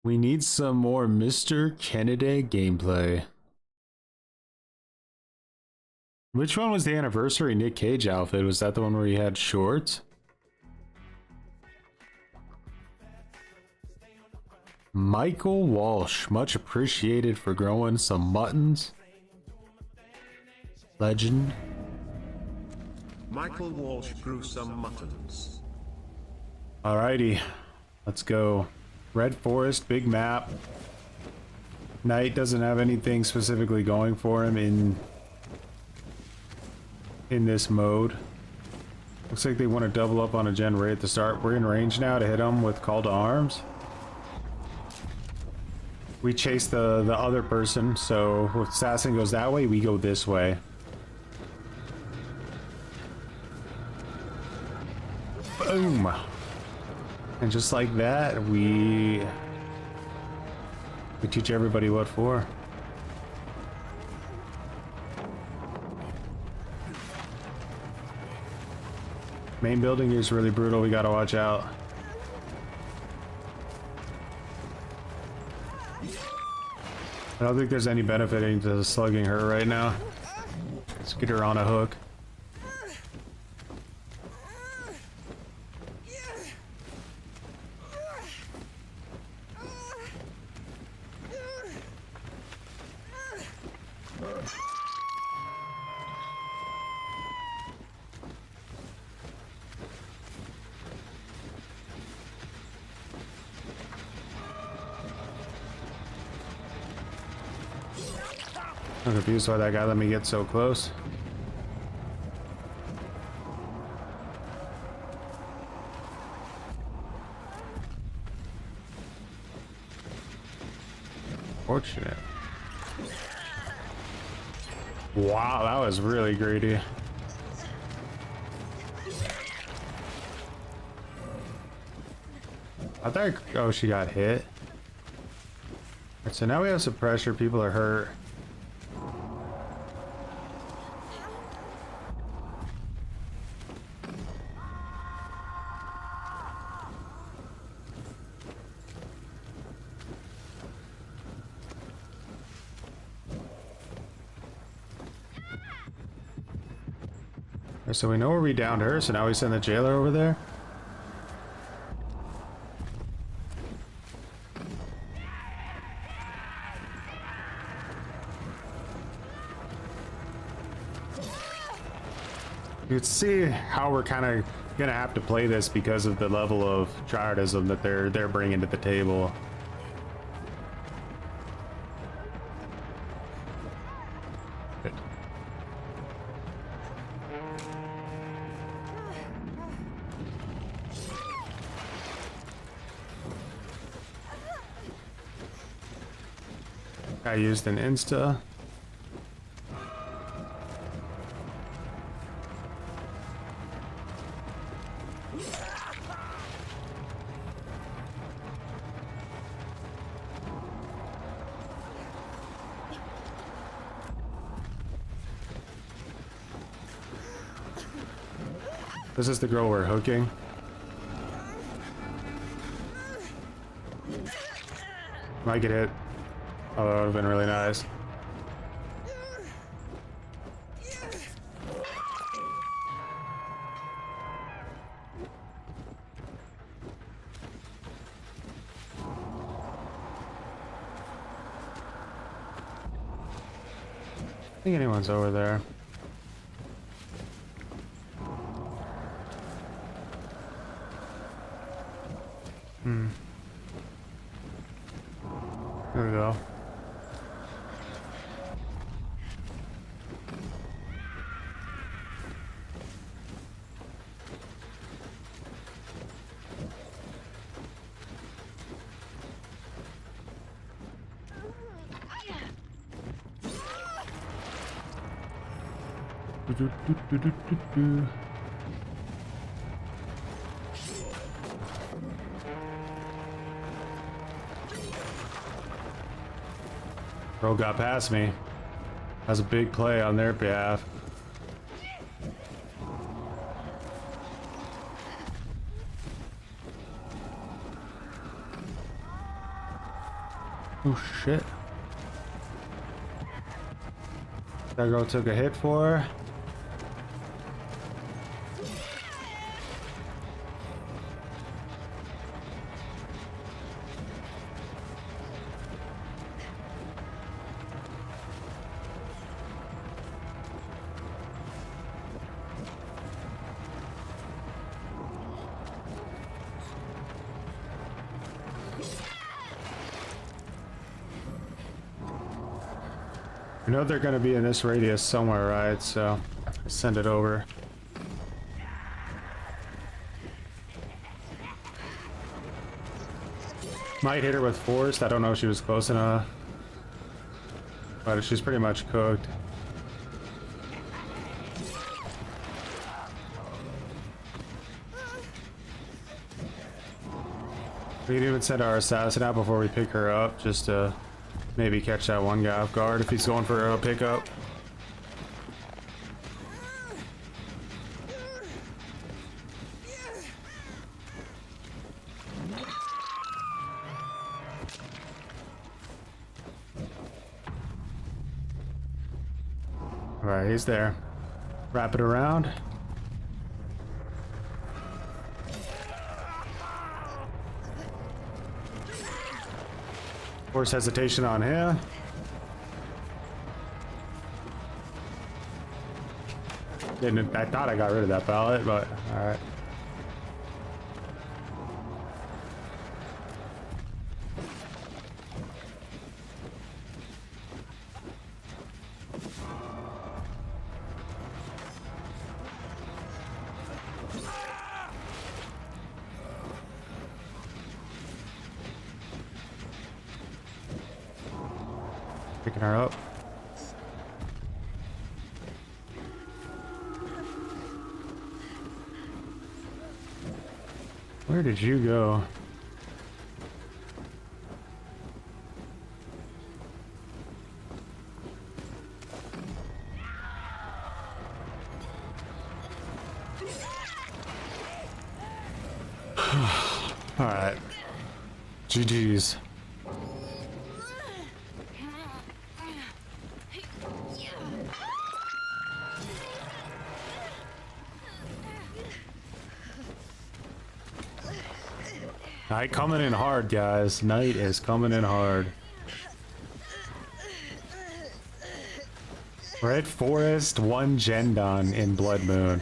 S1: We need some more Mr. Kennedy gameplay. Which one was the anniversary Nick Cage outfit? Was that the one where he had shorts? Michael Walsh, much appreciated for growing some muttons. Legend.
S3: Michael Walsh grew some muttons.
S1: Alrighty, let's go. Red Forest, big map. Knight doesn't have anything specifically going for him in this mode. Looks like they want to double up on a gen right at the start. We're in range now to hit them with call to arms. We chase the other person, so if assassin goes that way, we go this way. Boom! And just like that, we teach everybody what for. Main building is really brutal, we gotta watch out. I don't think there's any benefiting to slugging her right now. Let's get her on a hook. I'm confused why that guy let me get so close. Fortunate. Wow, that was really greedy. I thought, oh, she got hit. Alright, so now we have some pressure. People are hurt. So we know where we downed her, so now we send the jailer over there. You can see how we're kind of gonna have to play this because of the level of tryhardism that they're bringing to the table. I used an insta. This is the girl we're hooking. Might get hit. Oh, that would have been really nice. I think anyone's over there. There we go. Bro got past me. That's a big play on their behalf. Oh shit. That girl took a hit for her. I know they're going to be in this radius somewhere, right? So send it over. Might hit her with force. I don't know if she was close enough, but she's pretty much cooked. We can even send our assassin out before we pick her up, just to maybe catch that one guy off guard if he's going for a pickup. Alright, he's there. Wrap it around. Force hesitation on him. I thought I got rid of that pallet, but alright. Picking her up. Where did you go? All right. GG's. Night coming in hard, guys. Night is coming in hard. Red Forest, 1 Gendon in Blood Moon.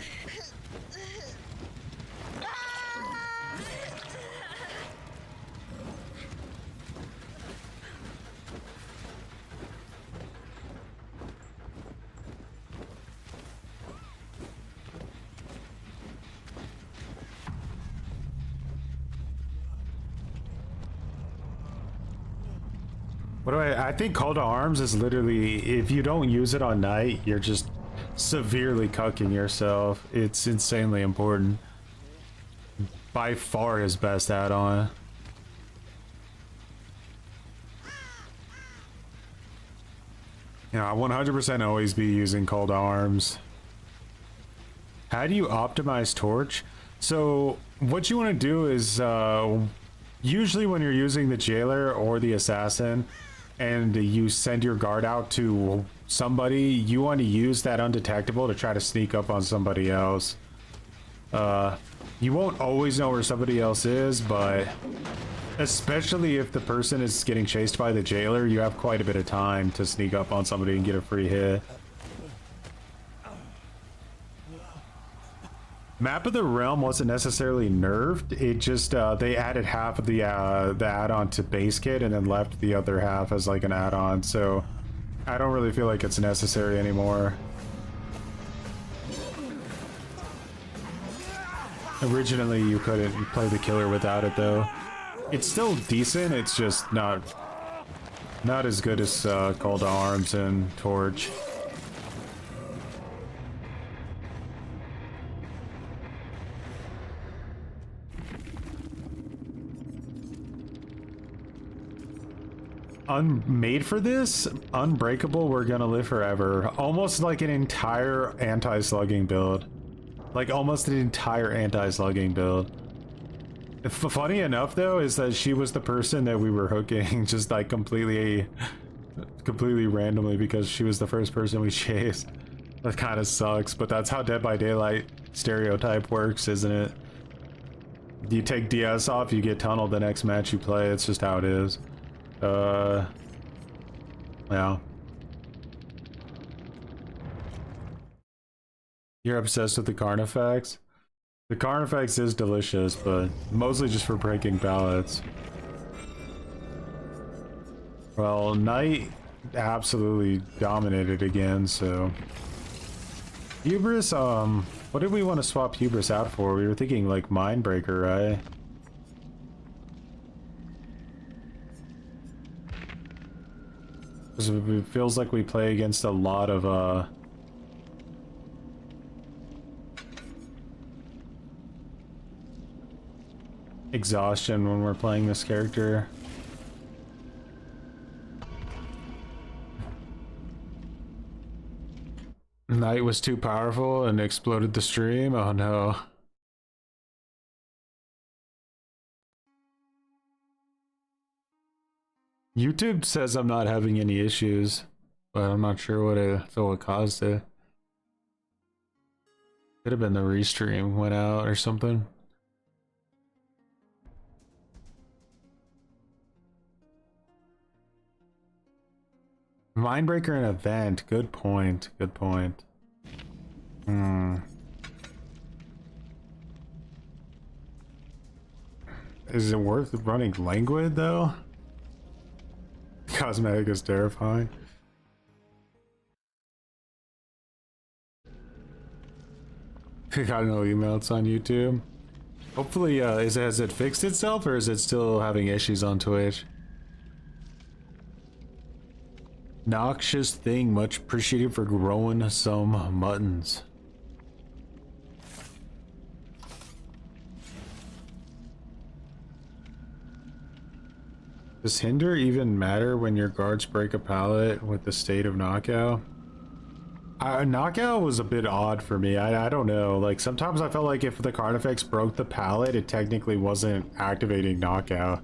S1: What do I think Call to Arms is literally, if you don't use it on night, you're just severely cucking yourself. It's insanely important. By far his best add-on. You know, I 100% always be using Call to Arms. How do you optimize Torch? So what you want to do is usually when you're using the Jailer or the Assassin and you send your guard out to somebody, you want to use that undetectable to try to sneak up on somebody else. You won't always know where somebody else is, but especially if the person is getting chased by the Jailer, you have quite a bit of time to sneak up on somebody and get a free hit. Map of the Realm wasn't necessarily nerfed. It just they added half of the add-on to base kit and then left the other half as like an add-on. So I don't really feel like it's necessary anymore. Originally, you couldn't play the killer without it though. It's still decent. It's just not as good as Call to Arms and Torch. Made for this, Unbreakable, We're Gonna Live Forever. Almost like an entire anti-slugging build. Like almost an entire anti-slugging build. Funny enough though is that she was the person that we were hooking just like completely randomly because she was the first person we chased. That kind of sucks, but that's how Dead by Daylight stereotype works, isn't it? You take DS off, you get tunneled the next match you play. It's just how it is. Yeah. You're obsessed with the Carnifex? The Carnifex is delicious, but mostly just for breaking pallets. Well, Knight absolutely dominated again, so... Hubris, what did we want to swap Hubris out for? We were thinking, like, Mindbreaker, right? Because it feels like we play against a lot of, exhaustion when we're playing this character. Knight was too powerful and exploded the stream? Oh no. YouTube says I'm not having any issues, but I'm not sure what caused it. Could have been the restream went out or something. Mindbreaker and event. Good point. Good point. Is it worth running Languid though? Cosmetic is terrifying. Got no emails on YouTube. Hopefully, has it fixed itself or is it still having issues on Twitch? Noxious thing, much appreciated for growing some muttons. Does hinder even matter when your guards break a pallet with the state of knockout? Knockout was a bit odd for me. I don't know. Like sometimes I felt like if the card effects broke the pallet, it technically wasn't activating knockout.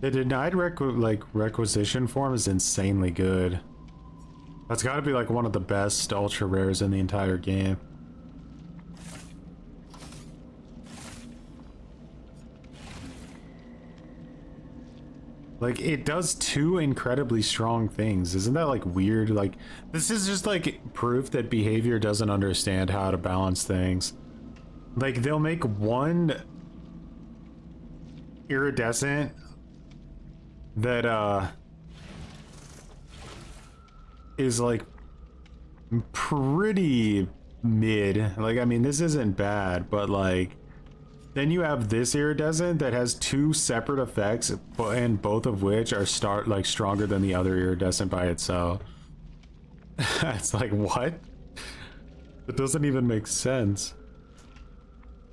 S1: The denied requisition form is insanely good. That's got to be like one of the best ultra rares in the entire game. Like it does two incredibly strong things. Isn't that like weird? Like this is just like proof that behavior doesn't understand how to balance things. Like they'll make one iridescent that is like pretty mid. Like I mean this isn't bad, but like then you have this iridescent that has two separate effects, and both of which are stronger than the other iridescent by itself. It's like what? It doesn't even make sense.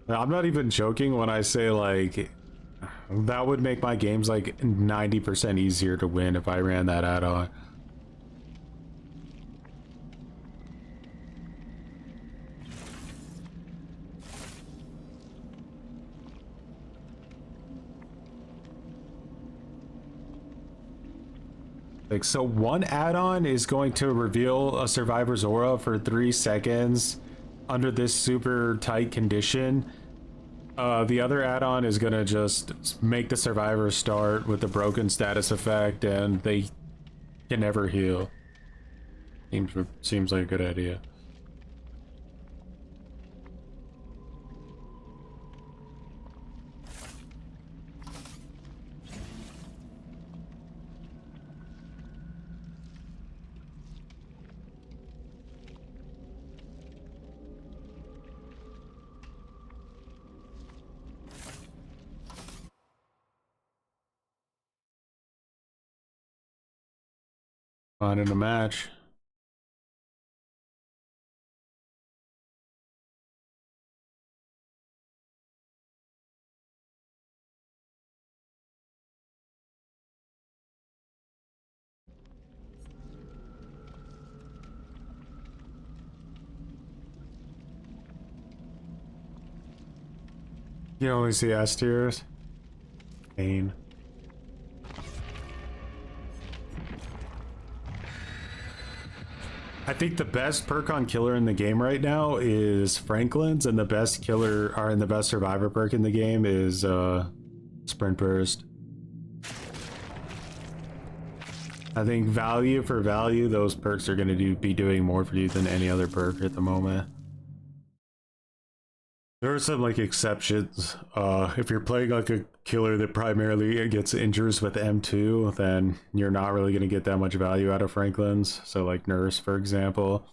S1: I'm not even joking when I say like that would make my games like 90% easier to win if I ran that add-on. Like, so one add-on is going to reveal a survivor's aura for 3 seconds under this super tight condition. The other add-on is gonna just make the survivor start with the broken status effect and they can never heal. Seems like a good idea. On in a match. You only see S tiers. Pain. I think the best perk on killer in the game right now is Franklin's, and the best killer and the best survivor perk in the game is Sprint Burst. I think value for value, those perks are going to be doing more for you than any other perk at the moment. There are some like exceptions. If you're playing like a killer that primarily gets injures with M2, then you're not really going to get that much value out of Franklin's. So like Nurse, for example.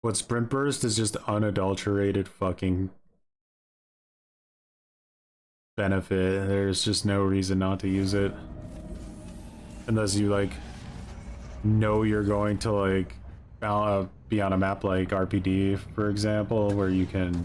S1: What Sprint Burst is just unadulterated fucking benefit. There's just no reason not to use it. Unless you like know you're going to like be on a map like RPD, for example, where you can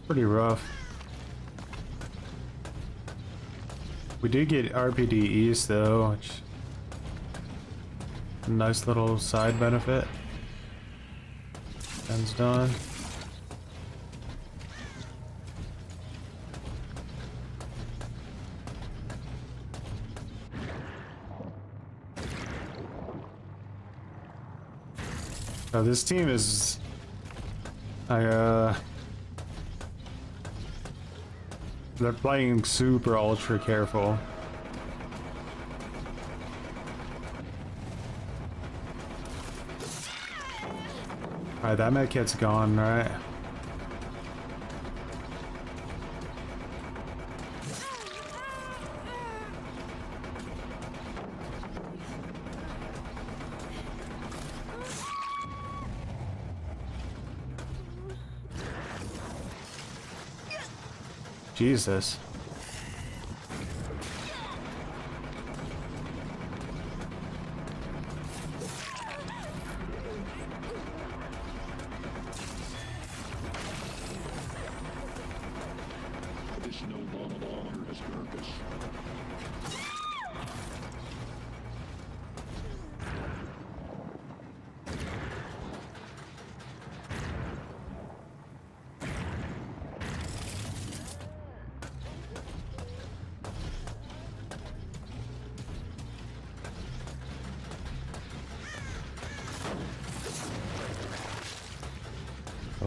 S1: pretty rough. We did get RPD East though, which a nice little side benefit. Ends done. Oh, this team is they're playing super ultra careful. Alright, that med kit's gone, right? Jesus.
S4: This no longer has purpose.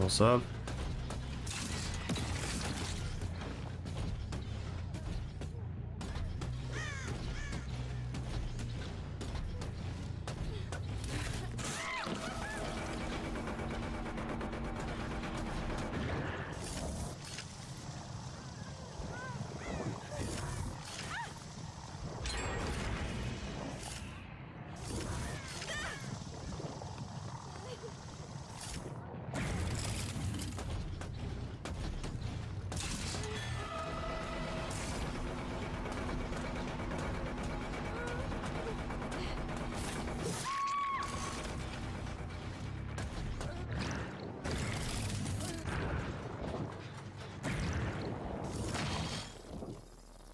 S1: What's up?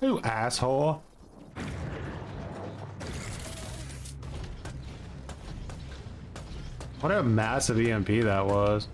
S1: You asshole. What a massive EMP that was.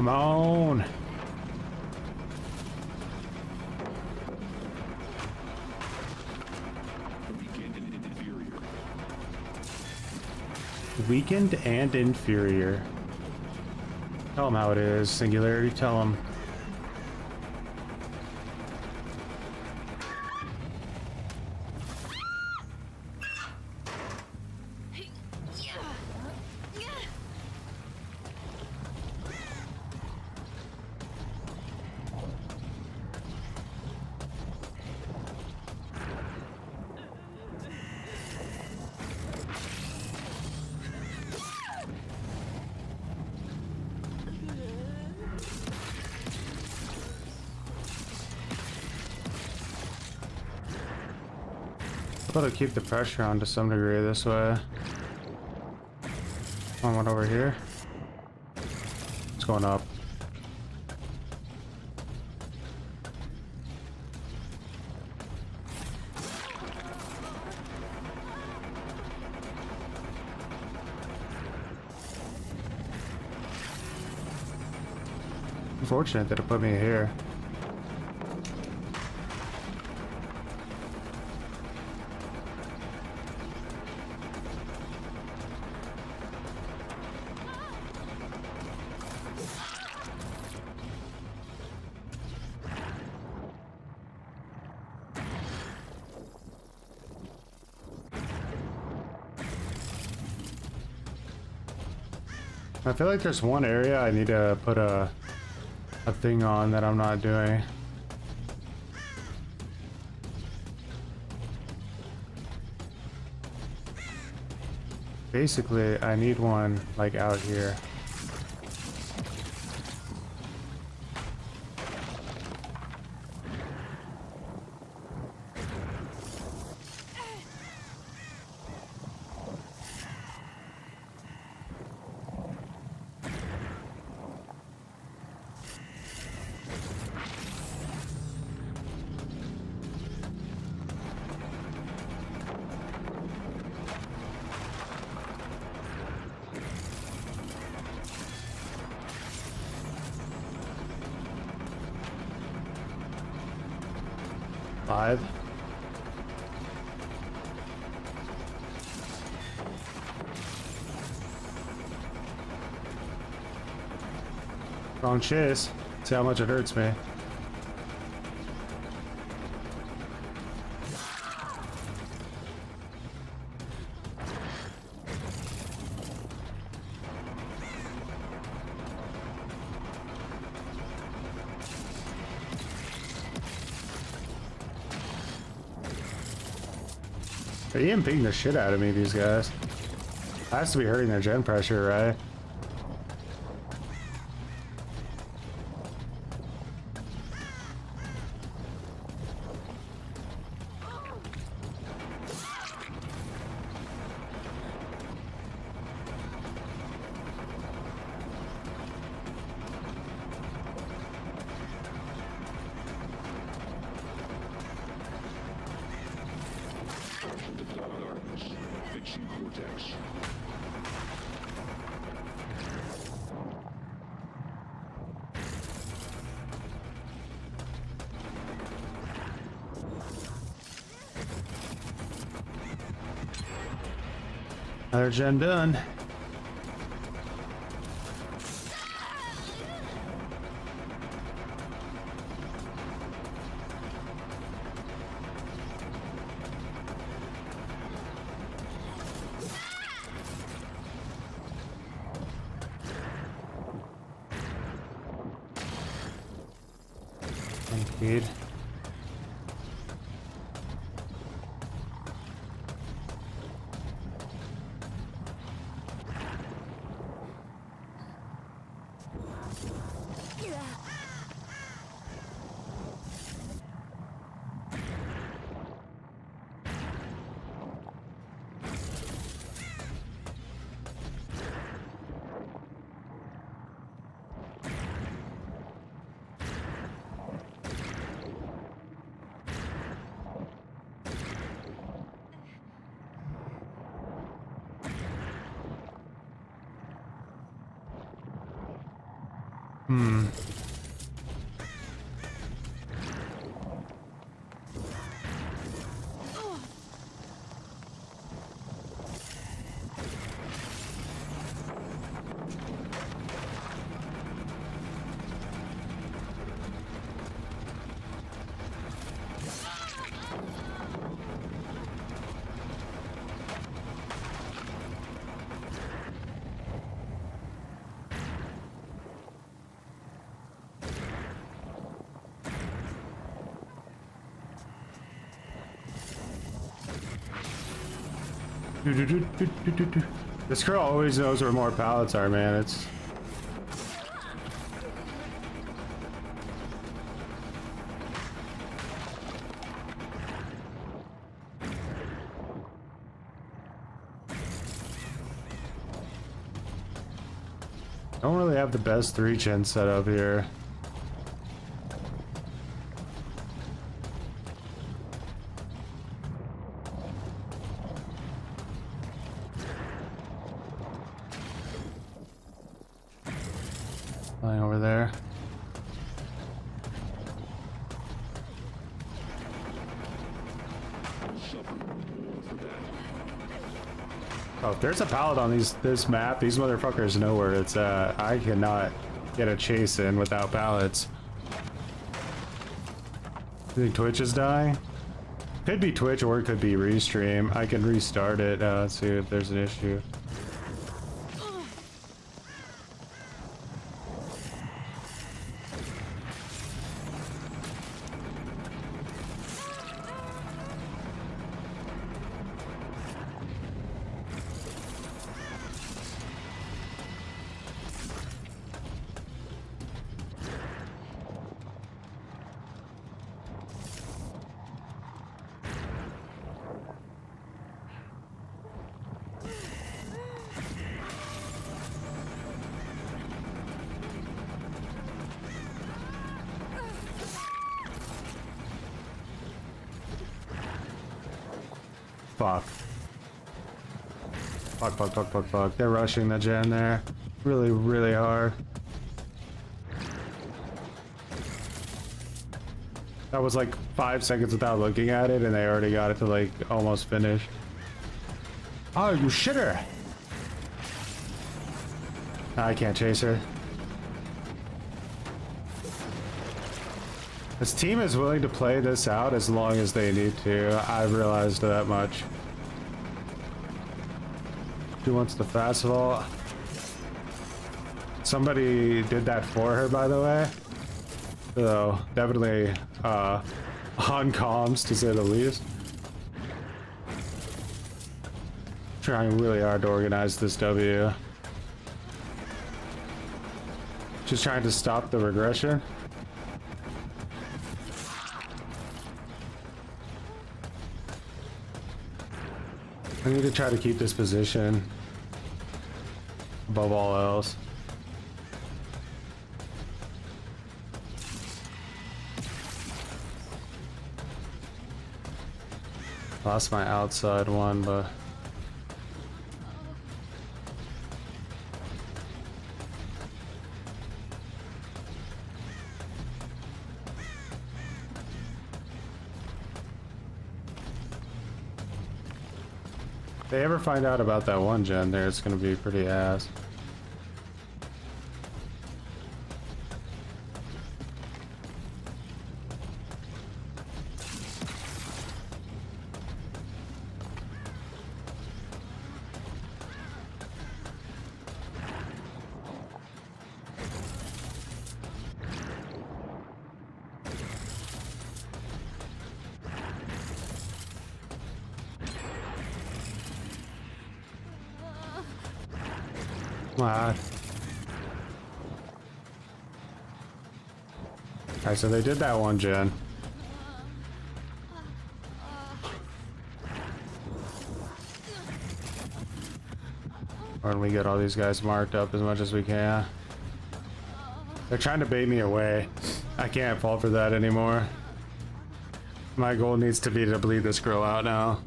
S1: Come on. Weakened and inferior. Tell them how it is, Singularity, tell them. I thought I'd keep the pressure on to some degree this way. One over here. It's going up. Unfortunate that it put me here. I feel like there's one area I need to put a thing on that I'm not doing. Basically, I need one like out here. Five. Wrong chase. See how much it hurts me. They're EMPing the shit out of me, these guys. Has to be hurting their gen pressure, right? Another gen done. Indeed. This girl always knows where more pallets are, man. It's don't really have the best 3-gen setup here. Flying over there. Oh, if there's a pallet on this map, these motherfuckers know where it's at. I cannot get a chase in without pallets. You think Twitch is dying? Could be Twitch or it could be Restream. I can restart it. Let's see if there's an issue. Fuck. Fuck. They're rushing the gen there. Really, really hard. That was like 5 seconds without looking at it, and they already got it to like almost finish. Oh, you shitter! I can't chase her. This team is willing to play this out as long as they need to. I've realized that much. Who wants the fastball? Somebody did that for her, by the way. So definitely on comms, to say the least. Trying really hard to organize this W. Just trying to stop the regression. I need to try to keep this position above all else. Lost my outside one, but if they ever find out about that one gen there, it's gonna be pretty ass. Alright, so they did that one gen. Why don't we get all these guys marked up as much as we can? They're trying to bait me away. I can't fall for that anymore. My goal needs to be to bleed this girl out now.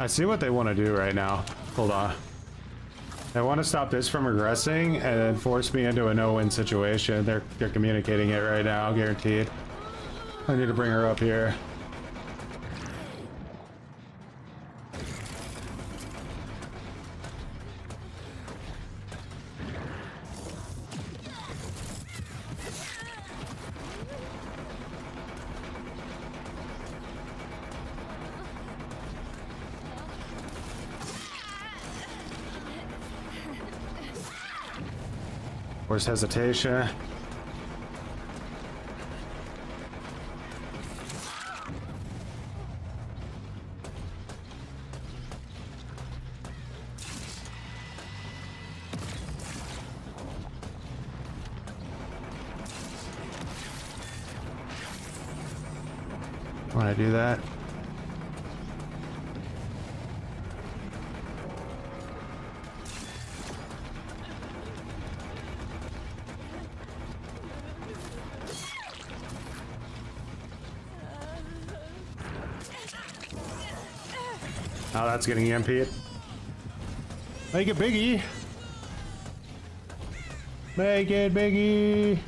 S1: I see what they want to do right now. Hold on. They want to stop this from regressing and then force me into a no-win situation. They're communicating it right now, guaranteed. I need to bring her up here. Where's hesitation? When I do that. Oh, that's getting EMP'd. Make it biggie. Make it biggie.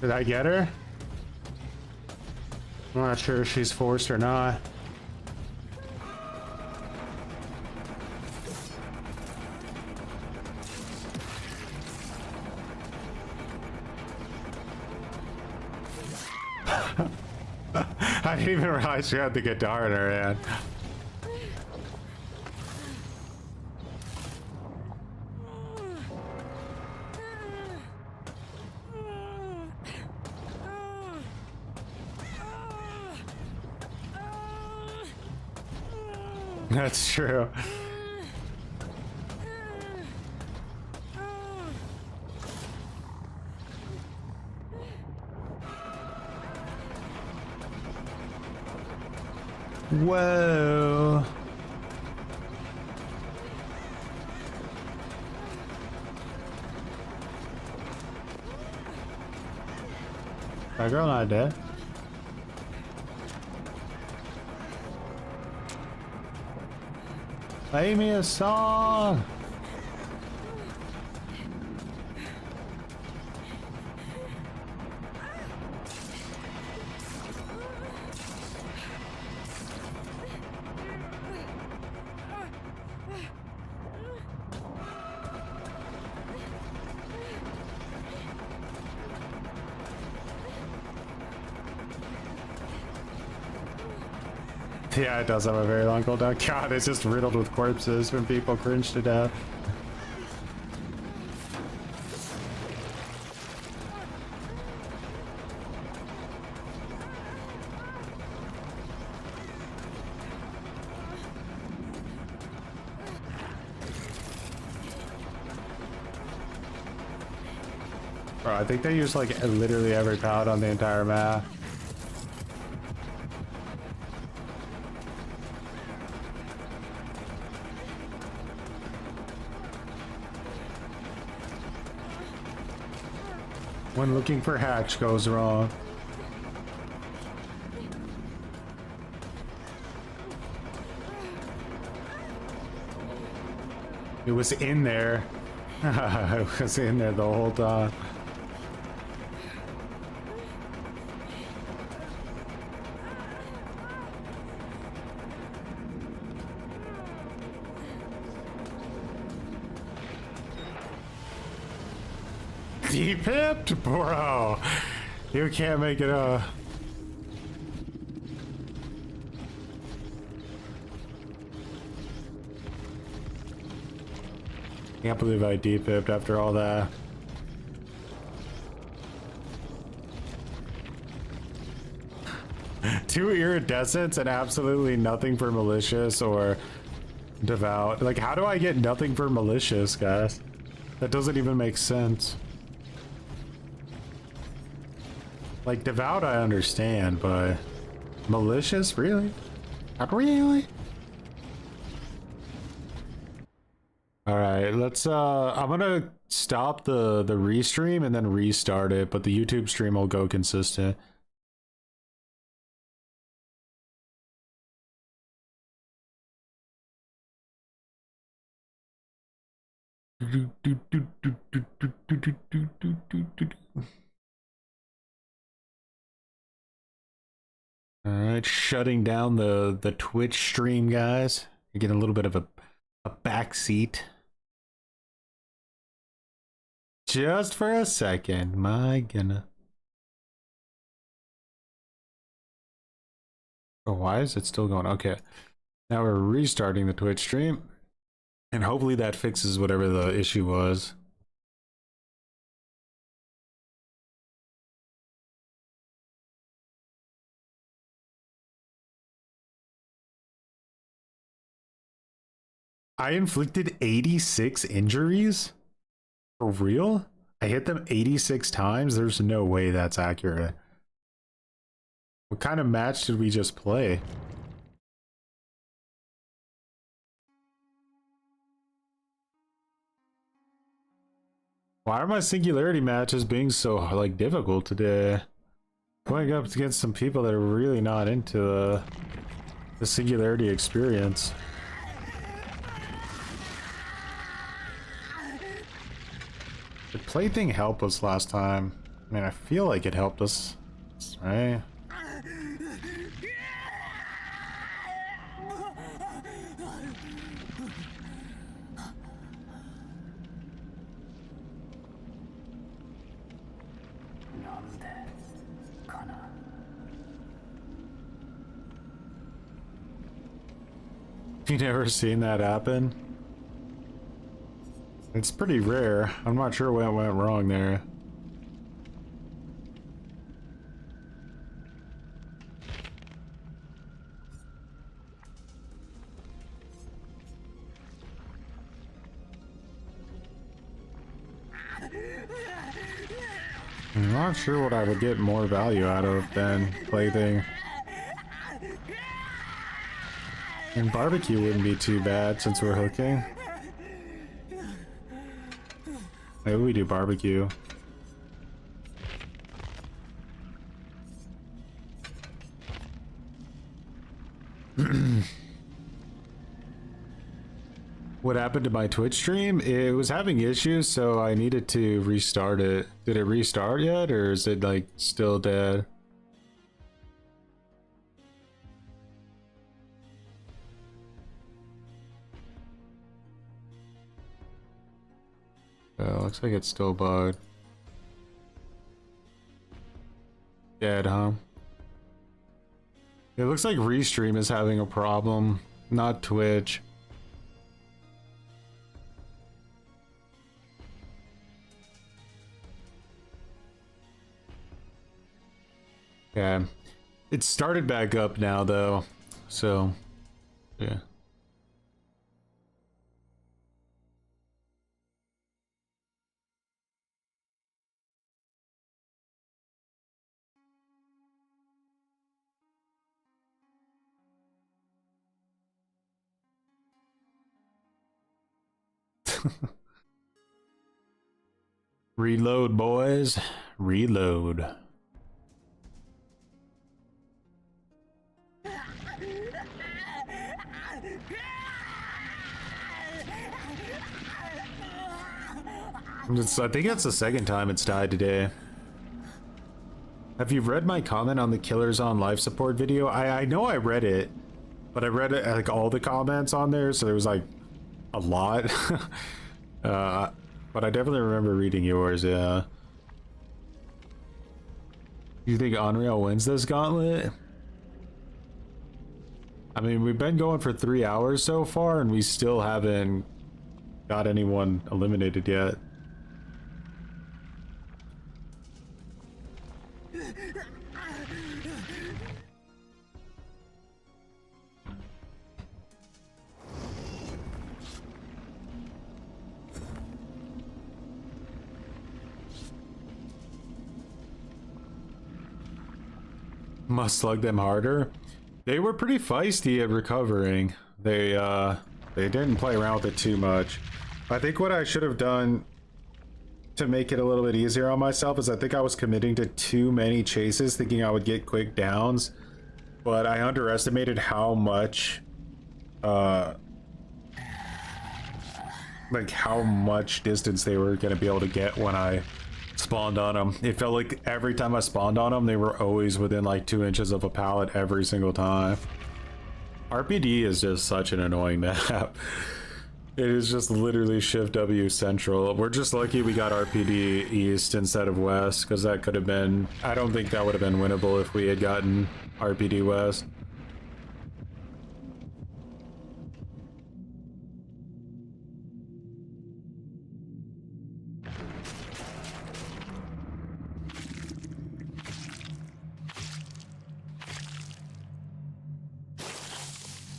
S1: Did I get her? I'm not sure if she's forced or not. I didn't even realize she had the guitar in her hand. That's true. Whoa. That girl not dead. Play me a song. Yeah, it does have a very long cooldown. God, it's just riddled with corpses when people cringe to death. Bro, I think they use like literally every pallet on the entire map. When looking for hatch goes wrong. It was in there. It was in there the whole time. Deep hit? Bro, you can't make it up. Can't believe I deep hipped after all that. Two iridescents and absolutely nothing for malicious or Devout. Like, how do I get nothing for malicious, guys? That doesn't even make sense. Like, devout I understand, but malicious? Really? Not really? Alright, let's I'm gonna stop the restream and then restart it, but the YouTube stream will go consistent. Alright, shutting down the Twitch stream, guys. You're getting a little bit of a back seat. Just for a second, my goodness. Oh, why is it still going? Okay. Now we're restarting the Twitch stream. And hopefully that fixes whatever the issue was. I inflicted 86 injuries? For real? I hit them 86 times? There's no way that's accurate. What kind of match did we just play? Why are my Singularity matches being so, like, difficult today? Going up against some people that are really not into the Singularity experience. Did Plaything help us last time? I mean, I feel like it helped us, right? You never seen that happen? It's pretty rare. I'm not sure what went wrong there. I'm not sure what I would get more value out of than Plaything. And barbecue wouldn't be too bad since we're hooking. Maybe we do barbecue. What happened to my Twitch stream? It was having issues, so I needed to restart it. Did it restart yet, or is it like still dead? Oh, looks like it's still bugged. Dead, huh? It looks like Restream is having a problem, not Twitch. Yeah. It started back up now, though. So, yeah. Reload, boys. Reload. I think that's the second time it's died today. Have you read my comment on the Killers on life support video? I know I read it, but I read it like all the comments on there, so there was like a lot. But I definitely remember reading yours, yeah. You think Onryo wins this gauntlet? I mean, we've been going for 3 hours so far, and we still haven't got anyone eliminated yet. Must slug them harder. They were pretty feisty at recovering. They didn't play around with it too much. I think what I should have done to make it a little bit easier on myself is I think I was committing to too many chases thinking I would get quick downs, but I underestimated how much like how much distance they were going to be able to get when I spawned on them. It felt like every time I spawned on them, they were always within like 2 inches of a pallet every single time. RPD is just such an annoying map. It is just literally Shift W central. We're just lucky we got RPD east instead of west, because that could have been, I don't think that would have been winnable if we had gotten RPD west.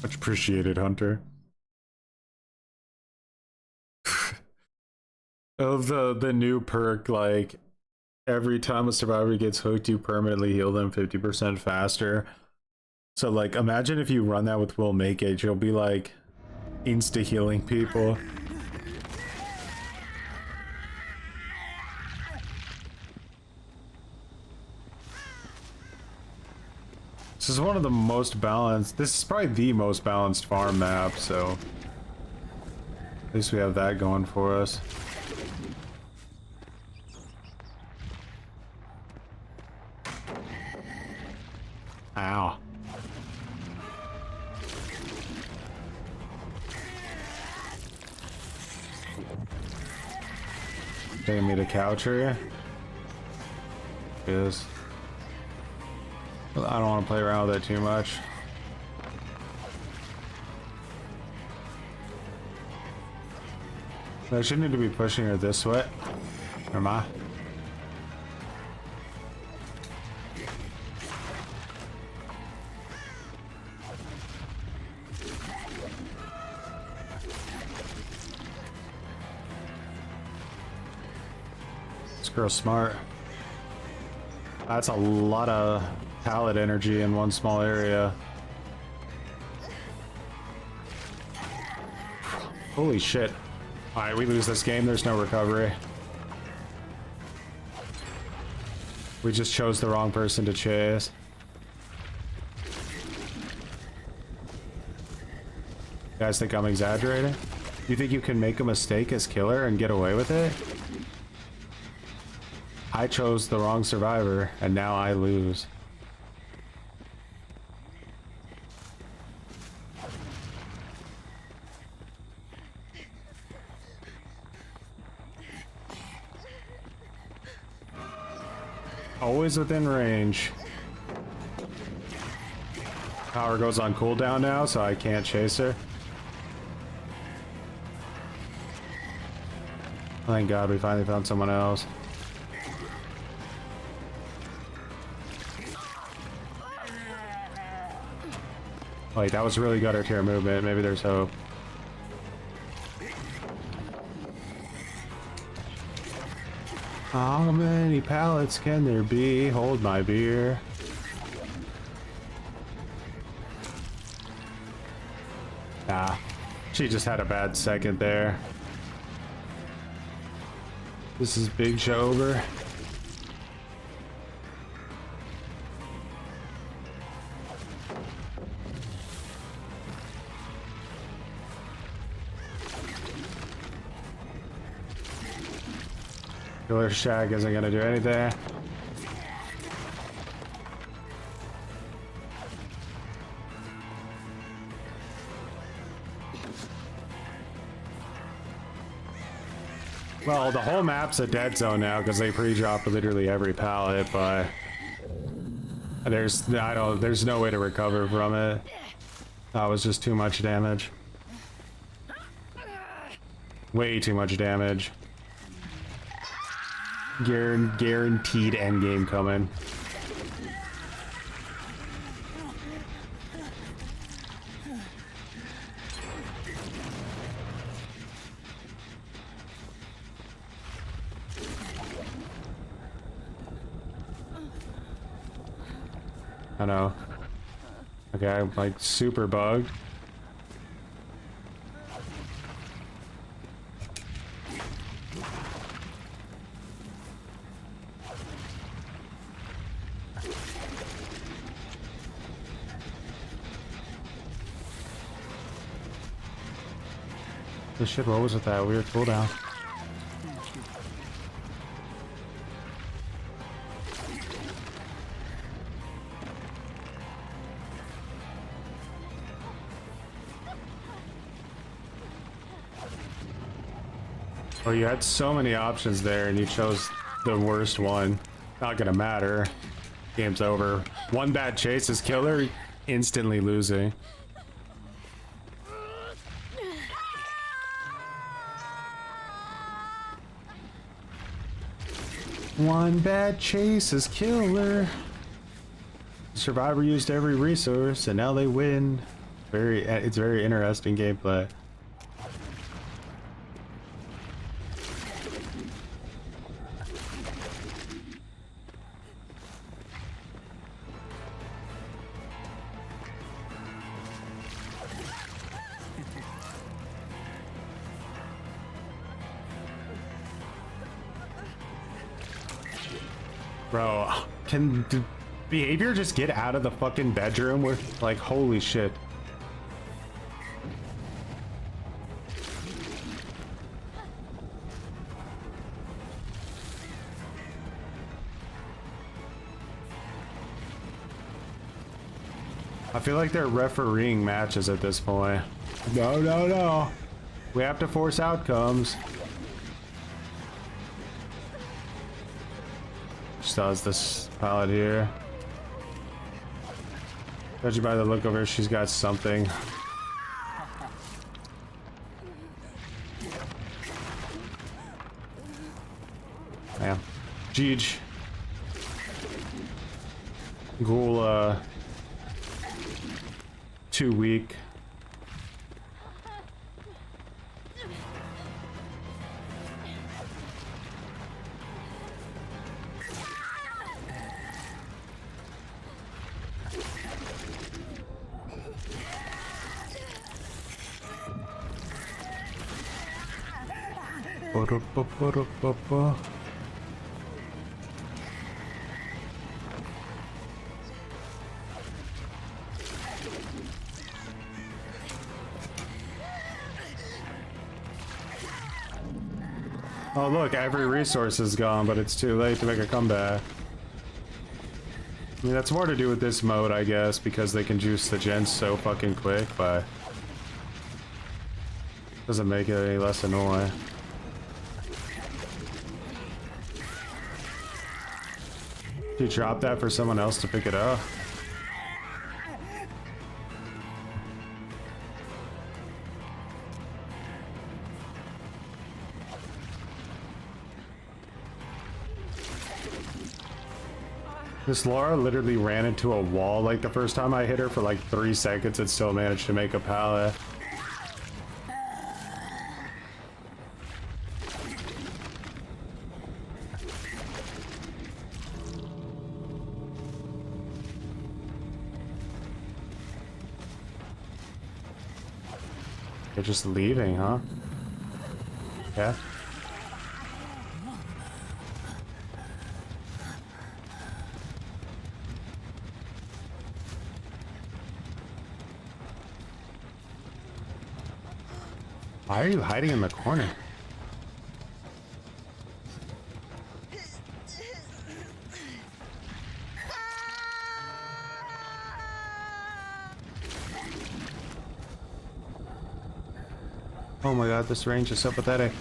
S1: Much appreciated, Hunter. Of the new perk, like every time a survivor gets hooked, you permanently heal them 50% faster. So like imagine if you run that with Will Make It, you'll be like insta healing people. This is one of the most balanced, this is probably the most balanced farm map, so at least we have that going for us. Ow. Taking me to couch area? Yes. I don't want to play around with it too much. I shouldn't need to be pushing her this way. Or am I? This girl's smart. That's a lot of pallet energy in one small area. Holy shit. Alright, we lose this game, there's no recovery. We just chose the wrong person to chase. You guys think I'm exaggerating? You think you can make a mistake as killer and get away with it? I chose the wrong survivor, and now I lose. Always within range. Power goes on cooldown now, so I can't chase her. Thank God we finally found someone else. Wait, that was really gutter tier movement. Maybe there's hope. How many pallets can there be? Hold my beer. Ah, she just had a bad second there. This is big show over. Killer Shack isn't gonna do anything. Well, the whole map's a dead zone now because they pre-dropped literally every pallet, but there's no way to recover from it. That was just too much damage. Way too much damage. Guaranteed endgame coming. I know. Okay, I'm like super bugged. The shit, what was with that weird cooldown? Oh, you had so many options there and you chose the worst one. Not gonna matter. Game's over. One bad chase is killer, instantly losing. One bad chase is killer. Survivor used every resource and now they win. It's very interesting gameplay. Bro, can the behavior just get out of the fucking bedroom with, like, holy shit. I feel like they're refereeing matches at this point. No, no, no. We have to force outcomes. Still has this palette here. Judging by the look of her, she's got something. Damn. Jeej. Ghoul, too weak. Oh look, every resource is gone, but it's too late to make a comeback. I mean, that's more to do with this mode, I guess, because they can juice the gens so fucking quick, but doesn't make it any less annoying. You drop that for someone else to pick it up? This Laura literally ran into a wall. Like the first time I hit her for like 3 seconds and still managed to make a pallet. They're just leaving, huh? Yeah. Why are you hiding in the corner? Oh my god, this range is so pathetic.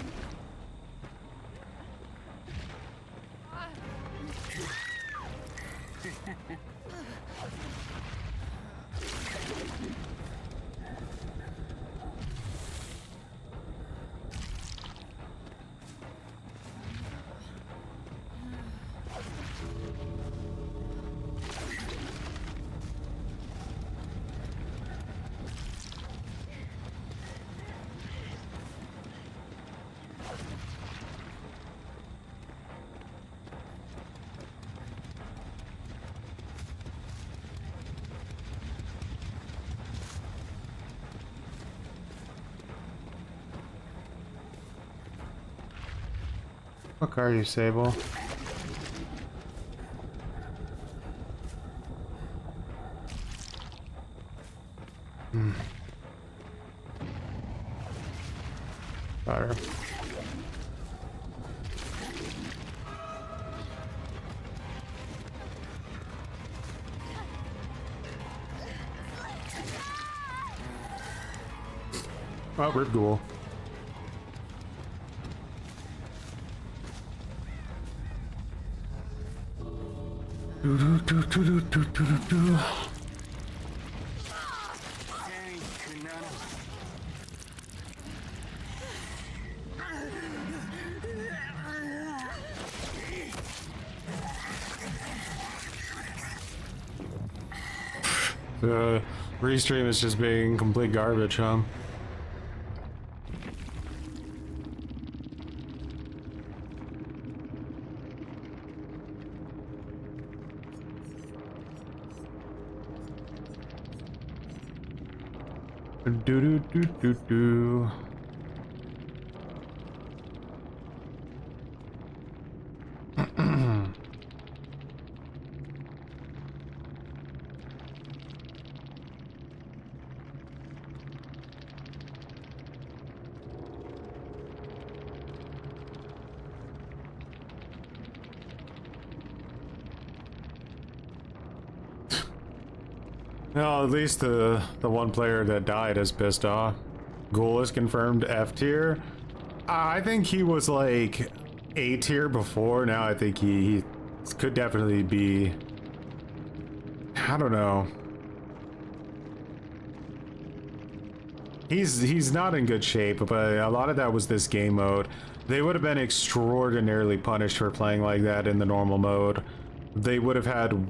S1: Fuck are you, Sable? Fire. Oh, rip Ghoul. The restream is just being complete garbage, huh? Do do do do do. Well, at least the one player that died is pissed off. Ghoul is confirmed F tier. I think he was like A tier before. Now I think he could definitely be. I don't know. He's not in good shape, but a lot of that was this game mode. They would have been extraordinarily punished for playing like that in the normal mode. They would have had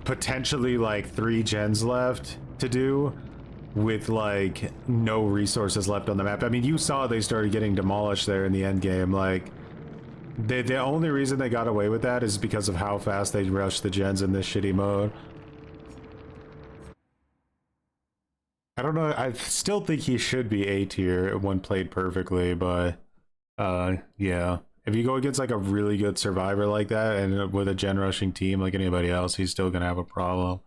S1: potentially like 3 gens left to do with like no resources left on the map. I mean, you saw they started getting demolished there in the end game. Like the only reason they got away with that is because of how fast they rushed the gens in this shitty mode. I don't know, I still think he should be A tier when played perfectly, but yeah. If you go against like a really good survivor like that and with a gen rushing team like anybody else, he's still gonna have a problem.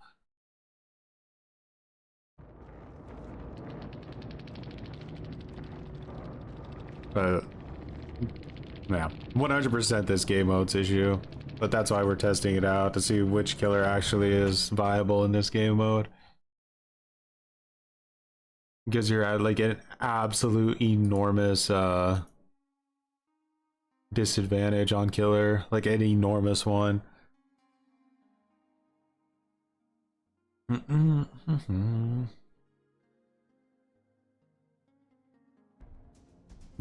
S1: But yeah, 100% this game mode's issue. But that's why we're testing it out, to see which killer actually is viable in this game mode. Because you're at like an absolute enormous disadvantage on killer, like an enormous one. You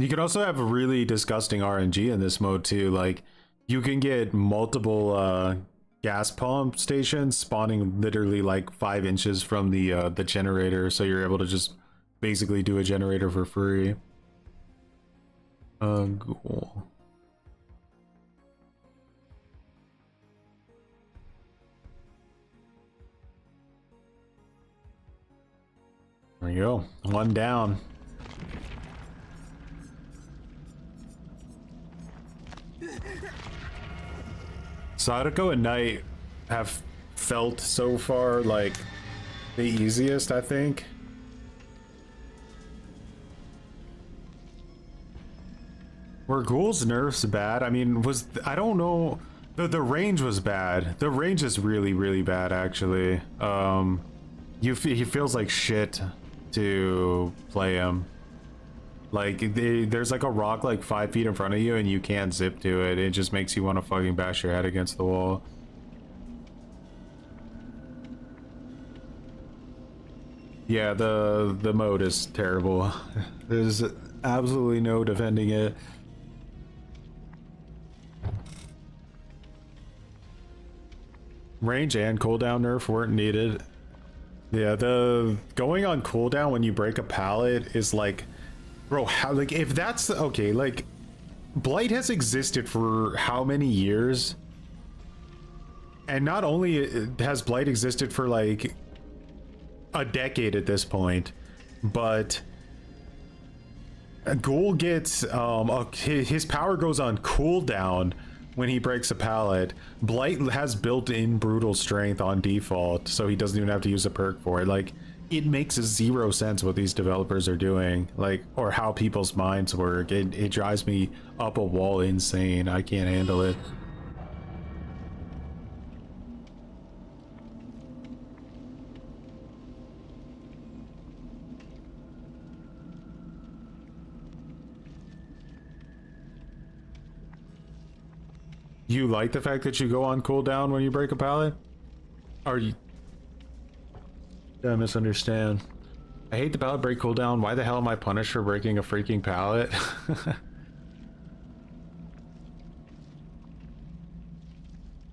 S1: could also have really disgusting RNG in this mode too. Like you can get multiple gas pump stations spawning literally like 5 inches from the generator, so you're able to just basically do a generator for free. Cool. There you go. 1 down. Sadako and Knight have felt so far like the easiest, I think. Were Ghoul's nerfs bad? I mean, I don't know. The range was bad. The range is really, really bad, actually. He feels like shit to play him. Like, there's like a rock like 5 feet in front of you and you can't zip to it. It just makes you want to fucking bash your head against the wall. Yeah, the mode is terrible. There's absolutely no defending it. Range and cooldown nerf weren't needed. Yeah, the going on cooldown when you break a pallet is like, bro, how, like, if that's okay, like Blight has existed for how many years? And not only has Blight existed for like a decade at this point, but Ghoul gets his power goes on cooldown when he breaks a pallet. Blight has built-in brutal strength on default, so he doesn't even have to use a perk for it. Like, it makes zero sense what these developers are doing, like, or how people's minds work. It drives me up a wall insane. I can't handle it. You like the fact that you go on cooldown when you break a pallet? Are you... I misunderstand. I hate the pallet break cooldown. Why the hell am I punished for breaking a freaking pallet?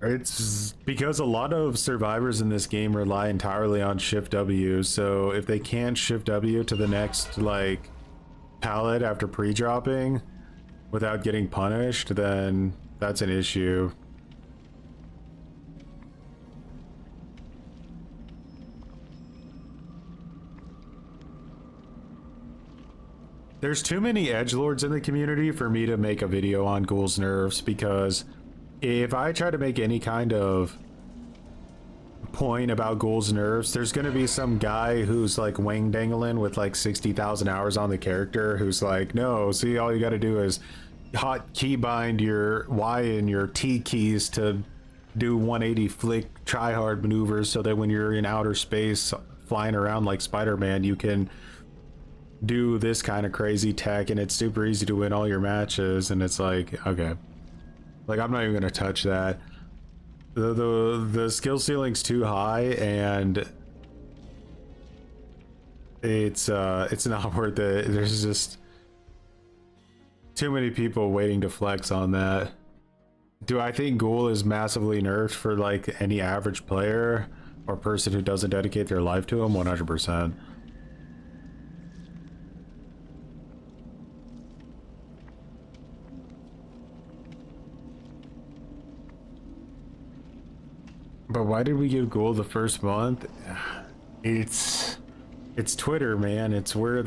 S1: It's because a lot of survivors in this game rely entirely on Shift W, so if they can't Shift W to the next, like, pallet after pre-dropping without getting punished, then that's an issue. There's too many edgelords in the community for me to make a video on Ghoul's nerfs, because if I try to make any kind of point about Ghoul's nerfs, there's gonna be some guy who's like wang dangling with like 60,000 hours on the character who's like, no, see, all you gotta do is hot keybind your Y and your T keys to do 180 flick try-hard maneuvers so that when you're in outer space flying around like Spider-Man, you can do this kind of crazy tech and it's super easy to win all your matches. And it's like, okay, like, I'm not even gonna touch that. The skill ceiling's too high, and it's not worth it. There's just too many people waiting to flex on that. Do I think Ghoul is massively nerfed for like any average player or person who doesn't dedicate their life to him? 100%. But why did we give Ghoul the first month? It's Twitter, man. It's where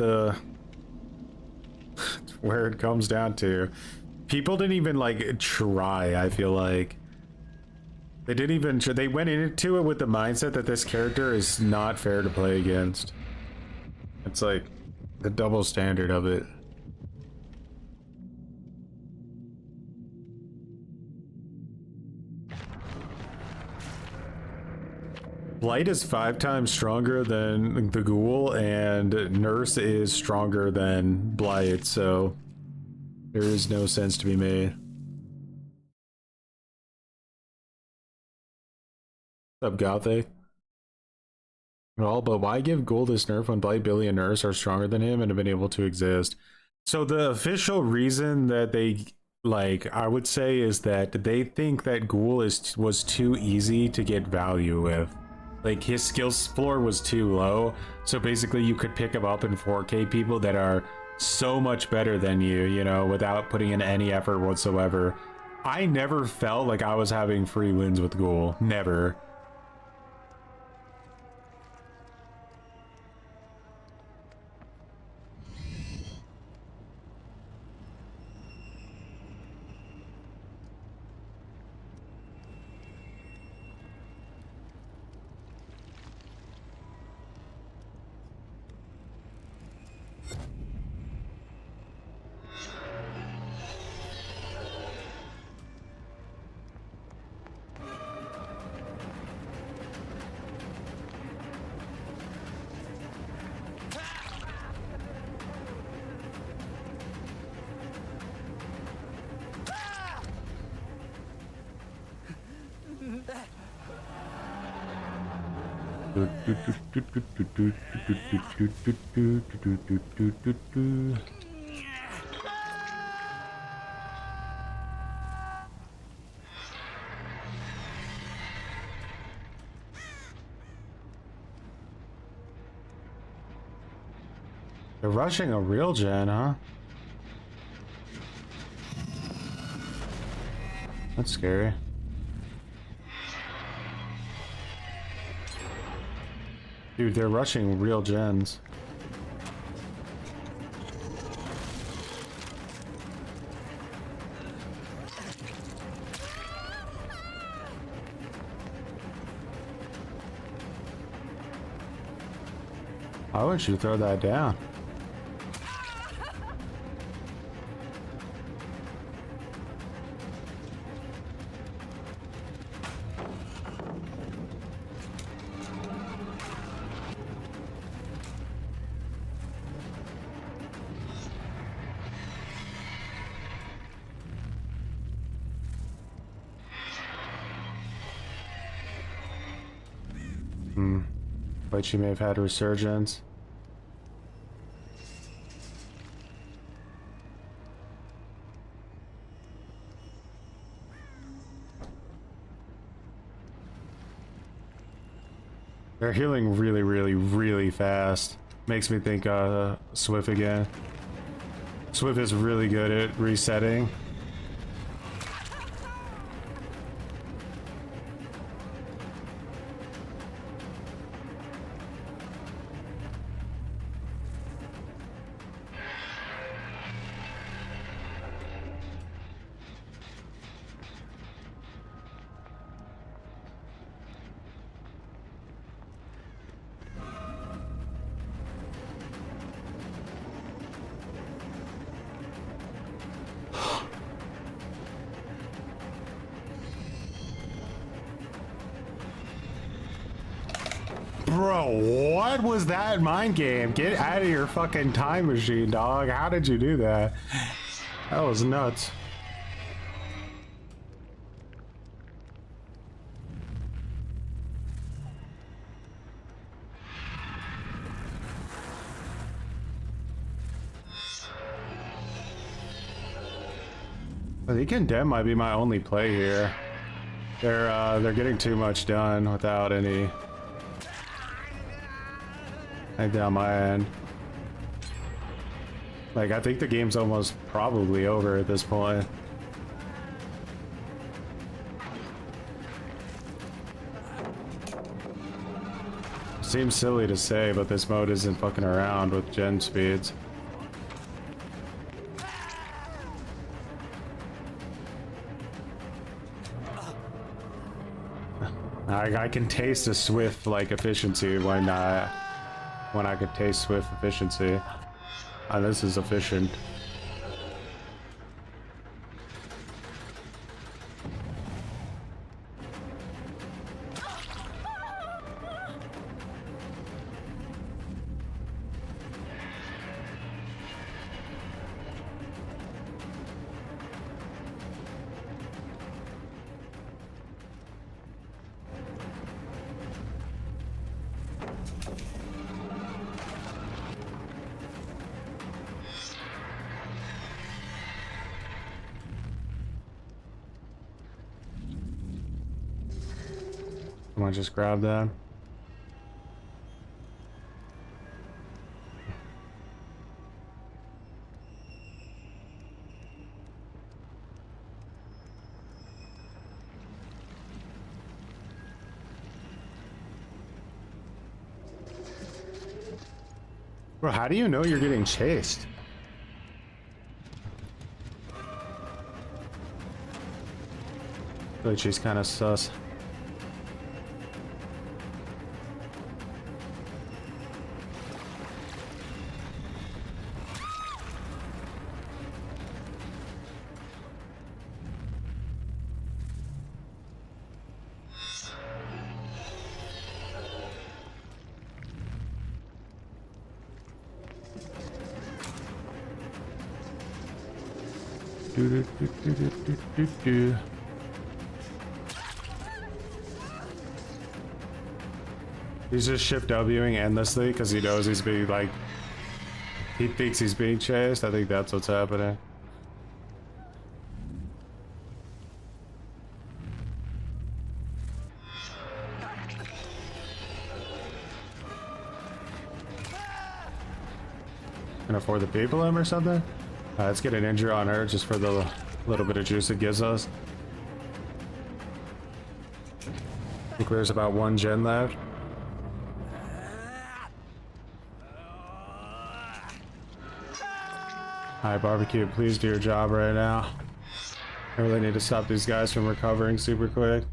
S1: where it comes down to. People didn't even like try. I feel like they didn't even they went into it with the mindset that this character is not fair to play against. It's like the double standard of it. Blight is 5 times stronger than the Ghoul, and Nurse is stronger than Blight, so there is no sense to be made. What's up, Gothic? Well, but why give Ghoul this nerf when Blight, Billy, and Nurse are stronger than him and have been able to exist? So the official reason that they, like, I would say is that they think that Ghoul was too easy to get value with. Like, his skills floor was too low, so basically you could pick him up in 4K people that are so much better than you know, without putting in any effort whatsoever. I never felt like I was having free wins with Ghoul. Never. They're rushing a real gen, huh? That's scary. Dude, they're rushing real gens. Why wouldn't you throw that down? But she may have had resurgence. They're healing really, really, really fast. Makes me think Swift again. Swift is really good at resetting. Bro, what was that mind game? Get out of your fucking time machine, dog. How did you do that? That was nuts. I think Condemn might be my only play here. They're getting too much done without any anything on my end. Like, I think the game's almost probably over at this point. Seems silly to say, but this mode isn't fucking around with gen speeds. I can taste a Swift like efficiency when I could taste Swift efficiency. This is efficient. Come on, just grab that. Bro, how do you know you're getting chased? I feel like she's kind of sus. He's just shift Wing endlessly because he knows he's being like, he thinks he's being chased. I think that's what's happening. Can afford the people him or something? Let's get an injure on her just for the little bit of juice it gives us. I think there's about one gen left. Alright, Barbecue, please do your job right now. I really need to stop these guys from recovering super quick.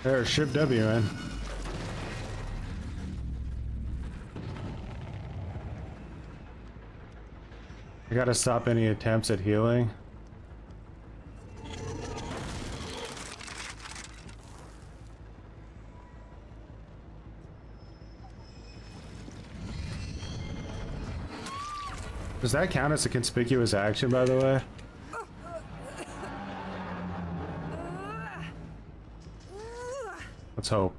S1: There's ship W, man. I gotta stop any attempts at healing. Does that count as a conspicuous action, by the way? Let's hope.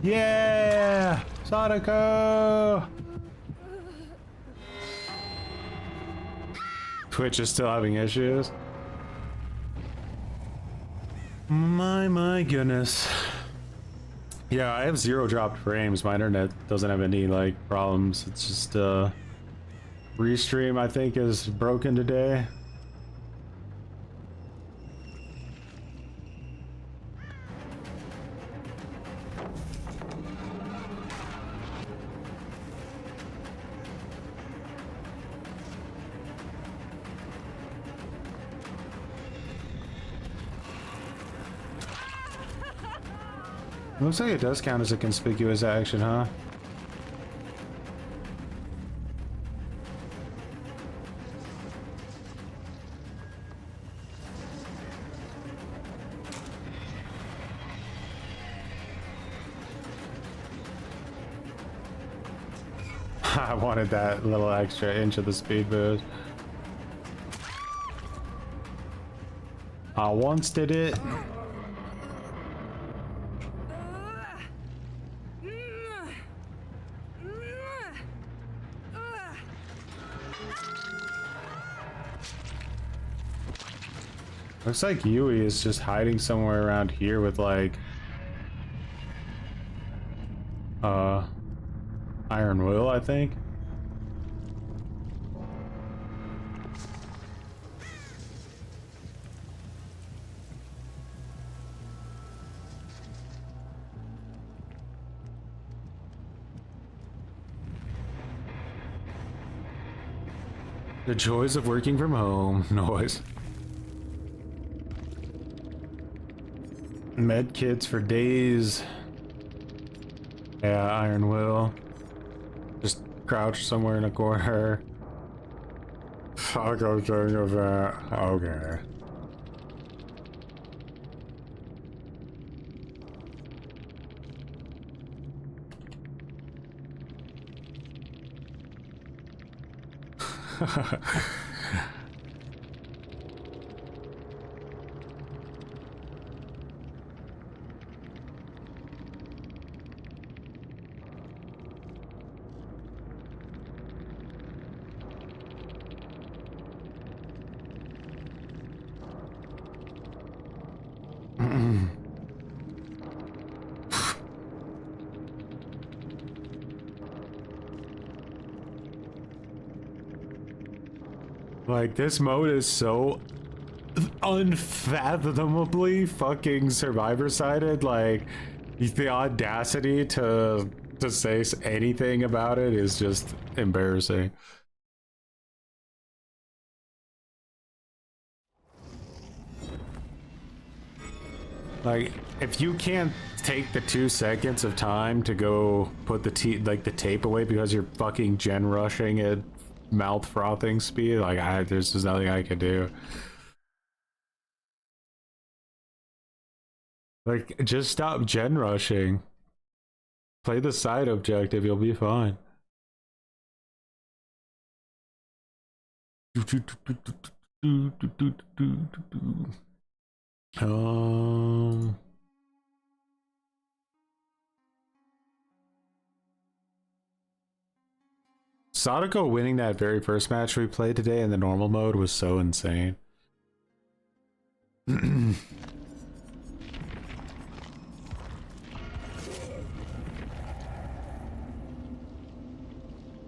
S1: Yeah! Sadako! Twitch is still having issues. My goodness. Yeah, I have 0 dropped frames. My internet doesn't have any like problems. It's just restream I think is broken today. Looks like it does count as a conspicuous action, huh? I wanted that little extra inch of the speed boost. I once did it. Looks like Yui is just hiding somewhere around here with like Iron Will, I think. The joys of working from home. Noise. Med kits for days. Yeah, Iron Will. Just crouch somewhere in a corner. I'll go during of that. Okay. Like, this mode is so unfathomably fucking survivor-sided. Like, the audacity to say anything about it is just embarrassing. Like, if you can't take the 2 seconds of time to go put the tape away because you're fucking gen rushing at mouth frothing speed, like there's just nothing I can do. Like, just stop gen rushing. Play the side objective, you'll be fine. Sadako winning that very first match we played today in the normal mode was so insane.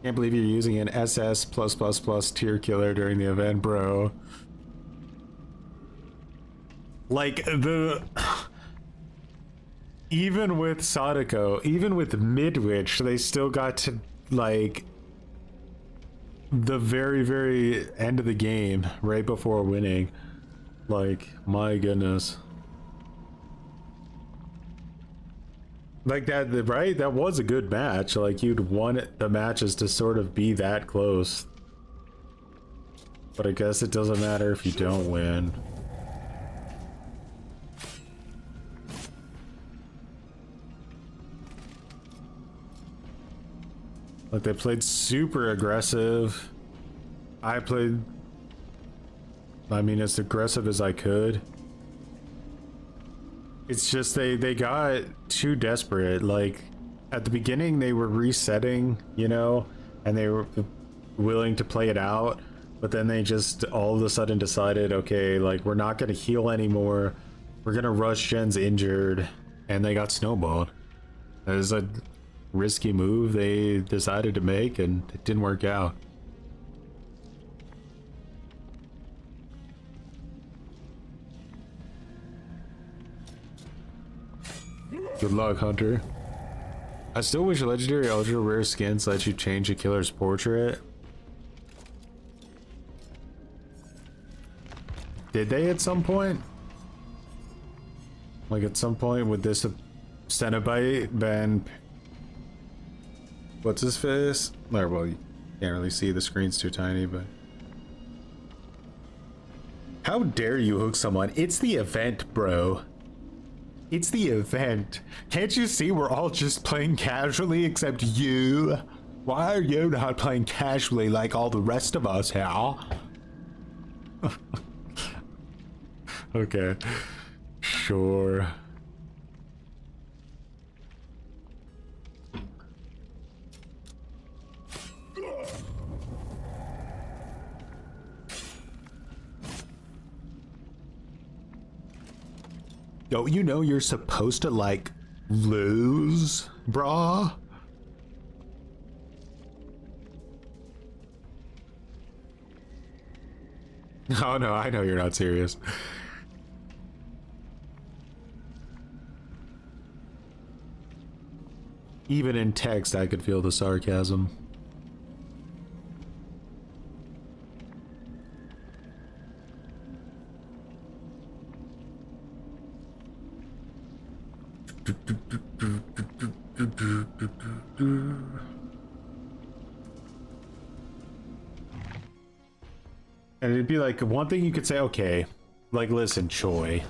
S1: Can't believe you're using an SS tier killer during the event, bro. Like the even with Sadako, even with Midwich, they still got to like the very end of the game right before winning. Like, my goodness. Like that, right? That was a good match. Like, you'd want the matches to sort of be that close. But I guess it doesn't matter if you don't win. Like, they played super aggressive. I played, I mean, as aggressive as I could. It's just they got too desperate. Like, at the beginning they were resetting, you know, and they were willing to play it out, but then they just all of a sudden decided, okay, like, we're not going to heal anymore. We're going to rush Jen's injured, and they got snowballed. It was a risky move they decided to make, and it didn't work out. Good luck, Hunter. I still wish legendary ultra rare skins let you change a killer's portrait. Did they at some point? Like, at some point with this Cenobite been, what's his face? Or, well, you can't really see, the screen's too tiny, but how dare you hook someone? It's the event, bro. It's the event. Can't you see we're all just playing casually except you? Why are you not playing casually like all the rest of us, Hal? Okay. Sure. Don't you know you're supposed to, like, lose, brah? Oh no, I know you're not serious. Even in text, I could feel the sarcasm. And it'd be like, one thing you could say, okay, like, listen, Choi,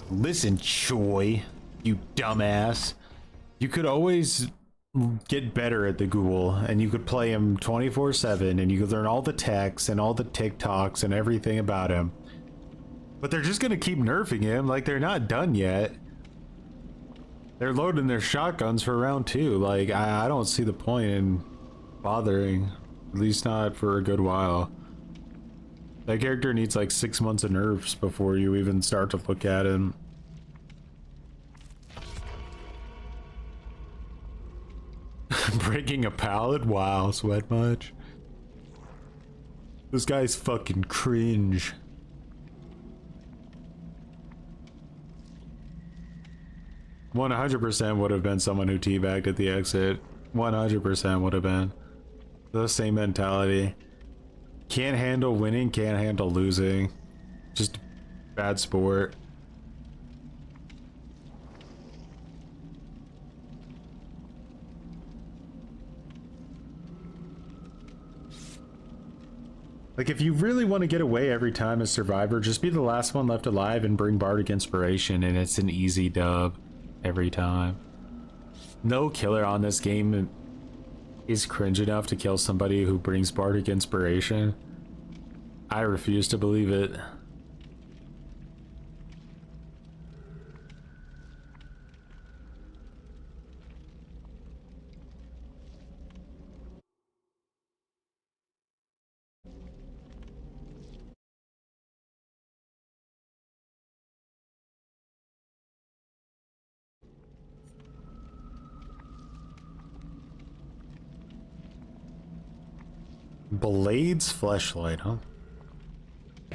S1: you dumbass. You could always get better at the Ghoul, and you could play him 24/7, and you could learn all the techs and all the TikToks and everything about him. But they're just gonna keep nerfing him, like, they're not done yet. They're loading their shotguns for round 2. Like, I don't see the point in bothering, at least not for a good while. That character needs like 6 months of nerfs before you even start to look at him. Breaking a pallet? Wow, sweat much? This guy's fucking cringe. One 100% would have been someone who teabagged at the exit. 100% would have been. The same mentality. Can't handle winning, can't handle losing. Just bad sport. Like, if you really want to get away every time as Survivor, just be the last one left alive and bring Bardic Inspiration, and it's an easy dub every time. No killer on this game is cringe enough to kill somebody who brings Bardic Inspiration. I refuse to believe it. Blade's Fleshlight, huh?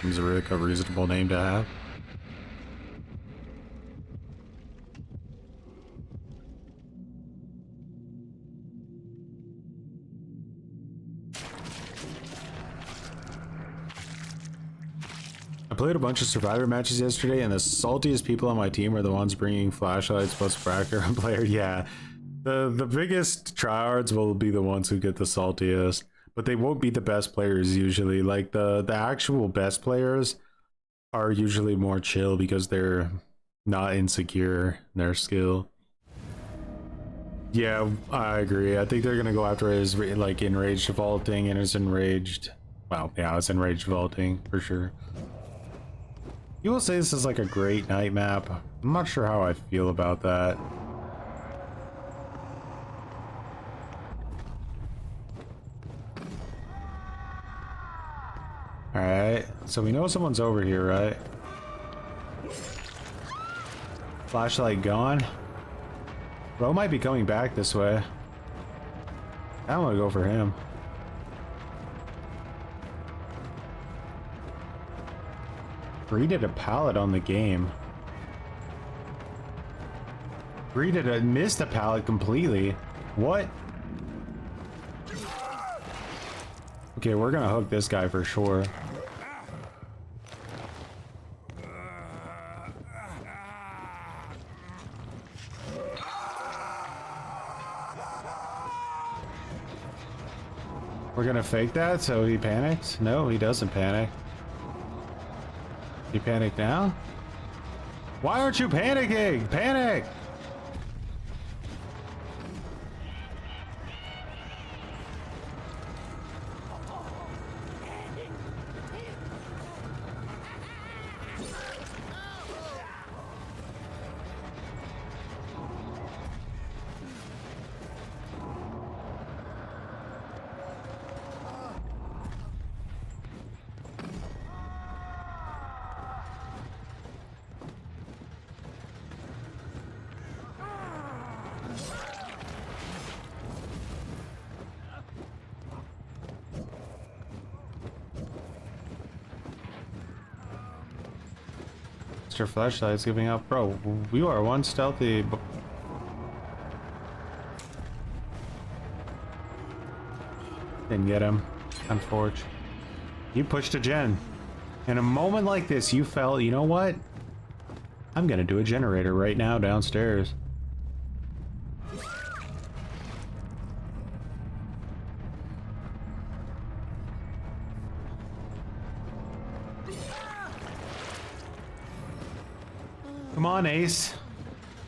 S1: Seems a really reasonable name to have. I played a bunch of Survivor matches yesterday, and the saltiest people on my team are the ones bringing flashlights plus fractor on player. Yeah, the biggest tryhards will be the ones who get the saltiest, but they won't be the best players usually. Like the actual best players are usually more chill because they're not insecure in their skill. Yeah, I agree. I think they're gonna go after his like enraged vaulting and his enraged. Well, yeah, it's enraged vaulting for sure. You will say this is like a great night map. I'm not sure how I feel about that. Alright, so we know someone's over here, right? Flashlight gone. Bro might be coming back this way. I don't want to go for him. Greeted a pallet on the game. Missed a pallet completely. What? Okay, we're gonna hook this guy for sure. We're gonna fake that so he panics? No, he doesn't panic. You panic now? Why aren't you panicking? Panic! Your flashlight's giving up. Bro, you are one stealthy. Didn't get him. Unfortunate. You pushed a gen. In a moment like this, you felt, you know what? I'm gonna do a generator right now downstairs. Come on, Ace.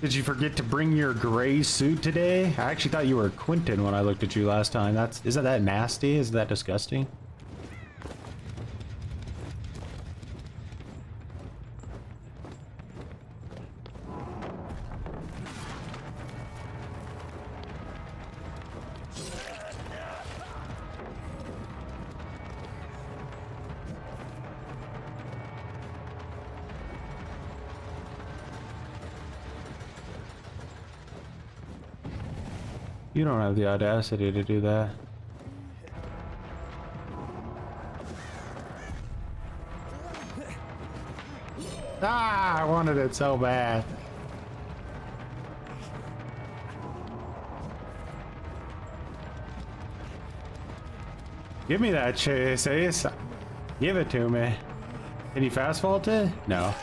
S1: Did you forget to bring your gray suit today? I actually thought you were Quentin when I looked at you last time. Isn't that nasty? Isn't that disgusting? You don't have the audacity to do that. Ah, I wanted it so bad. Give me that chase, Ace. Give it to me. Can you fast vault it? No.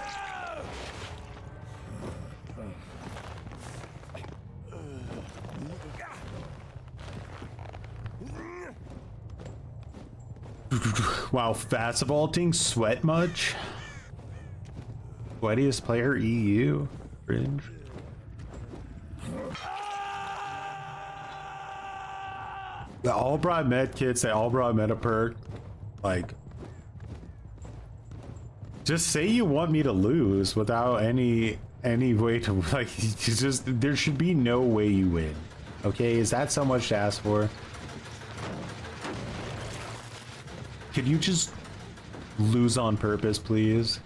S1: Wow, fast vaulting sweat much? Sweatiest player EU. Cringe. They all brought med kits, they all brought meta perk. Like, just say you want me to lose without any way to, like, just, there should be no way you win. Okay, is that so much to ask for? Could you just lose on purpose, please?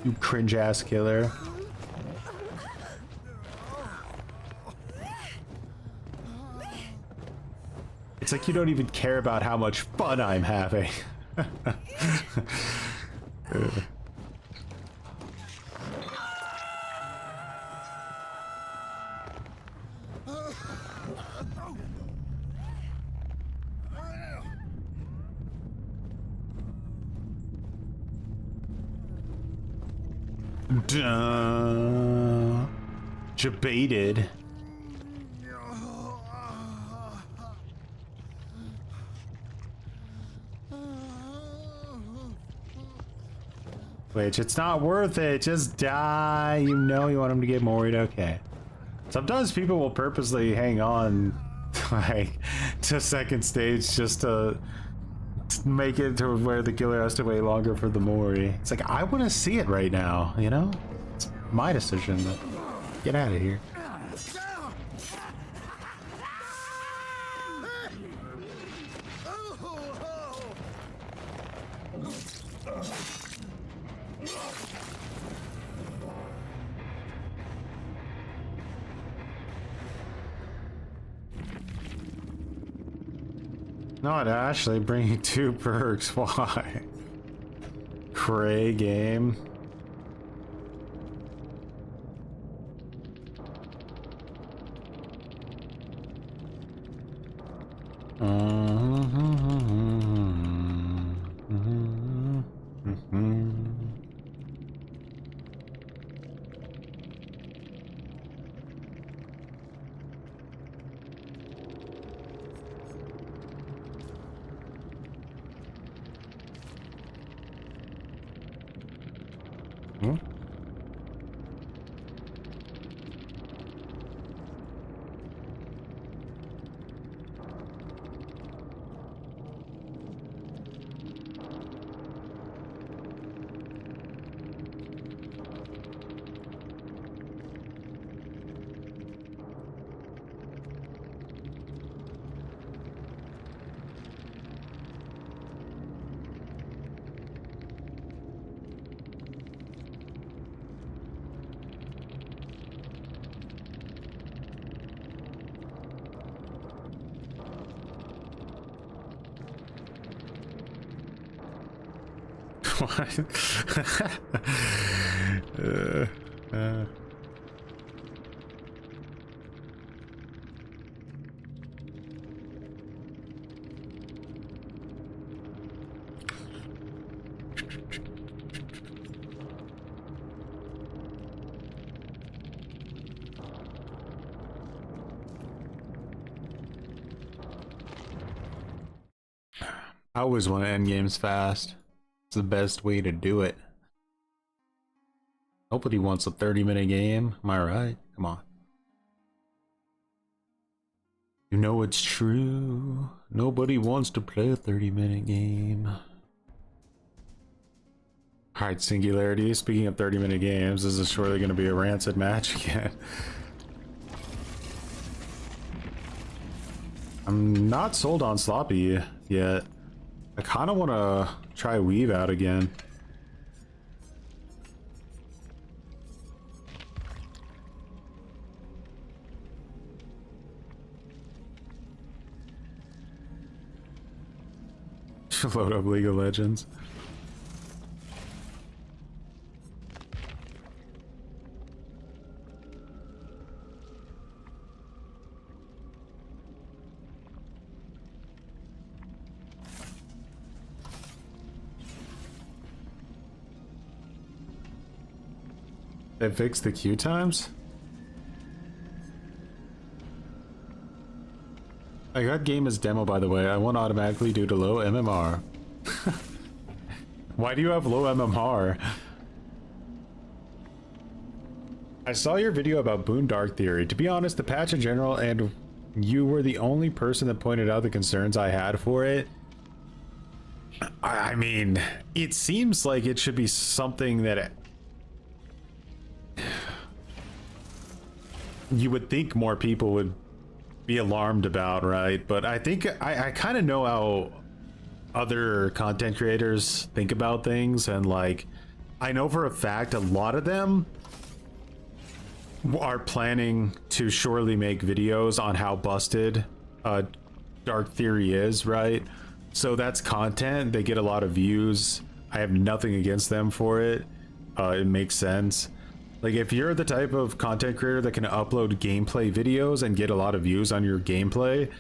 S1: You cringe-ass killer. It's like you don't even care about how much fun I'm having. Duh. Debated. Which, it's not worth it. Just die. You know you want him to get worried. Okay. Sometimes people will purposely hang on, like, to second stage just to make it to where the killer has to wait longer for the Mori. It's like, I want to see it right now, you know? It's my decision. Get out of here. Not Ashley bringing 2 perks. Why? Cray game. What? I always want to end games fast. It's the best way to do it. Nobody wants a 30-minute game. Am I right? Come on. You know it's true. Nobody wants to play a 30-minute game. Alright, Singularity. Speaking of 30-minute games, this is surely going to be a rancid match again. I'm not sold on Sloppy yet. I kind of want to try Weave out again. Load up League of Legends. They fixed the queue times? I got game as demo, by the way. I won automatically due to low MMR. Why do you have low MMR? I saw your video about Boon Dark Theory. To be honest, the patch in general, and you were the only person that pointed out the concerns I had for it. I mean, it seems like it should be something that you would think more people would be alarmed about, right? But I think I kind of know how other content creators think about things, and like I know for a fact a lot of them are planning to surely make videos on how busted Dark Theory is, right? So that's content. They get a lot of views. I have nothing against them for it. It makes sense. Like, if you're the type of content creator that can upload gameplay videos and get a lot of views on your gameplay,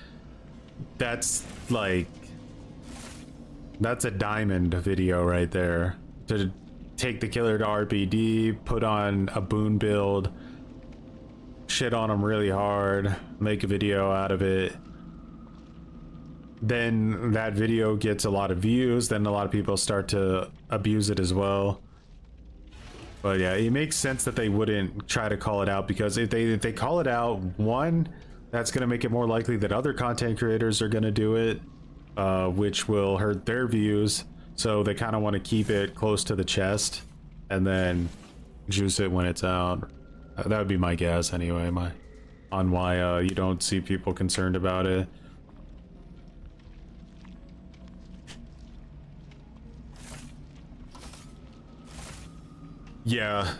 S1: that's like, that's a diamond video right there. To take the killer to RPD, put on a boon build, shit on them really hard, make a video out of it. Then that video gets a lot of views, then a lot of people start to abuse it as well. But yeah, it makes sense that they wouldn't try to call it out, because if they call it out, one, that's going to make it more likely that other content creators are going to do it, which will hurt their views. So they kind of want to keep it close to the chest and then juice it when it's out. That would be my guess anyway, on why you don't see people concerned about it. Yeah,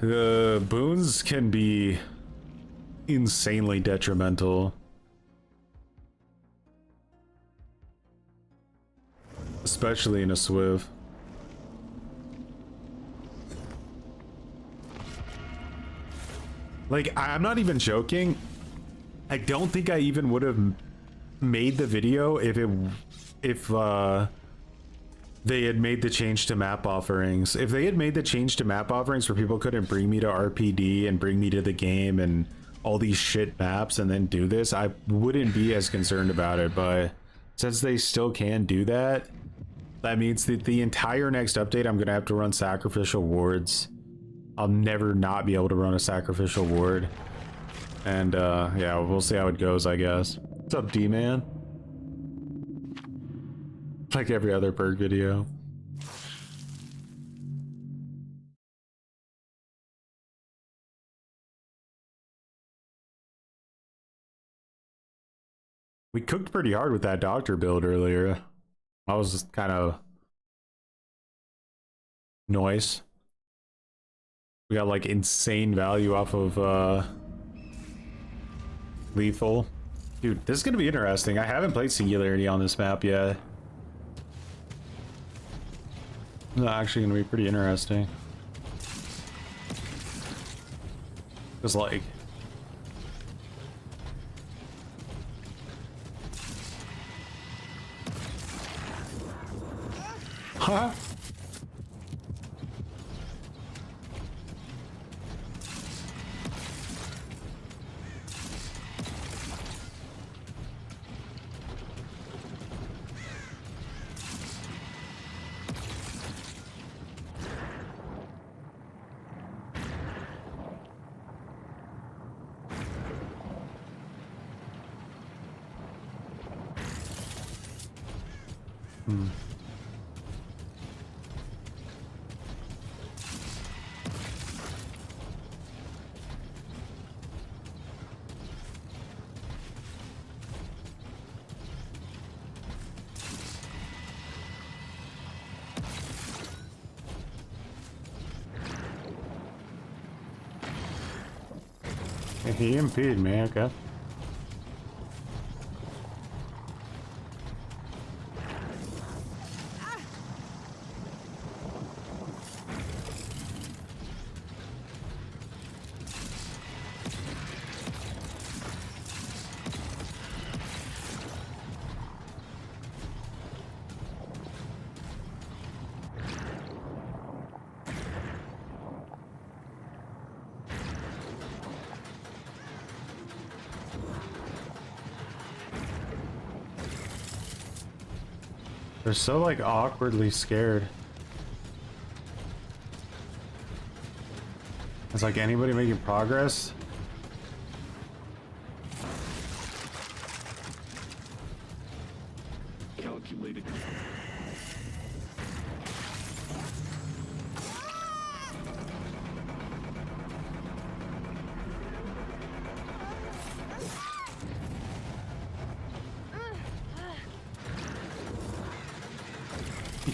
S1: boons can be insanely detrimental. Especially in a Swift. Like, I'm not even joking. I don't think I even would have made the video if they had made the change to map offerings. If they had made the change to map offerings where people couldn't bring me to RPD and bring me to the game and all these shit maps and then do this, I wouldn't be as concerned about it. But since they still can do that, that means that the entire next update I'm gonna have to run sacrificial wards. I'll never not be able to run a sacrificial ward. And yeah, we'll see how it goes, I guess. What's up, D-Man? Like every other perk video. We cooked pretty hard with that doctor build earlier. I was just kind of noise. We got like insane value off of lethal. Dude, this is gonna be interesting. I haven't played Singularity on this map yet. It's actually gonna be pretty interesting. Cause like, huh? He impeded me, okay. They're so like awkwardly scared. It's like anybody making progress.
S4: Calculated.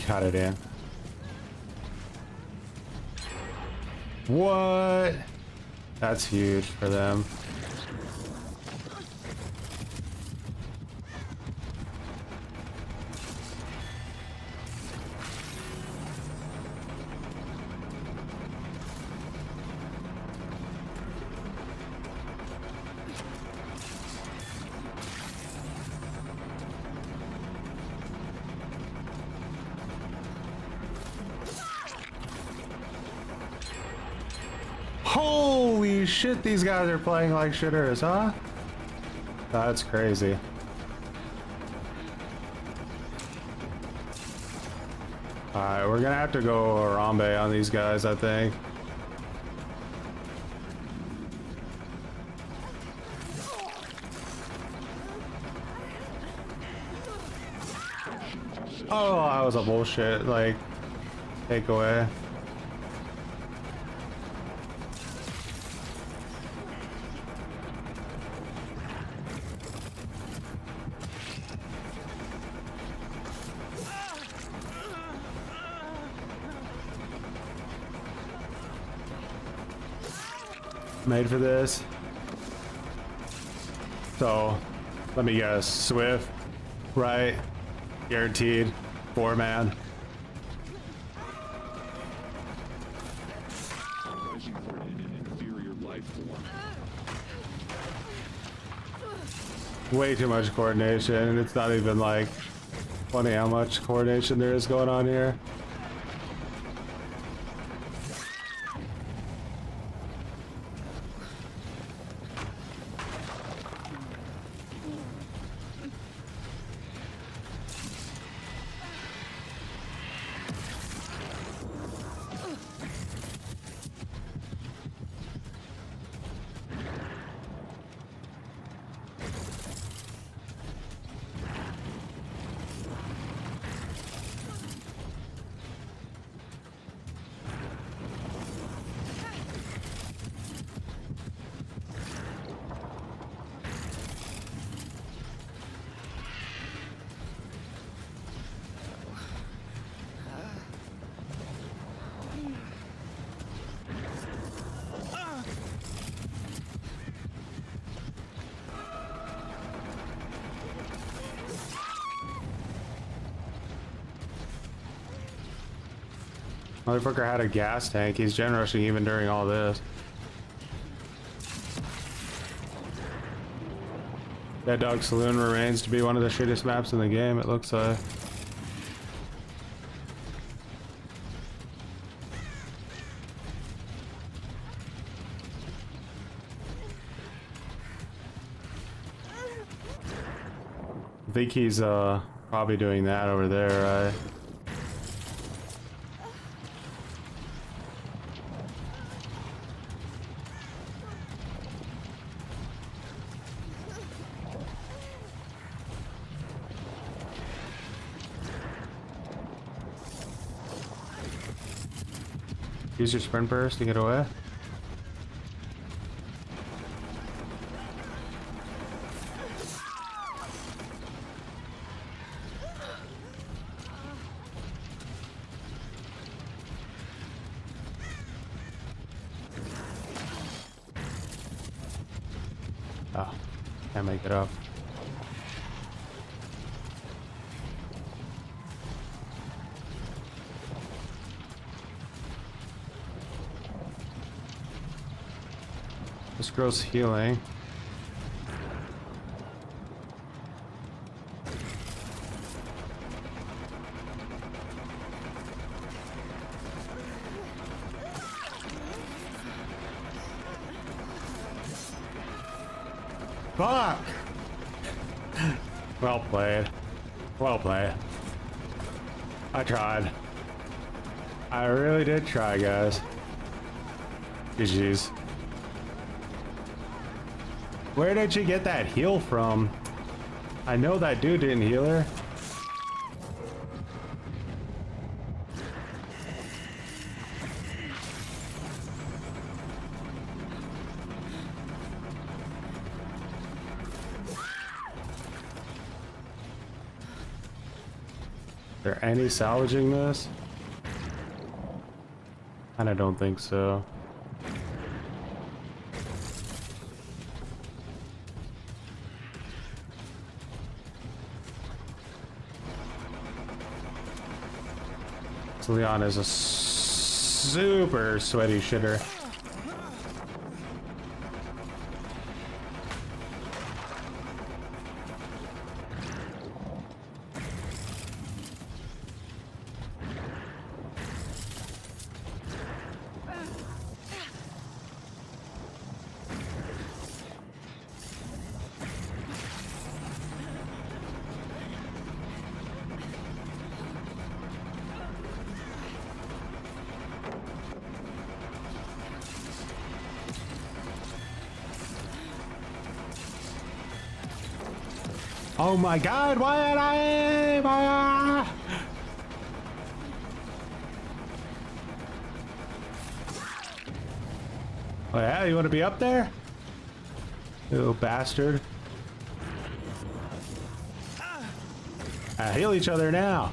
S1: Got it in. What? That's huge for them. Holy shit, these guys are playing like shitters, huh? That's crazy. Alright, we're gonna have to go Harambe on these guys, I think. Oh, that was a bullshit, like, takeaway. Made for this. So, let me guess. Swift, right? Guaranteed. 4-man.
S4: Rising for an inferior life form.
S1: Way too much coordination. It's not even like funny how much coordination there is going on here. Motherfucker had a gas tank. He's gen rushing even during all this. Dead Dog Saloon remains to be one of the shittest maps in the game, it looks like. I think he's probably doing that over there, right? Use your sprint burst to get away. Oh, can't make it up. This girl's healing. Fuck! Well played. Well played. I tried. I really did try, guys. GG's. Where did you get that heal from? I know that dude didn't heal her. Is there any salvaging this? And I don't think so. Leon is a super sweaty shitter. Oh my god, why did I aim? Ah! Oh yeah, you want to be up there? You bastard. Heal each other now.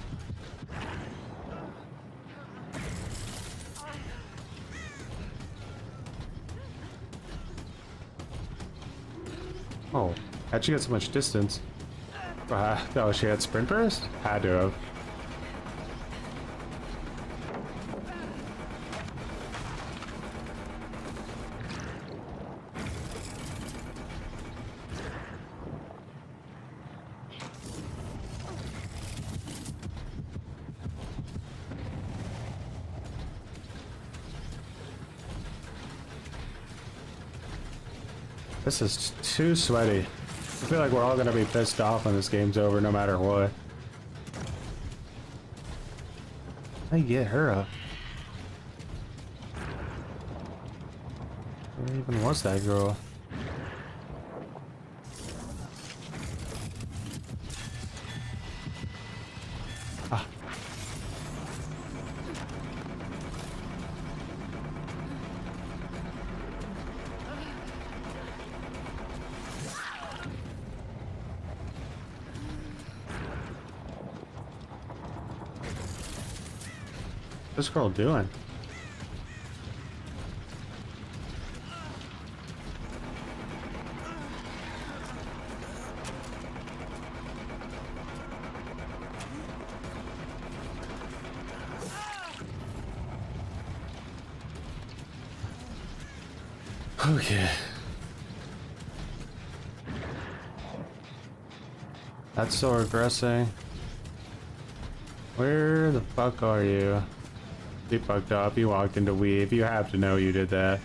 S1: Oh, how'd she get so much distance? Oh, she had sprint burst? Had to have. This is too sweaty. I feel like we're all gonna be pissed off when this game's over no matter what. How you get her up? Where even was that girl? Ah. What's this girl doing? Okay. That's so regressing. Where the fuck are you? You fucked up. You walked into weave. You have to know you did that.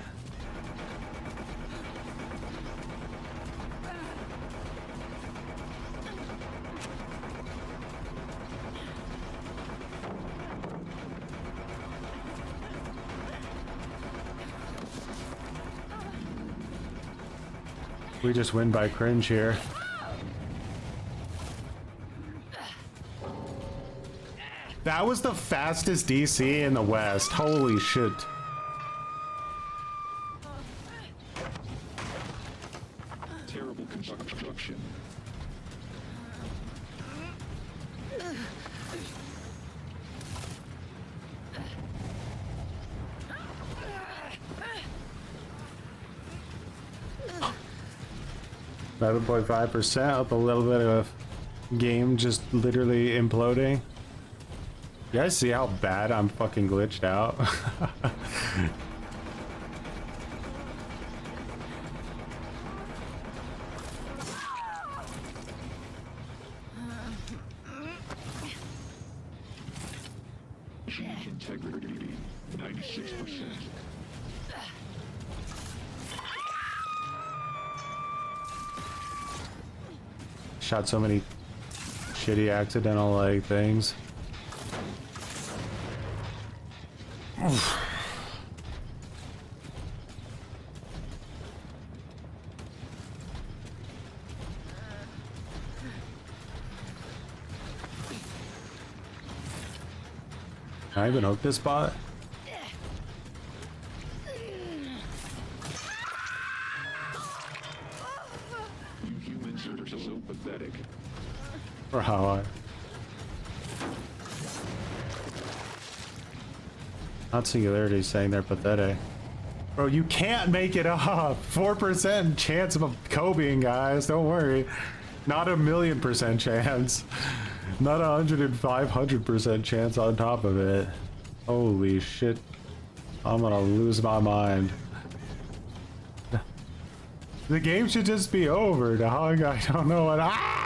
S1: We just win by cringe here. That was the fastest DC in the West. Holy shit.
S4: Terrible construction. .5% up a little bit of game just literally imploding. You guys see how bad I'm fucking glitched out?
S3: Integrity, 96%.
S1: Shot so many shitty accidental like things. Oof. Can I even hook this bot?
S4: You humans are so pathetic.
S1: Or how I... Not Singularity saying they're pathetic. Bro, you can't make it up. 4% chance of Kobeing, guys. Don't worry. Not 1,000,000% chance. Not 500% chance on top of it. Holy shit. I'm gonna lose my mind. The game should just be over, dog. I don't know what. Ah!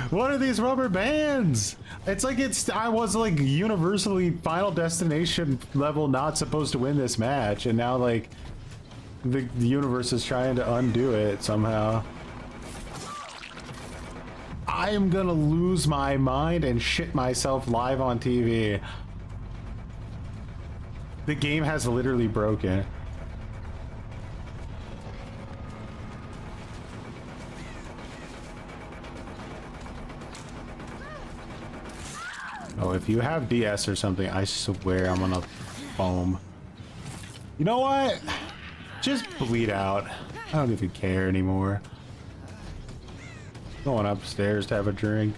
S1: What are these rubber bands? It's like I was like universally Final Destination level not supposed to win this match, and now like the universe is trying to undo it somehow. I am gonna lose my mind and shit myself live on TV. The game has literally broken.
S4: Oh, if you have DS or something, I swear I'm gonna foam. You know what? Just bleed out. I don't even care anymore. Going upstairs to have a drink.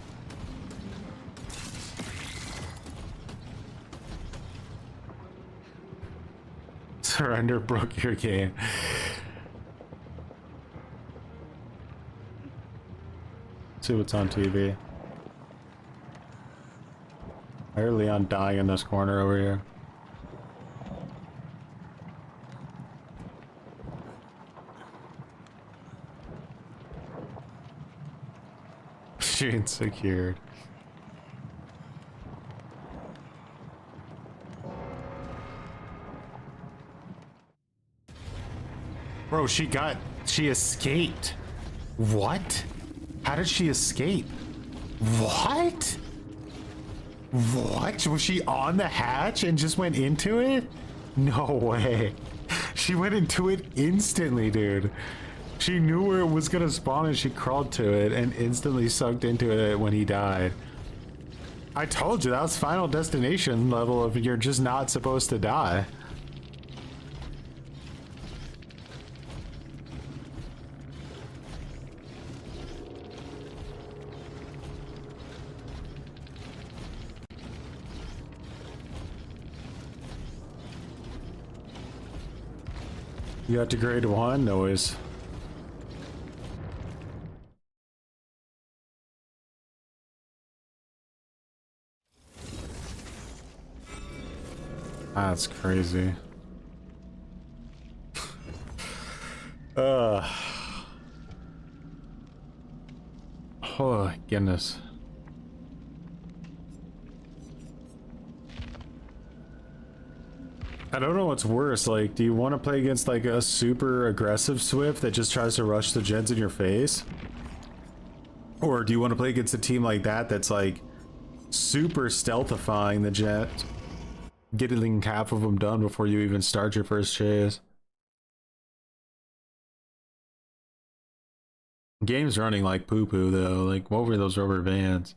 S4: Surrender broke your game. See what's on TV. I heard Leon dying in this corner over here. She insecured. Bro, she escaped. What? How did she escape? What? What? Was she on the hatch and just went into it? No way. She went into it instantly, dude. She knew where it was gonna spawn and she crawled to it and instantly sucked into it when he died. I told you that was Final Destination level of you're just not supposed to die. You got to grade 1 noise. That's crazy. Oh goodness. I don't know what's worse, like, do you want to play against like a super aggressive Swift that just tries to rush the gens in your face? Or do you want to play against a team like that that's like super stealthifying the jet, getting half of them done before you even start your first chase? Game's running like poo-poo though, like what were those rubber bands?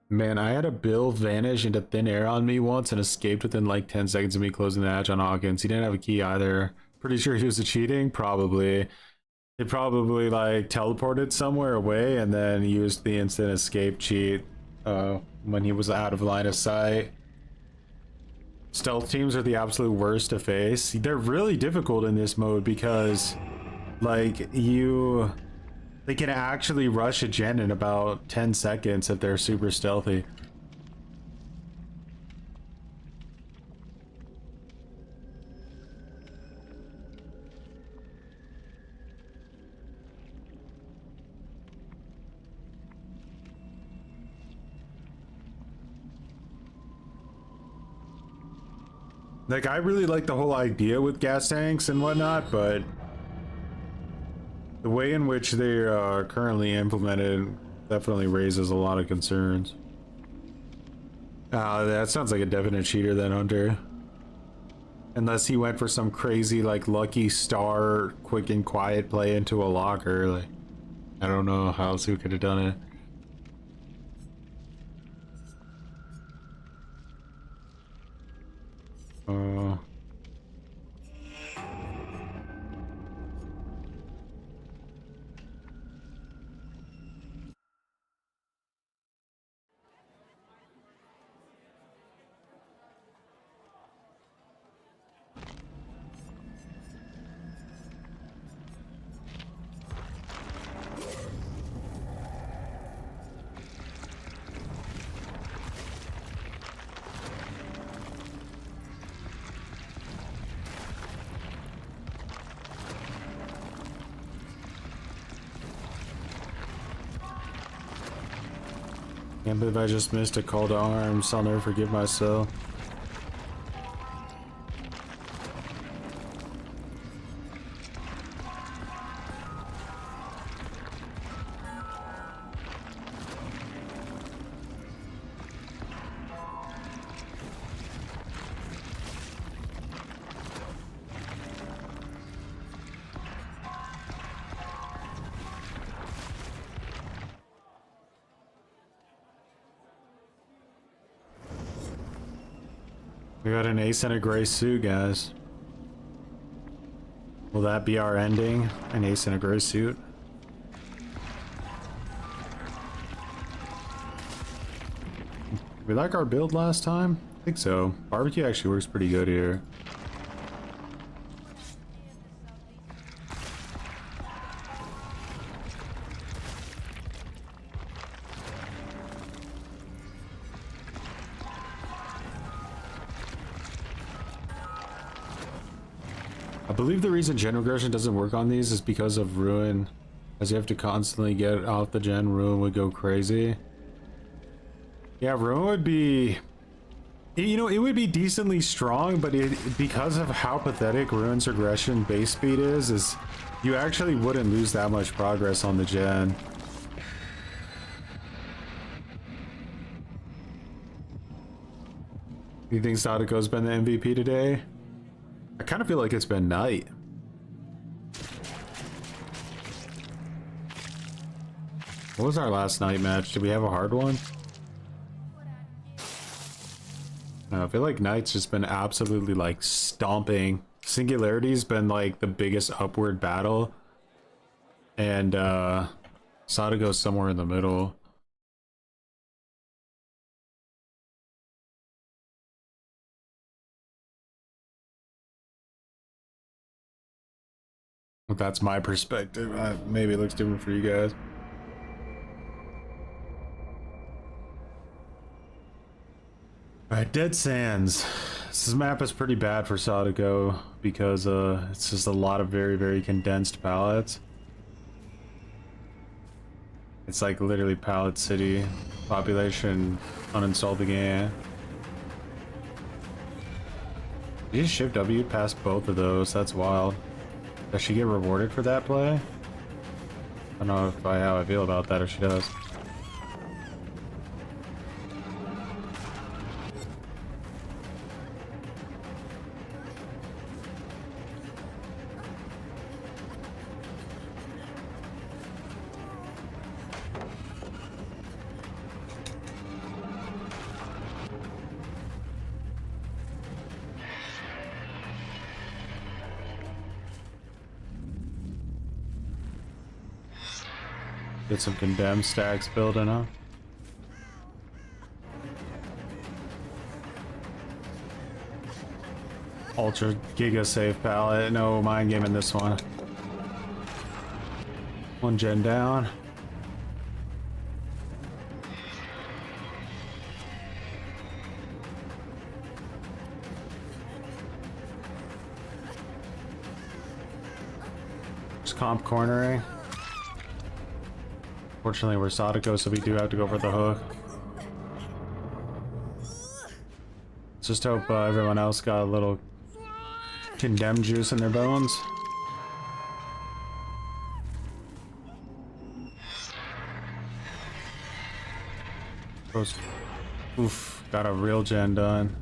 S4: Man, I had a Bill vanish into thin air on me once and escaped within like 10 seconds of me closing the hatch on Hawkins. He didn't have a key either. Pretty sure he was cheating, probably. He probably like teleported somewhere away and then used the instant escape cheat when he was out of line of sight. Stealth teams are the absolute worst to face. They're really difficult in this mode because like they can actually rush a gen in about 10 seconds if they're super stealthy. Like, I really like the whole idea with gas tanks and whatnot, but the way in which they are currently implemented definitely raises a lot of concerns. That sounds like a definite cheater then, Hunter. Unless he went for some crazy, like, lucky star, quick and quiet play into a locker. Like, I don't know how else he could have done it. Can't believe I just missed a call to arms. I'll never forgive myself. We got an ace in a gray suit, guys. Will that be our ending? An ace in a gray suit? We like our build last time? I think so. Barbecue actually works pretty good here. I believe the reason gen regression doesn't work on these is because of ruin, as you have to constantly get off the gen. Ruin would go crazy. Yeah, ruin would be, you know, it would be decently strong, but because of how pathetic ruin's regression base speed is you actually wouldn't lose that much progress on the gen. You think Sadako's been the MVP today? I kind of feel like it's been Knight. What was our last Knight match? Did we have a hard one? No, I feel like Knight's just been absolutely like stomping. Singularity's been like the biggest upward battle. And Sadako's somewhere in the middle. That's my perspective. Maybe it looks different for you guys. Alright, Dead Sands. This map is pretty bad for Sadako because it's just a lot of very, very condensed palettes. It's like literally palette city. Population uninstalled the game. You just shift W past both of those. That's wild. Does she get rewarded for that play? I don't know how I feel about that, if she does. Get some condemned stacks building up. Ultra Giga Safe palette. No mind game in this one. One gen down. Just comp cornering. Fortunately, we're Sadako, so we do have to go for the hook. Let's just hope everyone else got a little condemned juice in their bones. Oof, got a real gen done.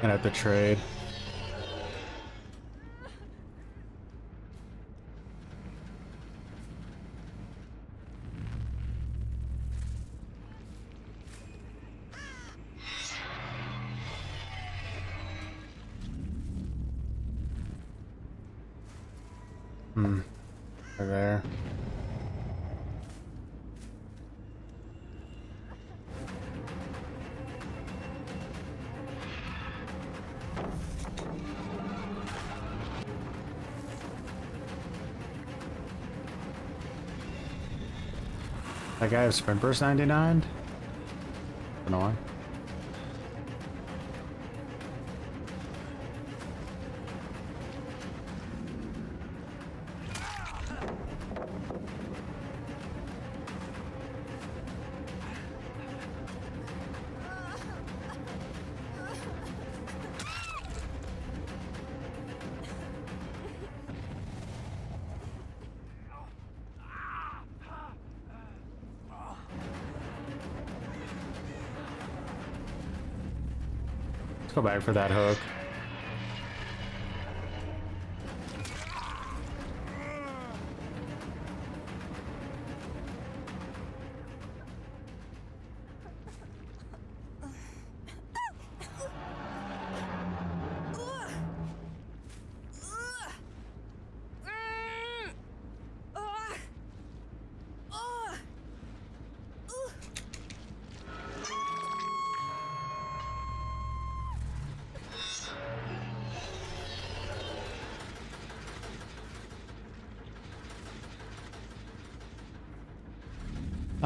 S4: And at the trade. Right there. That guy has sprint burst 99? Annoying. Go back for that hook.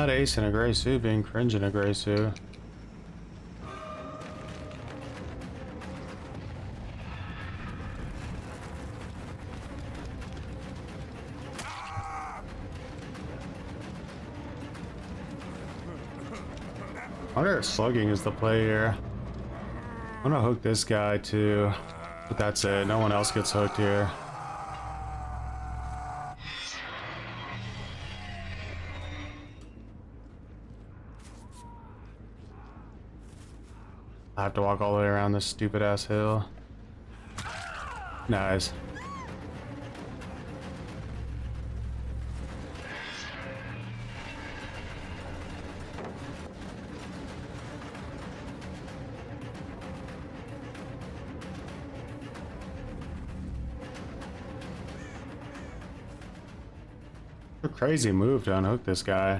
S4: Not ace in a gray suit being cringe in a gray suit. I wonder if slugging is the play here. I'm gonna hook this guy too, but that's it. No one else gets hooked here. I have to walk all the way around this stupid ass hill. Nice. A crazy move to unhook this guy.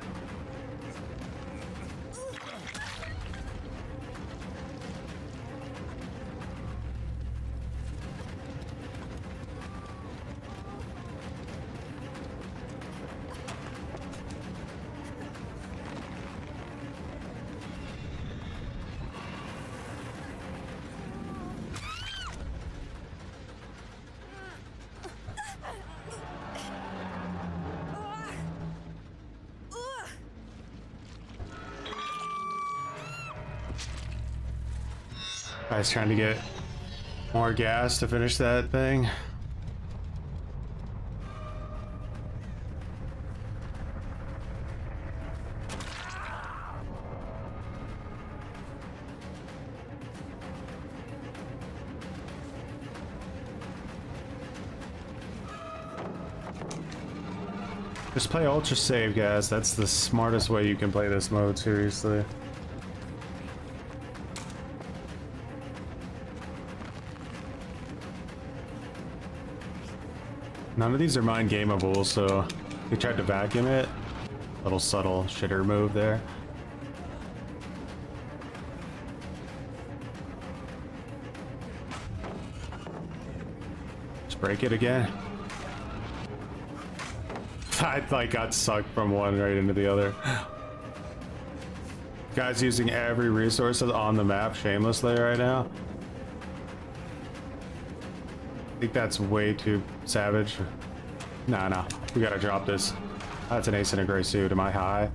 S4: I was trying to get more gas to finish that thing. Just play ultra save, guys. That's the smartest way you can play this mode, seriously. None of these are mind gameable, so we tried to vacuum it. Little subtle shitter move there. Just break it again. I like got sucked from one right into the other. Guys using every resource on the map shamelessly right now. I think that's way too savage. Nah, we gotta drop this. That's an ace in a gray suit. Am I high?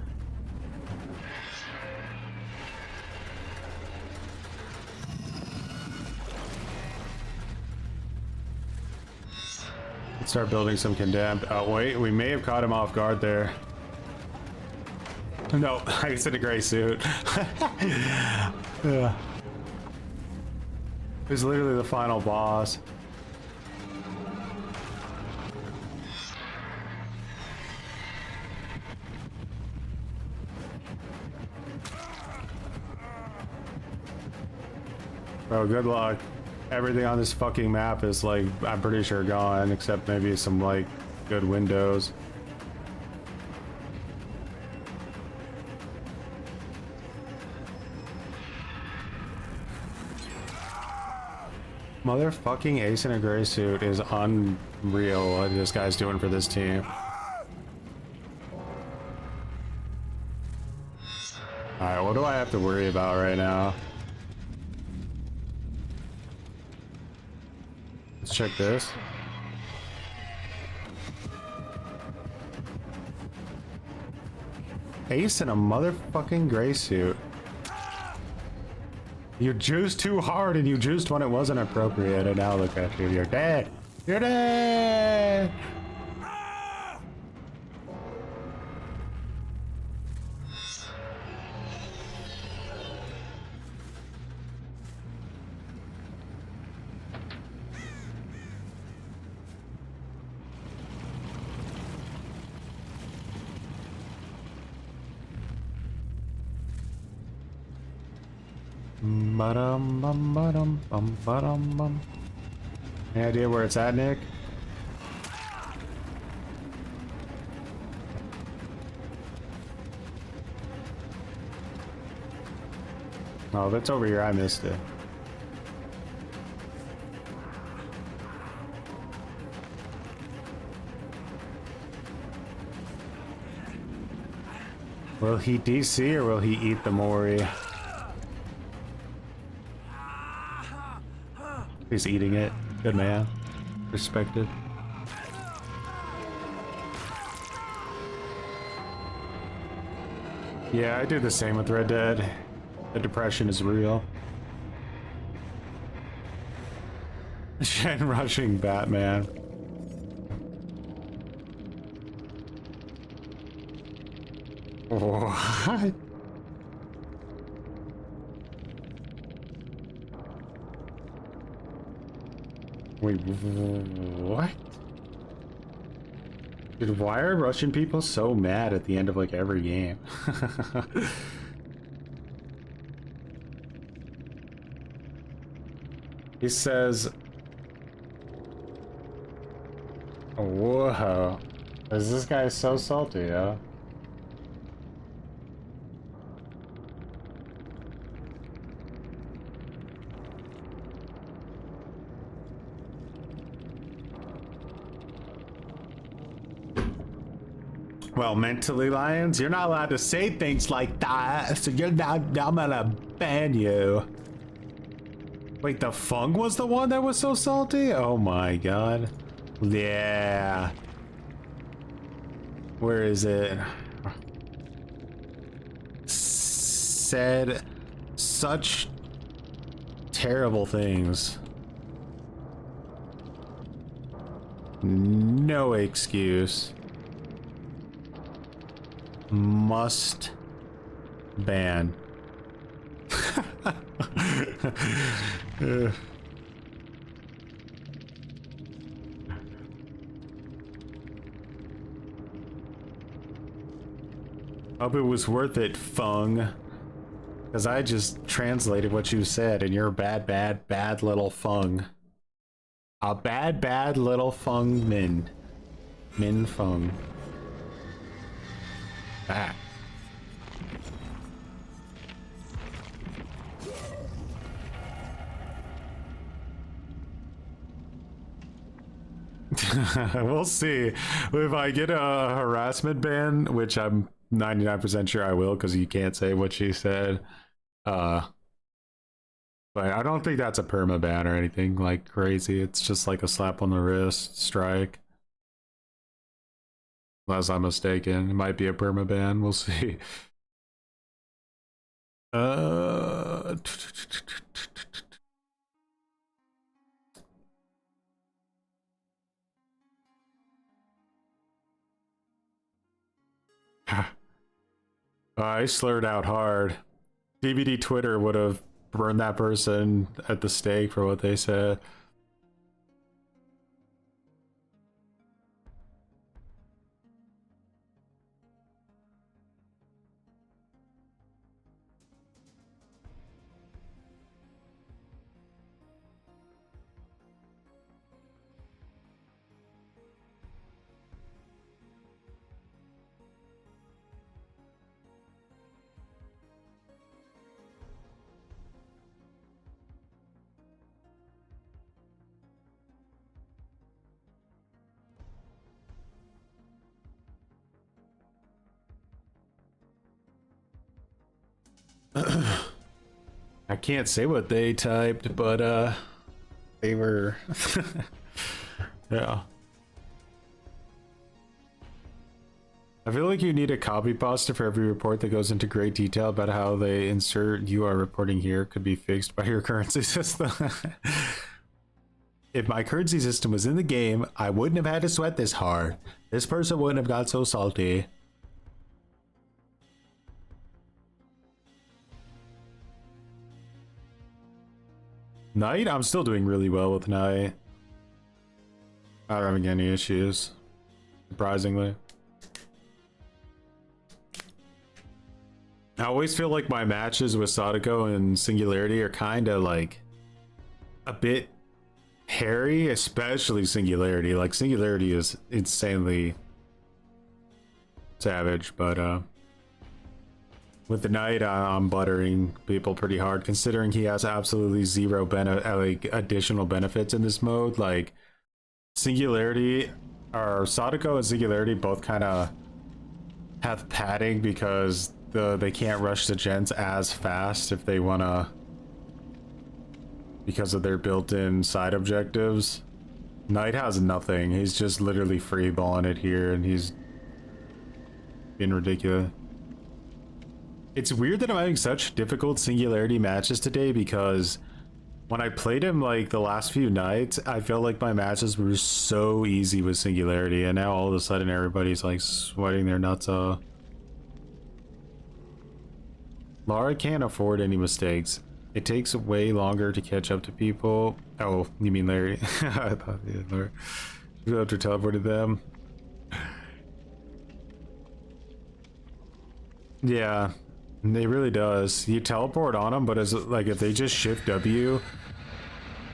S4: Let's start building some condemned. Oh wait, we may have caught him off guard there. No, ace in a gray suit. Yeah. It was literally the final boss. Bro, good luck. Everything on this fucking map is like, I'm pretty sure gone, except maybe some like good windows. Motherfucking ace in a gray suit is unreal what this guy's doing for this team. Alright, what do I have to worry about right now? Let's check this. Ace in a motherfucking gray suit. You juiced too hard and you juiced when it wasn't appropriate, and now look at you, you're dead. You're dead! Ba-dum, bum, ba-dum, bum, ba-dum, bum. Any idea where it's at, Nick? Oh, if it's over here, I missed it.
S1: Will he DC or will he eat the Mori? He's eating it. Good man. Respected. Yeah, I do the same with Red Dead. The depression is real. Shen rushing Batman. What? Wait, what? Dude, why are Russian people so mad at the end of like every game? He says, whoa, is this guy so salty, yeah? Well, mentally, Lions, you're not allowed to say things like that, so you're not, I'm gonna ban you. Wait, the Fung was the one that was so salty? Oh my god. Yeah. Where is it? Said such terrible things. No excuse. Must ban. Hope it was worth it, Fung. Because I just translated what you said, and you're a bad, bad, bad little Fung. A bad, bad little Fung Min. Min Fung. Ah. We'll see. If I get a harassment ban, which I'm 99% sure I will, because you can't say what she said. But I don't think that's a perma ban or anything like crazy. It's just like a slap on the wrist strike. Unless I'm mistaken. It might be a perma ban. We'll see. I slurred out hard. DVD Twitter would have burned that person at the stake for what they said. I can't say what they typed, but they were yeah. I feel like you need a copy pasta for every report that goes into great detail about how they insert "you are reporting here" could be fixed by your currency system. If my currency system was in the game, I wouldn't have had to sweat this hard. This person wouldn't have got so salty. Night? I'm still doing really well with Night. Not having any issues, surprisingly. I always feel like my matches with Sadako and Singularity are kind of like a bit hairy, especially Singularity. Like Singularity is insanely savage, but with the Knight, I'm buttering people pretty hard, considering he has absolutely zero like additional benefits in this mode. Like Singularity, or Sadako and Singularity both kind of
S4: have padding because they can't rush the gens as fast if they wanna, because of their built-in side objectives. Knight has nothing. He's just literally free balling it here, and he's being ridiculous. It's weird that I'm having such difficult Singularity matches today, because when I played him like the last few nights, I felt like my matches were so easy with Singularity, and now all of a sudden everybody's like sweating their nuts off. Lara can't afford any mistakes. It takes way longer to catch up to people. Oh, you mean Larry? I thought you had Larry. You have to teleport them. Yeah, it really does. You teleport on them, but as like if they just shift W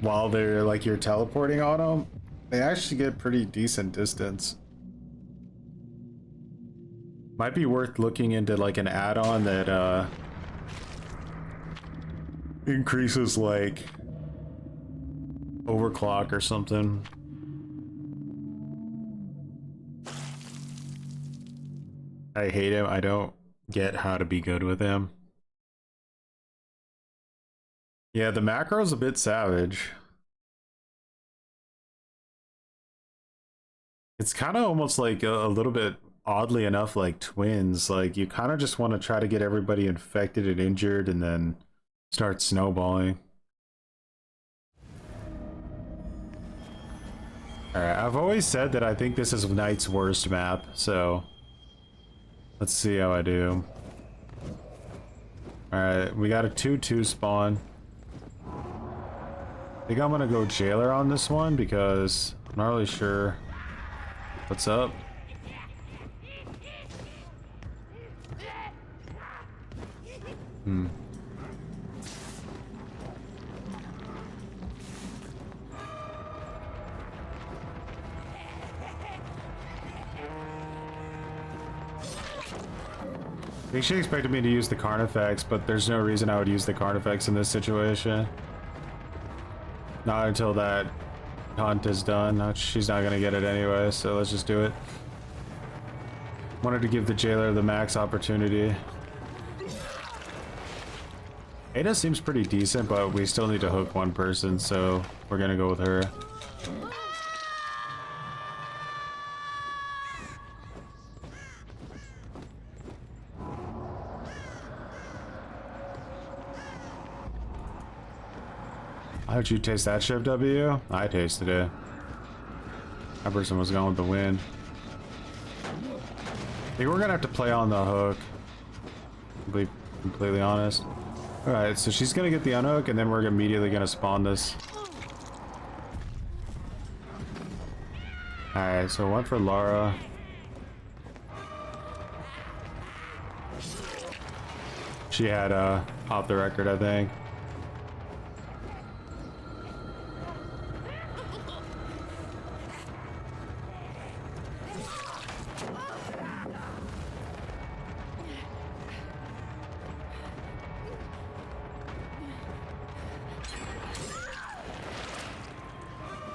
S4: while they're like you're teleporting on them, they actually get pretty decent distance. Might be worth looking into like an add-on that increases like overclock or something. I hate him. I don't get how to be good with him. Yeah, the macro's a bit savage. It's kind of almost like a little bit, oddly enough, like twins. Like you kind of just want to try to get everybody infected and injured and then start snowballing. Alright, I've always said that I think this is Knight's worst map, so let's see how I do. Alright, we got a 2-2 spawn. I think I'm gonna go Jailer on this one because I'm not really sure what's up. I think she expected me to use the Carnifex, but there's no reason I would use the Carnifex in this situation. Not until that hunt is done. She's not gonna get it anyway, so let's just do it. Wanted to give the Jailer the max opportunity. Ada seems pretty decent, but we still need to hook one person, so we're gonna go with her. How'd you taste that shift W? I tasted it. That person was going with the win. I think we're gonna have to play on the hook, to be completely honest. Alright, so she's gonna get the unhook, and then we're immediately gonna spawn this. Alright, so one for Lara. She had off the record, I think.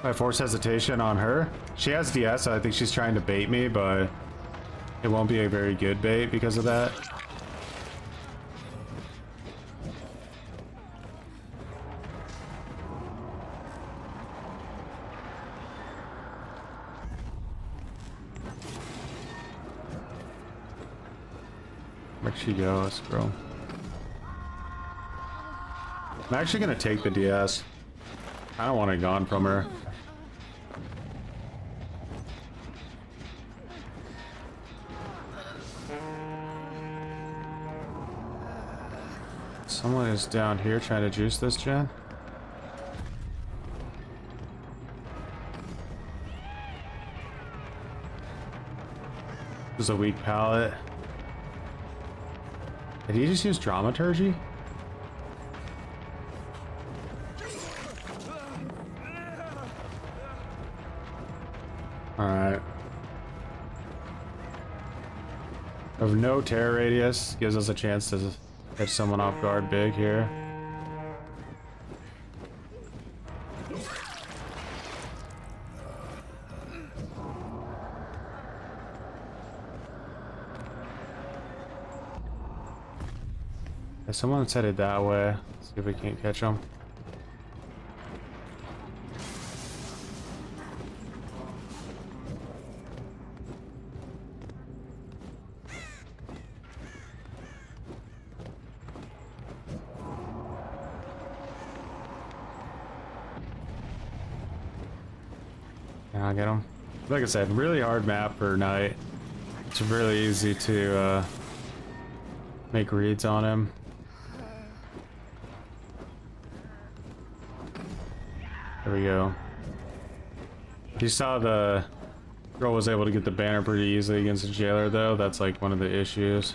S4: I force hesitation on her. She has DS, so I think she's trying to bait me, but it won't be a very good bait because of that. Where'd she go? Let's go. I'm actually gonna take the DS. I don't want it gone from her. Someone is down here trying to juice this gen. This is a weak pallet. Did he just use Dramaturgy? Alright. Of no terror radius, gives us a chance to catch someone off guard big here. Yeah, someone's headed that way. Let's see if we can't catch them. I'll get him. Like I said, really hard map for night. It's really easy to make reads on him. There we go. You saw the girl was able to get the banner pretty easily against the jailer though. That's like one of the issues.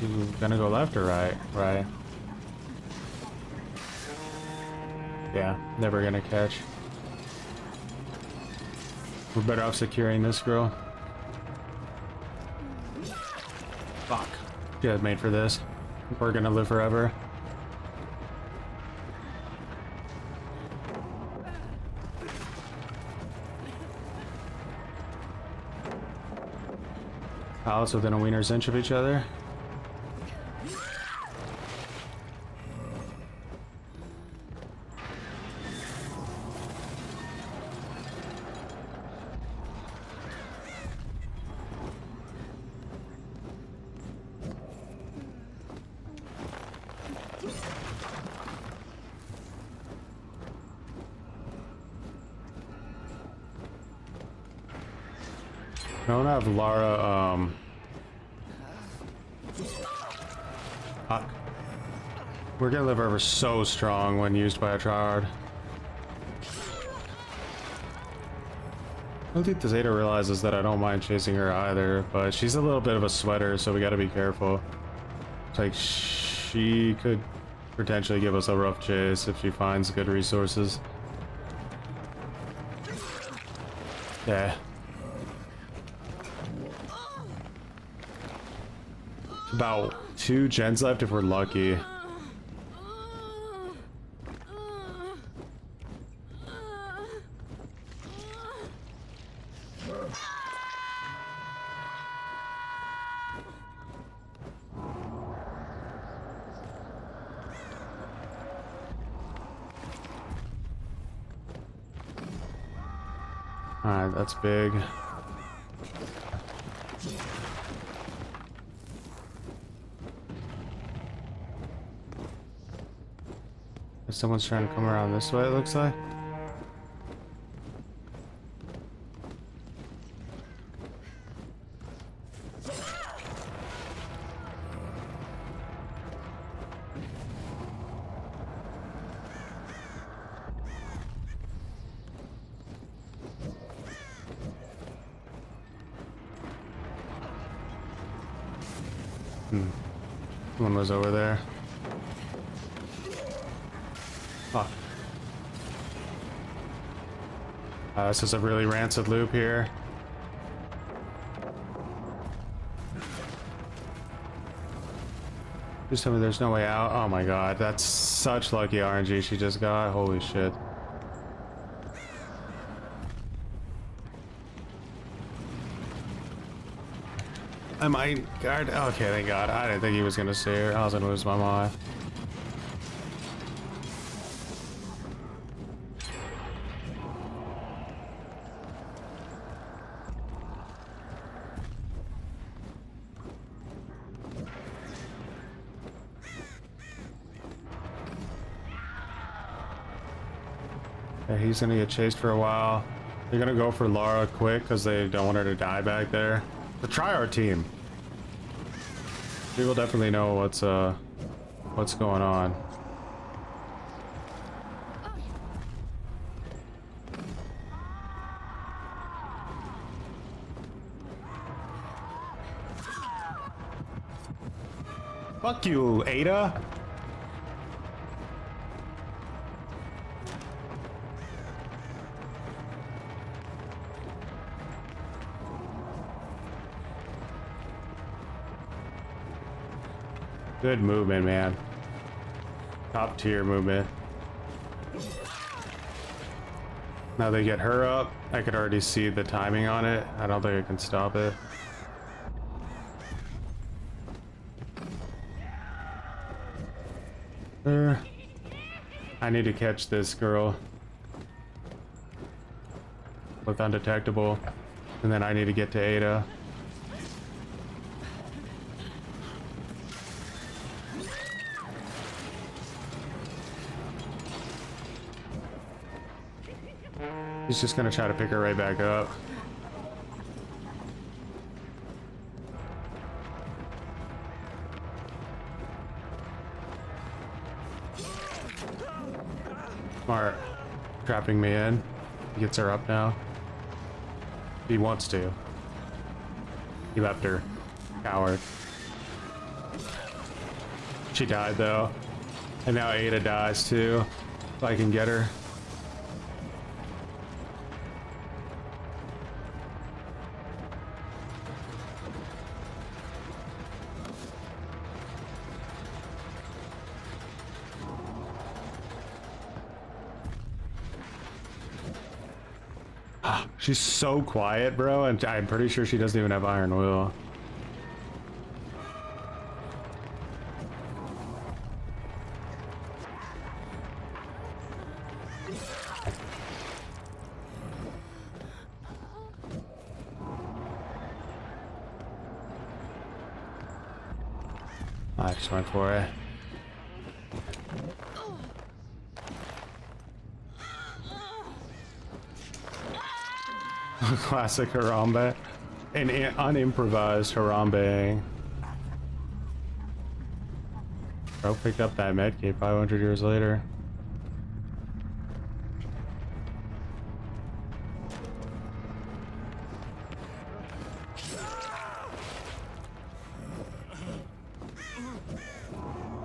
S4: You gonna go left or right? Right. Yeah, never gonna catch. We're better off securing this girl. Fuck. Yeah, made for this. We're gonna live forever. Pallets within a wiener's inch of each other. I don't have Lara, fuck. We're gonna live forever so strong when used by a tryhard. I don't think the Zeta realizes that I don't mind chasing her either, but she's a little bit of a sweater, so we gotta be careful. It's like she could potentially give us a rough chase if she finds good resources. Yeah. About 2 gens left if we're lucky. Alright, that's big. Someone's trying to come around this way, it looks like. One was over there. Fuck. This is a really rancid loop here. Just tell me there's no way out. Oh my god, that's such lucky RNG she just got. Holy shit. I might guard. Okay, thank god. I didn't think he was gonna see her. I was gonna lose my mind. Yeah, he's gonna get chased for a while. They're gonna go for Lara quick because they don't want her to die back there. The tryhard team. People definitely know what's going on. Fuck you, Ada. Good movement, man. Top tier movement. Now they get her up. I could already see the timing on it. I don't think I can stop it. I need to catch this girl with undetectable, and then I need to get to Ada. He's just gonna try to pick her right back up. Smart. Trapping me in. He gets her up now. He wants to. He left her. Coward. She died though. And now Ada dies too. If I can get her. She's so quiet, bro, and I'm pretty sure she doesn't even have Iron Will. I just went for it. Classic Harambe. An unimprovised Harambe. Bro picked up that medkit 500 years later.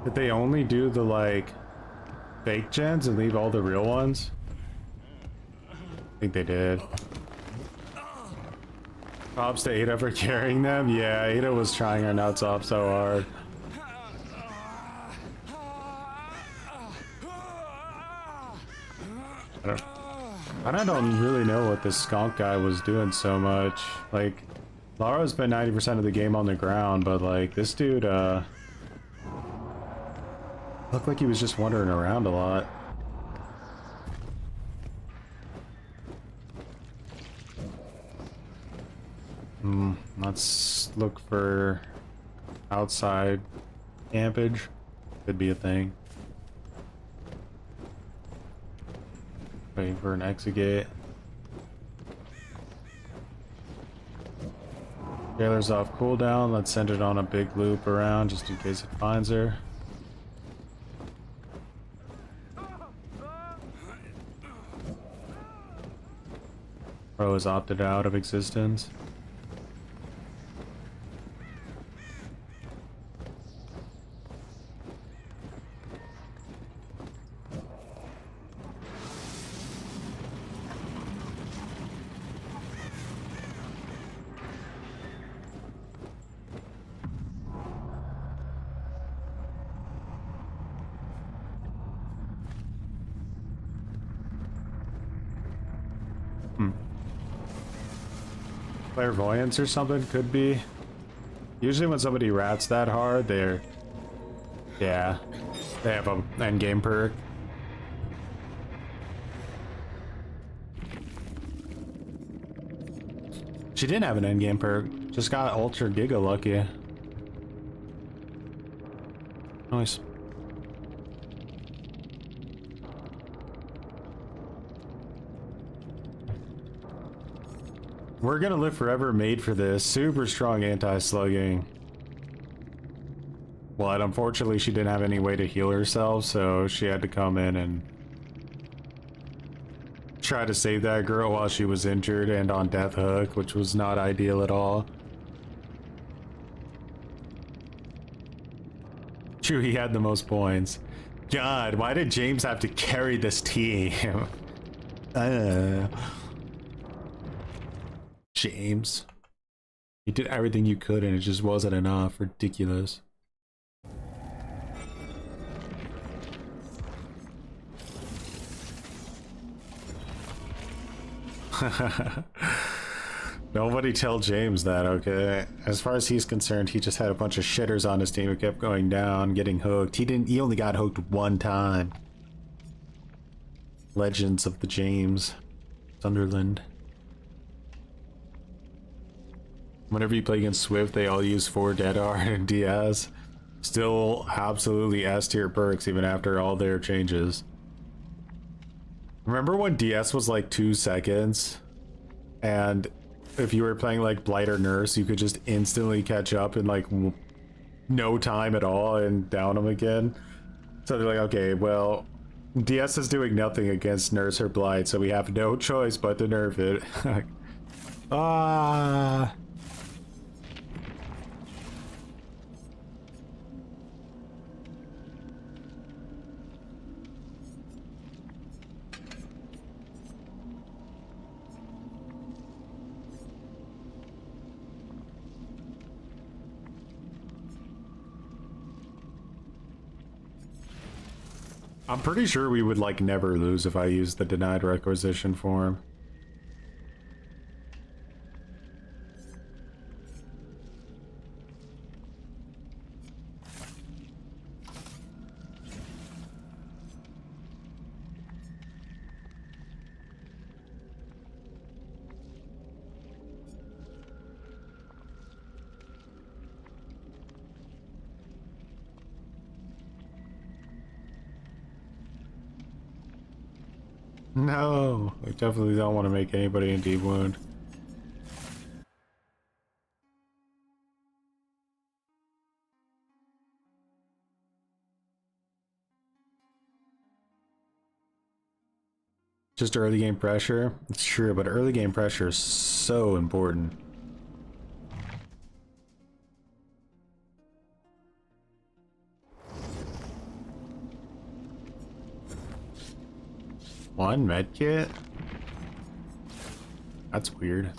S4: Did they only do the like fake gens and leave all the real ones? I think they did. Props to Ada for carrying them. Yeah, Ada was trying her nuts off so hard. I don't really know what this skunk guy was doing so much. Like, Lara spent 90% of the game on the ground, but like this dude looked like he was just wandering around a lot. Let's look for outside campage. Could be a thing. Waiting for an exit. Taylor's off cooldown. Let's send it on a big loop around just in case it finds her. Pro is opted out of existence. Clairvoyance or something could be. Usually when somebody rats that hard, they have a endgame perk. She didn't have an endgame perk, just got ultra giga lucky. Nice. We're gonna live forever made for this. Super strong anti-slugging. But unfortunately she didn't have any way to heal herself, so she had to come in and try to save that girl while she was injured and on death hook, which was not ideal at all. True, he had the most points. God, why did James have to carry this team? James. You did everything you could and it just wasn't enough. Ridiculous.
S1: Nobody tell James that, okay? As far as he's concerned, he just had a bunch of shitters on his team who kept going down, getting hooked. He only got hooked one time. Legends of the James. Sunderland. Whenever you play against Swift, they all use 4 dead hard and DS. Still absolutely S tier perks even after all their changes. Remember when DS was like 2 seconds? And if you were playing like Blight or Nurse, you could just instantly catch up in like no time at all and down them again. So they're like, okay, well, DS is doing nothing against Nurse or Blight, so we have no choice but to nerf it. Ah. I'm pretty sure we would like never lose if I used the denied requisition form. No, I definitely don't want to make anybody in deep wound. Just early game pressure. It's true, but early game pressure is so important. One medkit? That's weird.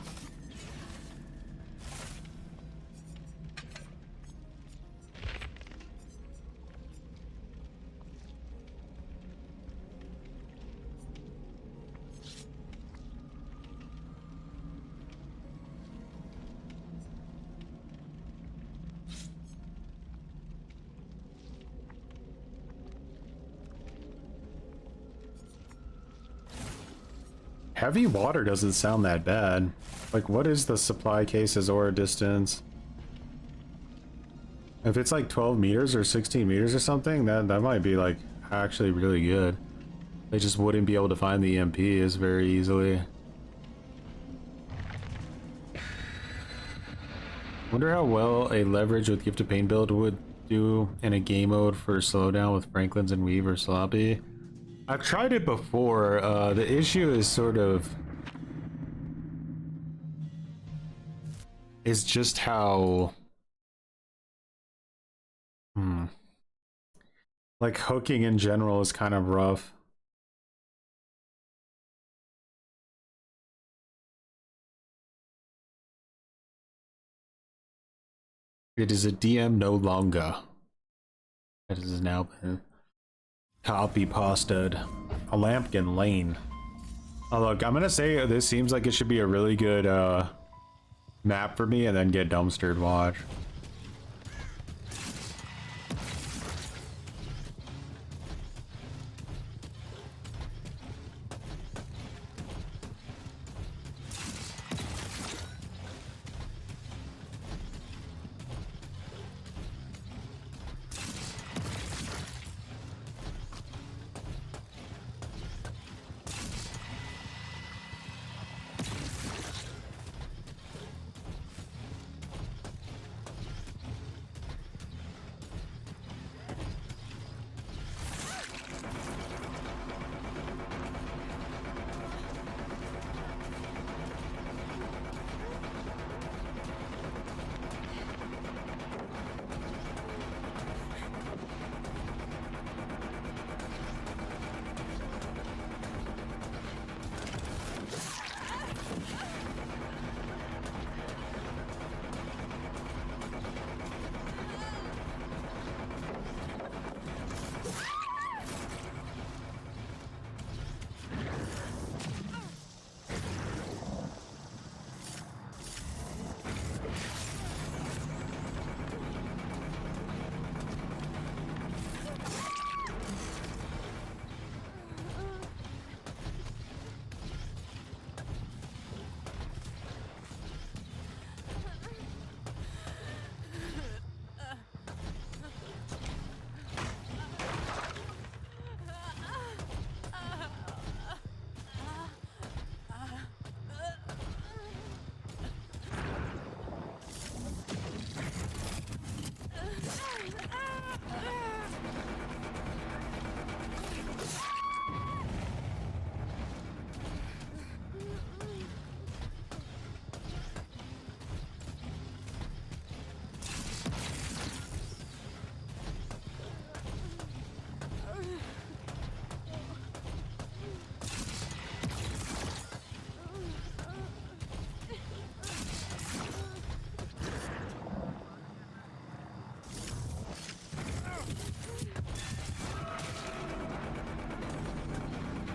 S1: Heavy water doesn't sound that bad. Like, what is the supply case's aura distance? If it's like 12 meters or 16 meters or something, that might be like actually really good. They just wouldn't be able to find the EMPs very easily. Wonder how well a leverage with Gift of Pain build would do in a game mode for slowdown with Franklin's and Weave or Sloppy. I've tried it before. The issue is sort of... is just how... like, hooking in general is kind of rough. It is a DM no longer. It has now been copy pasted. A Lampkin Lane. Oh, look, I'm gonna say this seems like it should be a really good map for me and then get dumpstered. Watch.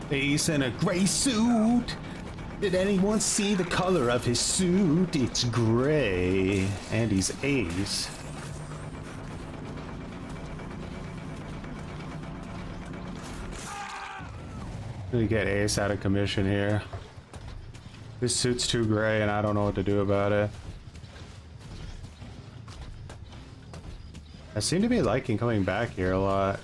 S1: Ace in a gray suit. Did anyone see the color of his suit? It's gray. And he's Ace. Really get Ace out of commission here. This suit's too gray and I don't know what to do about it. I seem to be liking coming back here a lot.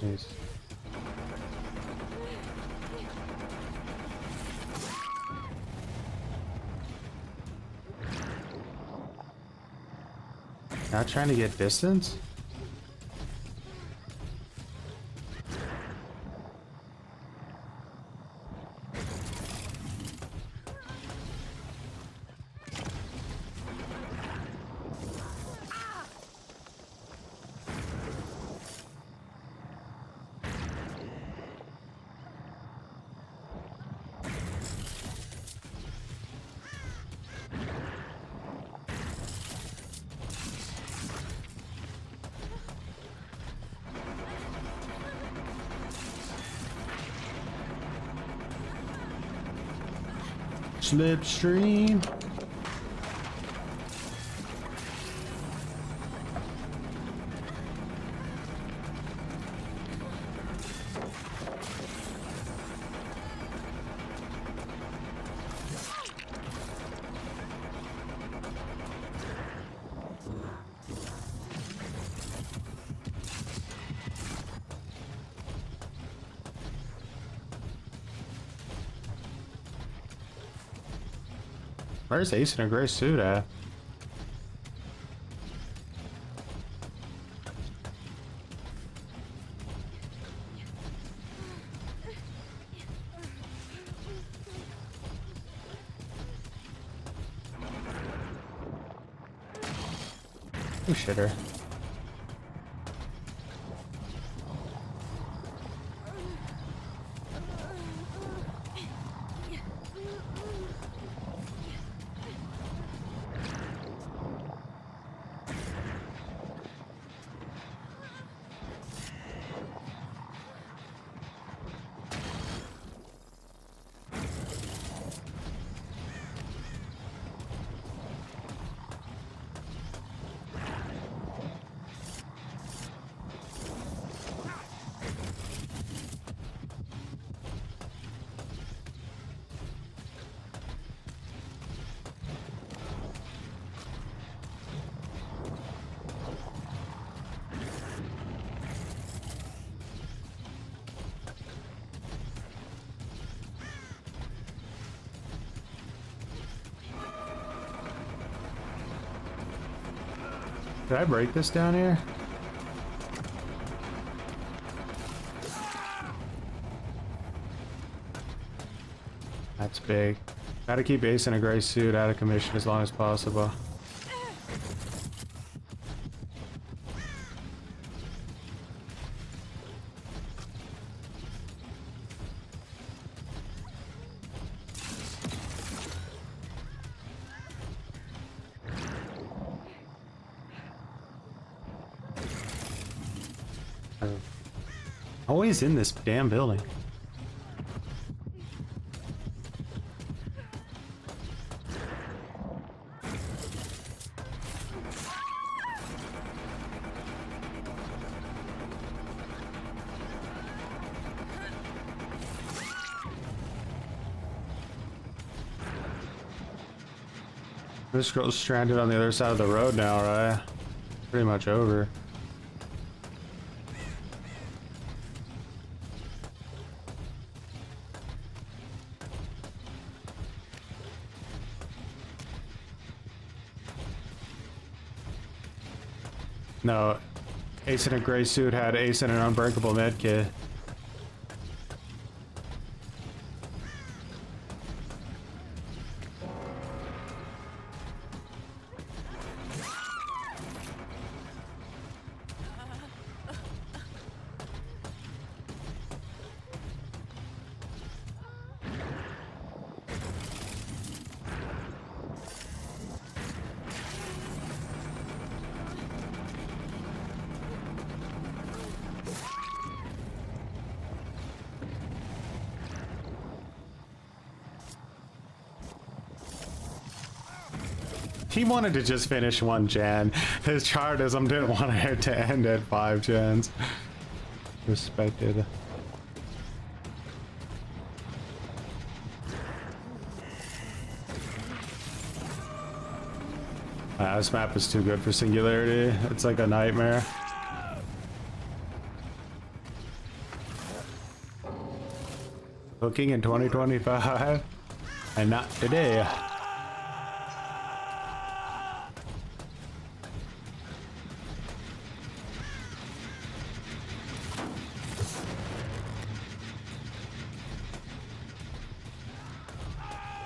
S1: Not trying to get distance? Slipstream. Where's Ace in a gray suit at? Oh, shitter. Did I break this down here? That's big. Gotta keep Ace in a gray suit out of commission as long as possible. Always in this damn building. This girl's stranded on the other side of the road now, right? Pretty much over. No, Ace in a gray suit had Ace in an unbreakable medkit.
S4: He wanted to just finish 1 gen. His chartism didn't want it to end at 5 gens. Respected. This map is too good for Singularity. It's like a nightmare. Cooking in 2025 and not today.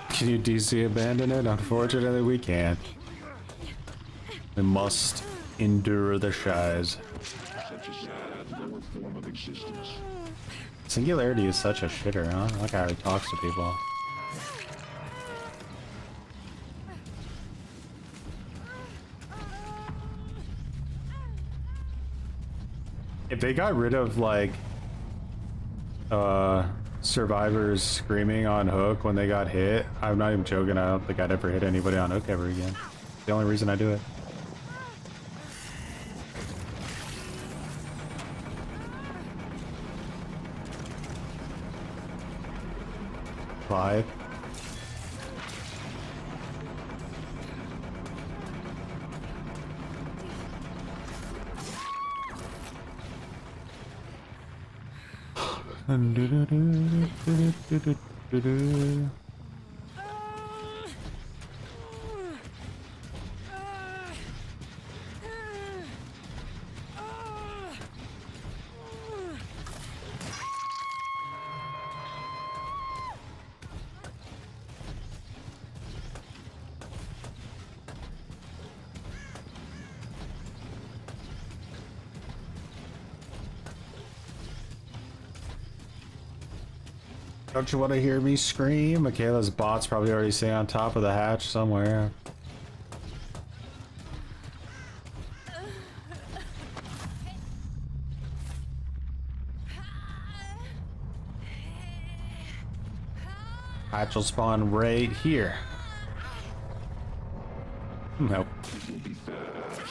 S4: Can you DC abandon it? Unfortunately, we can't. We must endure the shies.
S3: Such a sad lower form of existence.
S4: Singularity is such a shitter, huh? That guy talks to people. If they got rid of like survivors screaming on hook when they got hit, I'm not even joking, I don't think I'd ever hit anybody on hook ever again. The only reason I do it. Five. Don't you want to hear me scream? Michaela's bot's probably already sitting on top of the hatch somewhere. Hatch will spawn right here. Nope.
S3: It will be fast,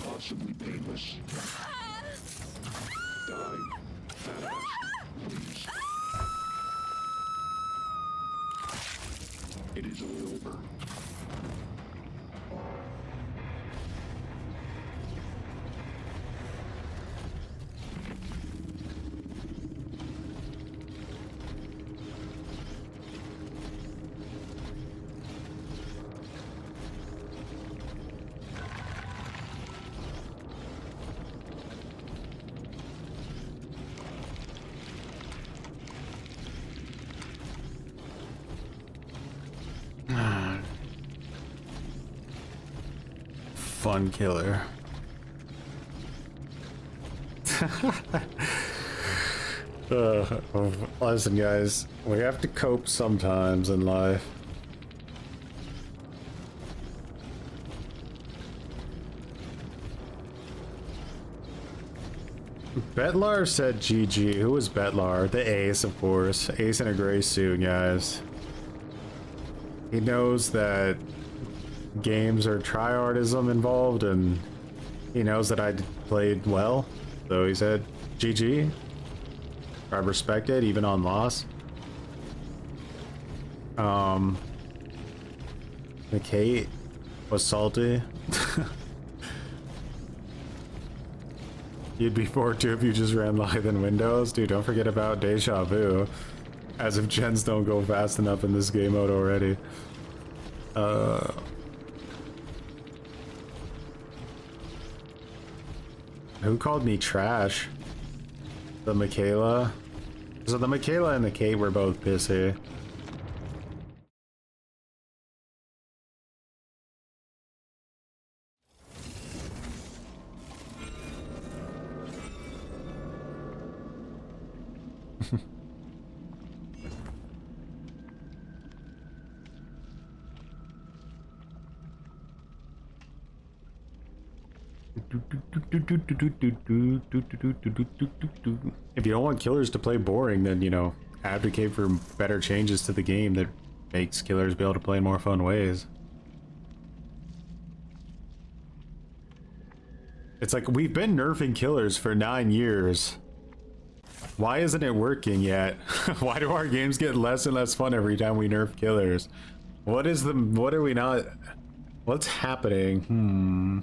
S3: possibly painless. Die fast, please. It is all over.
S4: Fun killer. Listen, guys, we have to cope sometimes in life. Betlar said GG. Who was Betlar? The ace, of course. Ace in a gray suit, guys. He knows that games are tryhardism involved, and he knows that I played well, so he said GG. I respect it, even on loss. McKay was salty. You'd be bored too if you just ran live in Windows. Dude, don't forget about Deja Vu. As if gens don't go fast enough in this game mode already. Who called me trash? The Michaela? So the Michaela and the Kate were both pissy. If you don't want killers to play boring, then, you know, advocate for better changes to the game that makes killers be able to play in more fun ways.
S1: It's like, we've been nerfing killers for 9 years. Why isn't it working yet? Why do our games get less and less fun every time we nerf killers? What are we not... What's happening?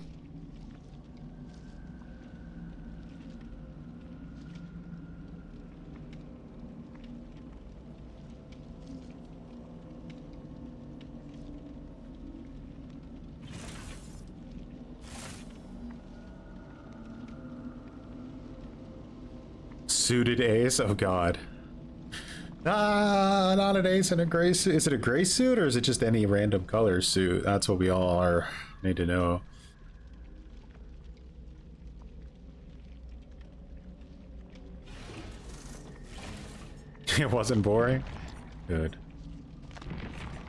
S1: Suited ace? Oh god. Ah, not an ace in a gray suit. Is it a gray suit or is it just any random color suit? That's what we all need to know. It wasn't boring? Good.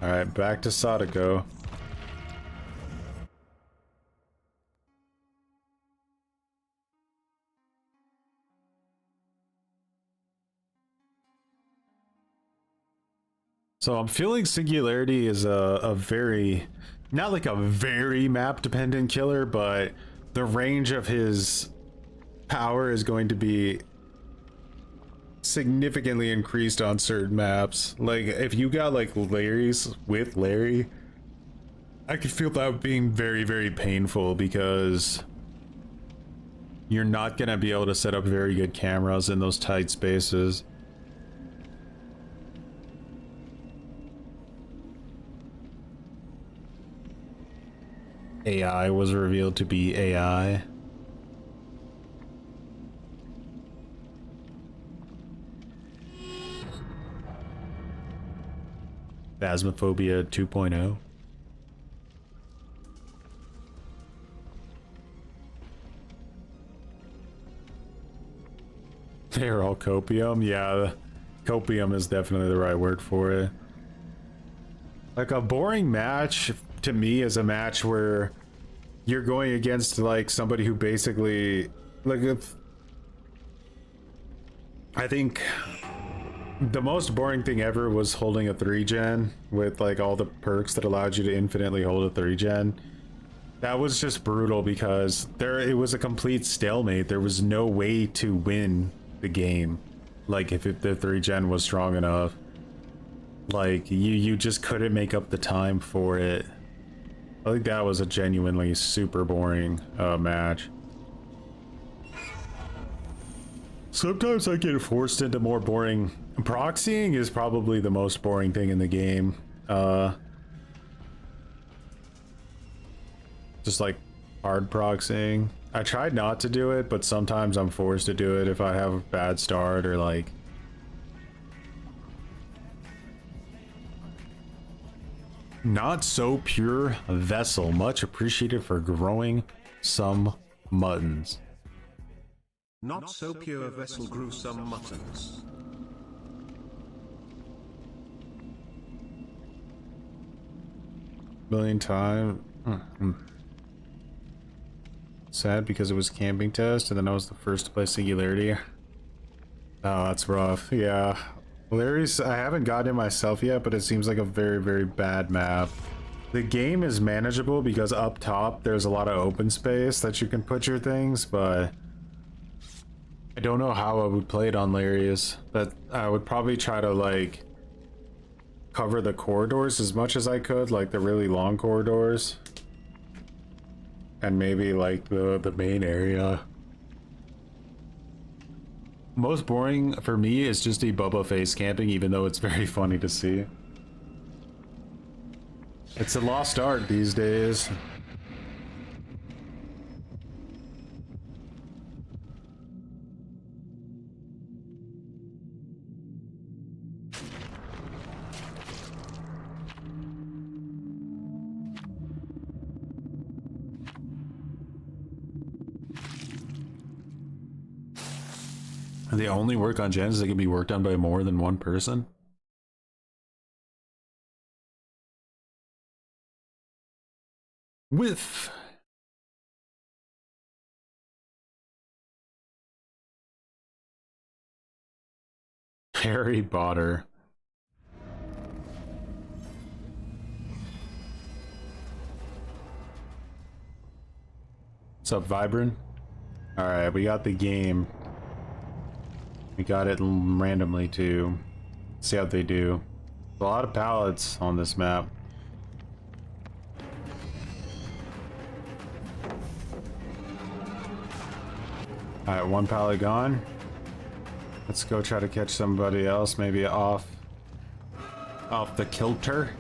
S1: Alright, back to Sadako. So I'm feeling Singularity is a very, not like a very map dependent killer, but the range of his power is going to be significantly increased on certain maps. Like if you got like Larry's with Larry, I could feel that being very, very painful because you're not gonna be able to set up very good cameras in those tight spaces. AI was revealed to be AI. Phasmophobia 2.0. They're all copium. Yeah, copium is definitely the right word for it. Like a boring match to me is a match where you're going against like somebody who basically like I think the most boring thing ever was holding a 3-gen with like all the perks that allowed you to infinitely hold a 3-gen. That was just brutal because it was a complete stalemate. There was no way to win the game. Like if the 3-gen was strong enough. Like you just couldn't make up the time for it. I think that was a genuinely super boring match. Sometimes I get forced into more boring. Proxying is probably the most boring thing in the game. Just like hard proxying. I tried not to do it, but sometimes I'm forced to do it if I have a bad start or like. Not so pure vessel. Much appreciated for growing some muttons.
S5: Not so pure vessel grew some muttons.
S1: Million time. Sad because it was camping test and then I was the first to play Singularity. Oh, that's rough. Yeah. Larry's, I haven't gotten it myself yet, but it seems like a very, very bad map. The game is manageable because up top there's a lot of open space that you can put your things, but I don't know how I would play it on Larry's. But I would probably try to like cover the corridors as much as I could, like the really long corridors. And maybe like the main area. Most boring for me is just a Bubba face camping, even though it's very funny to see. It's a lost art these days. They only work on gens that can be worked on by more than one person? With Harry Potter. What's up, Vibrant?
S4: Alright, we got the game. We got it randomly too. See how they do. A lot of pallets on this map. Alright, one pallet gone. Let's go try to catch somebody else, maybe off the kilter.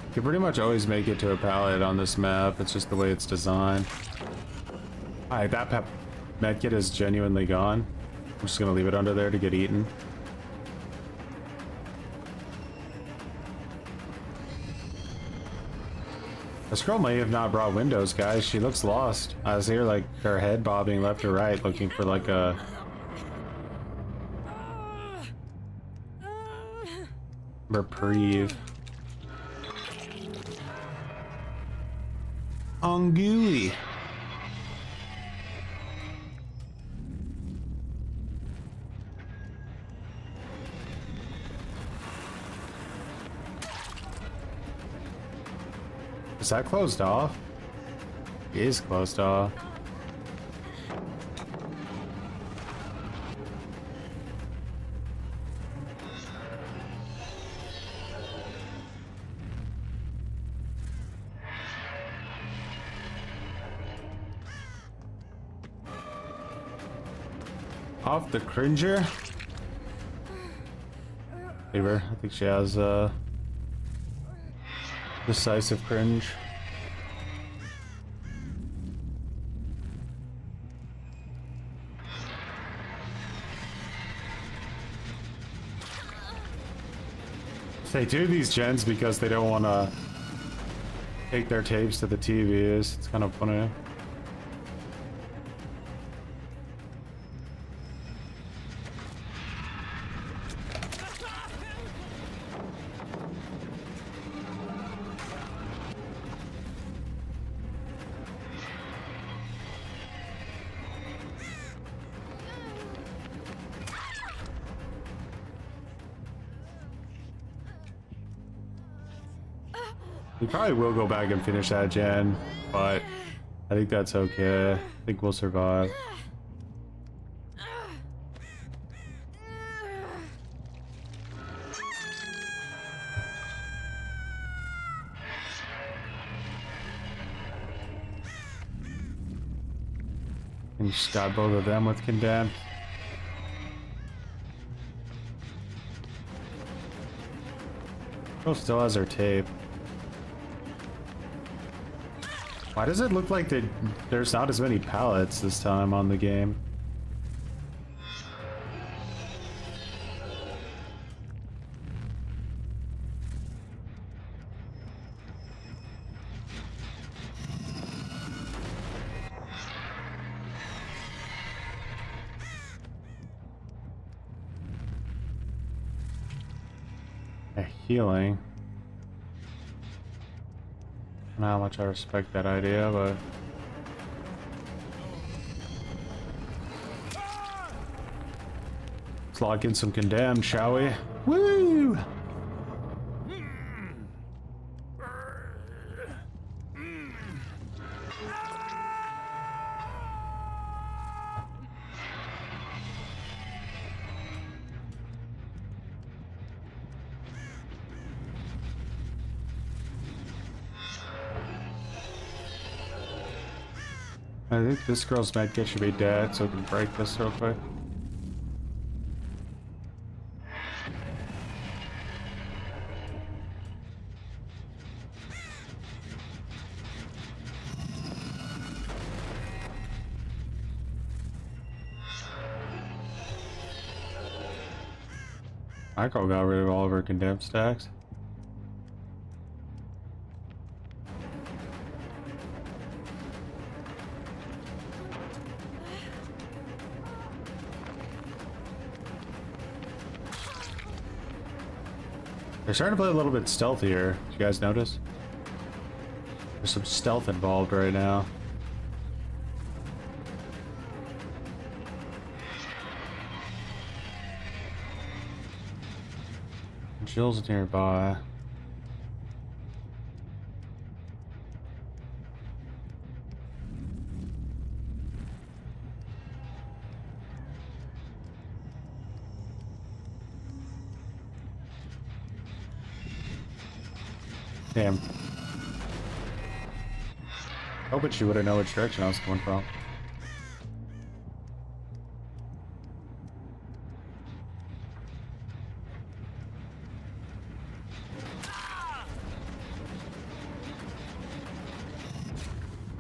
S4: You can pretty much always make it to a pallet on this map. It's just the way it's designed. Alright, that medkit is genuinely gone. I'm just gonna leave it under there to get eaten. This girl may have not brought windows, guys. She looks lost. I was here like her head bobbing left or right, looking for like a reprieve. Angooey. Is that closed off? It is closed off. Off the cringer? Leave her. I think she has decisive cringe. They do these gens because they don't want to take their tapes to the TVs. It's kind of funny. We probably will go back and finish that gen, but I think that's okay. I think we'll survive. And just got both of them with condemned. Oh, still has her tape. Why does it look like there's not as many pallets this time on the game? Healing. I don't know how much I respect that idea, but let's lock in some condemned, shall we? Woo! I think this girl's medkit should be dead, so we can break this real quick. Michael got rid of all of her condemned stacks. They're starting to play a little bit stealthier. Did you guys notice? There's some stealth involved right now. Jill's nearby. Damn. Hoping she would have known which direction I was coming from.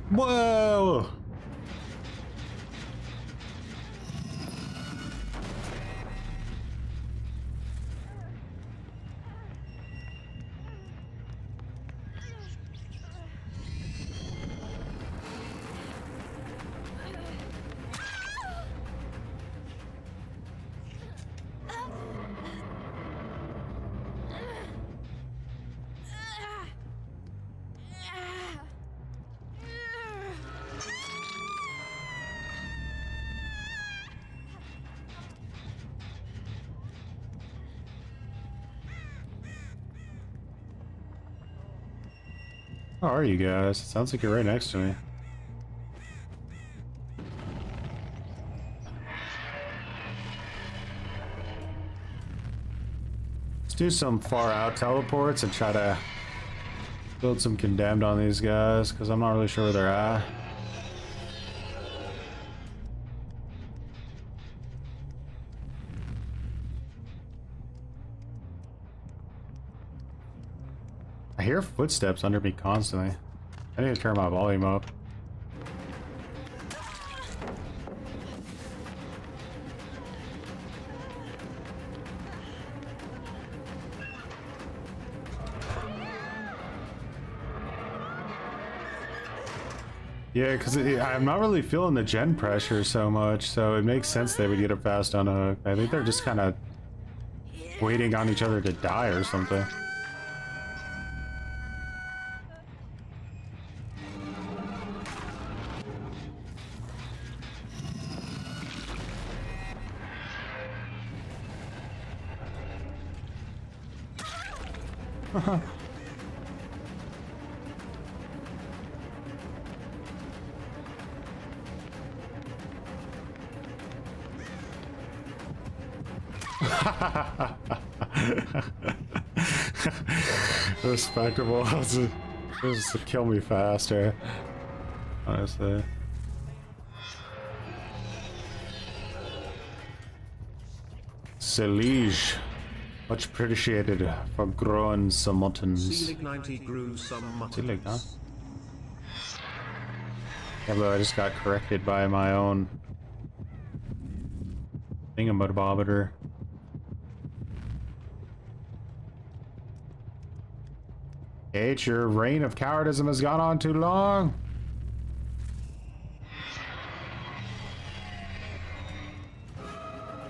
S4: Whoa! How are you guys? It sounds like you're right next to me. Let's do some far out teleports and try to build some condemned on these guys, because I'm not really sure where they're at. I hear footsteps under me constantly. I need to turn my volume up. Yeah, because I'm not really feeling the gen pressure so much, so it makes sense they would get it fast on hook. I think they're just kind of waiting on each other to die or something. Respectable. Just to kill me faster, honestly. Celige, much appreciated for growing some muttons.
S5: Celic 90 grew some
S4: Celic, huh?
S5: muttons.
S4: Yeah, but I just got corrected by my own thingamabobber. H, your reign of cowardism has gone on too long.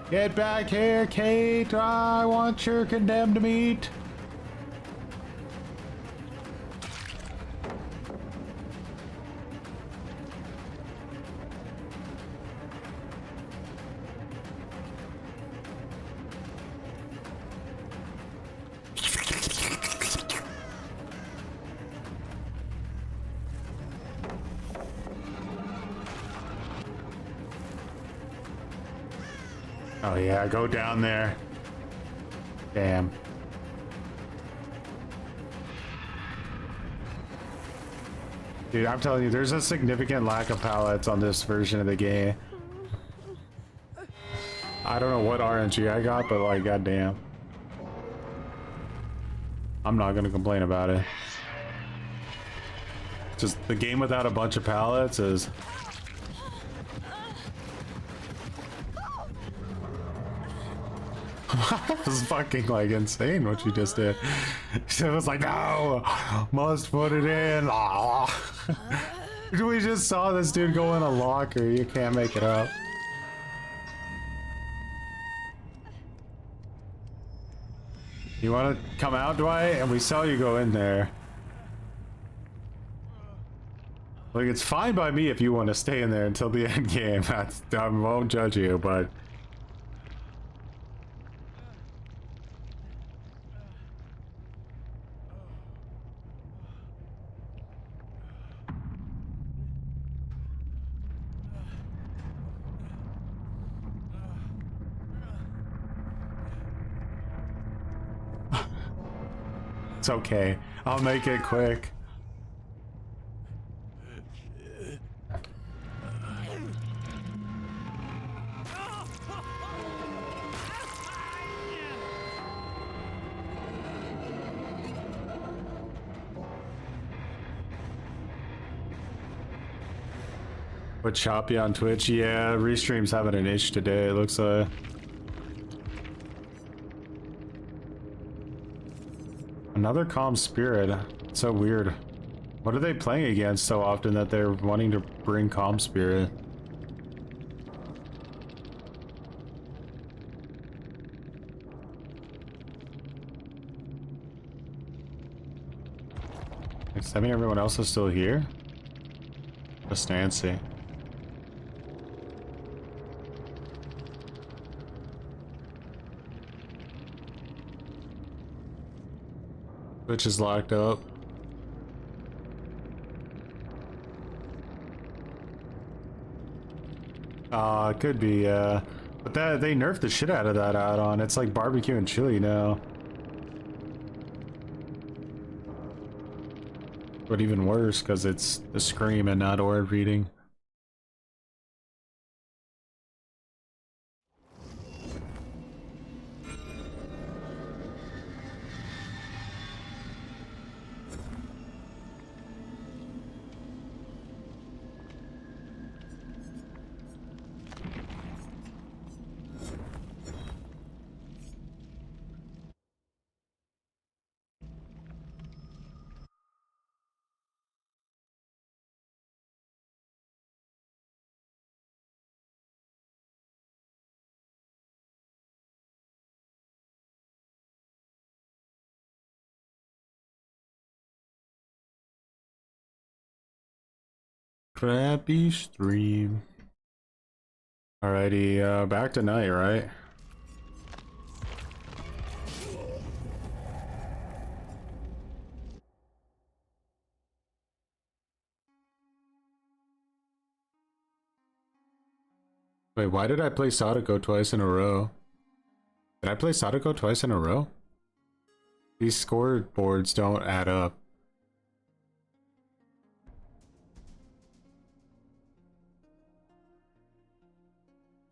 S4: Get back here, Kate. I want your condemned meat. Oh yeah, go down there. Damn. Dude, I'm telling you, there's a significant lack of pallets on this version of the game. I don't know what RNG I got, but like, goddamn. I'm not gonna complain about it. Just the game without a bunch of pallets is... This is fucking like insane what you just did. It was like, no, must put it in. We just saw this dude go in a locker. You can't make it up. You want to come out, Dwight? And we saw you go in there. Like, it's fine by me if you want to stay in there until the end game. I won't judge you, but... It's okay. I'll make it quick. But choppy on Twitch, yeah, Restream's having an itch today, it looks like. Another calm spirit. It's so weird. What are they playing against so often that they're wanting to bring calm spirit? Does that mean everyone else is still here? Just Nancy. Which is locked up. It could be, but that they nerfed the shit out of that add-on. It's like barbecue and chili now. But even worse, because it's the scream and not word reading. Crappy stream. Alrighty, back to night, right? Wait, why did I play Sadako twice in a row? Did I play Sadako twice in a row? These scoreboards don't add up.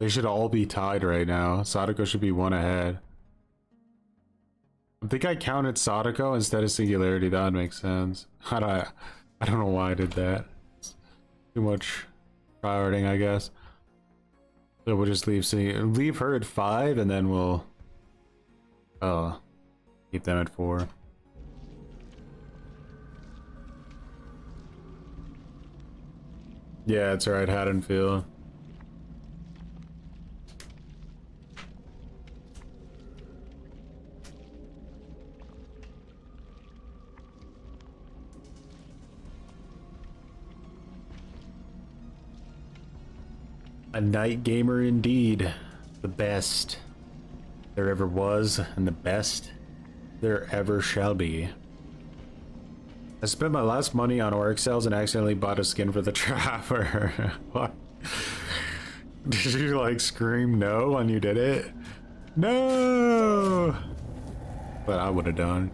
S4: They should all be tied right now. Sadako should be one ahead. I think I counted Sadako instead of Singularity. That would make sense. I don't know why I did that. It's too much prioritizing, I guess. So we'll just leave her at 5, and then we'll keep them at 4. Yeah, it's alright, Haddonfield. A night gamer indeed. The best there ever was, and the best there ever shall be. I spent my last money on Oryx cells and accidentally bought a skin for the Trapper. What? Did you like scream no when you did it? No! But I would have done.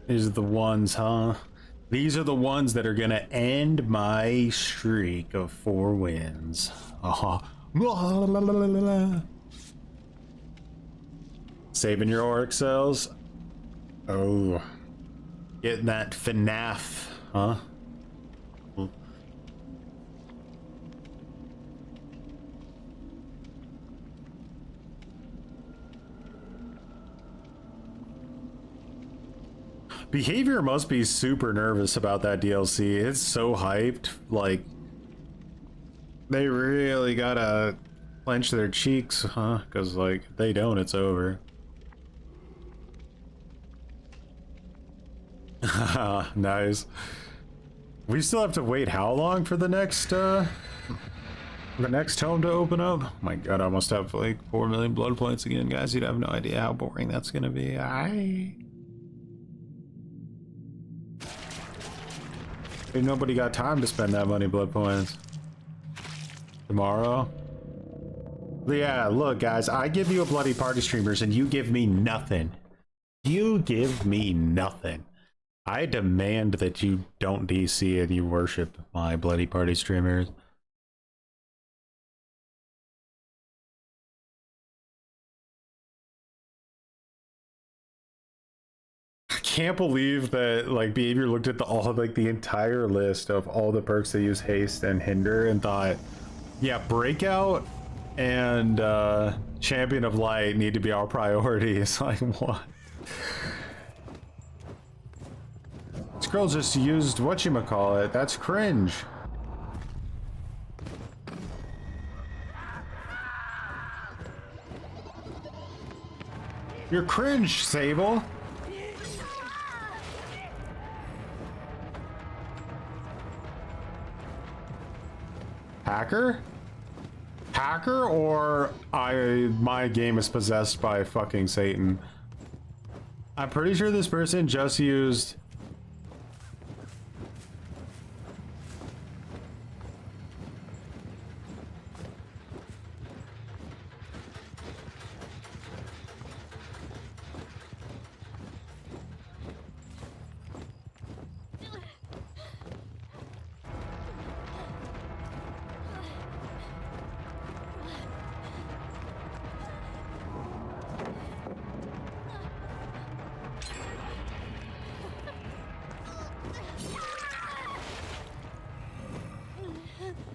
S4: These are the ones, huh? These are the ones that are gonna end my streak of 4 wins. Saving your Oryx cells. Oh. Getting that FNAF, huh? Behavior must be super nervous about that DLC. It's so hyped. Like, they really gotta clench their cheeks, huh? Because, like, if they don't, it's over. Nice.
S1: We still have to wait how long for the next home to open up? Oh my god, I almost have like 4 million blood points again, guys. You'd have no idea how boring that's gonna be. Ain't nobody got time to spend that many blood points. Tomorrow? Yeah, look guys, I give you a bloody party streamers and you give me nothing. You give me nothing. I demand that you don't DC and you worship my bloody party streamers. I can't believe that like Behavior looked at the entire list of all the perks that use haste and hinder and thought, yeah, breakout and champion of light need to be our priority. It's like, what? This girl just used whatchamacallit. That's cringe. You're cringe, Sable. Hacker? Hacker, or my game is possessed by fucking Satan. I'm pretty sure this person just used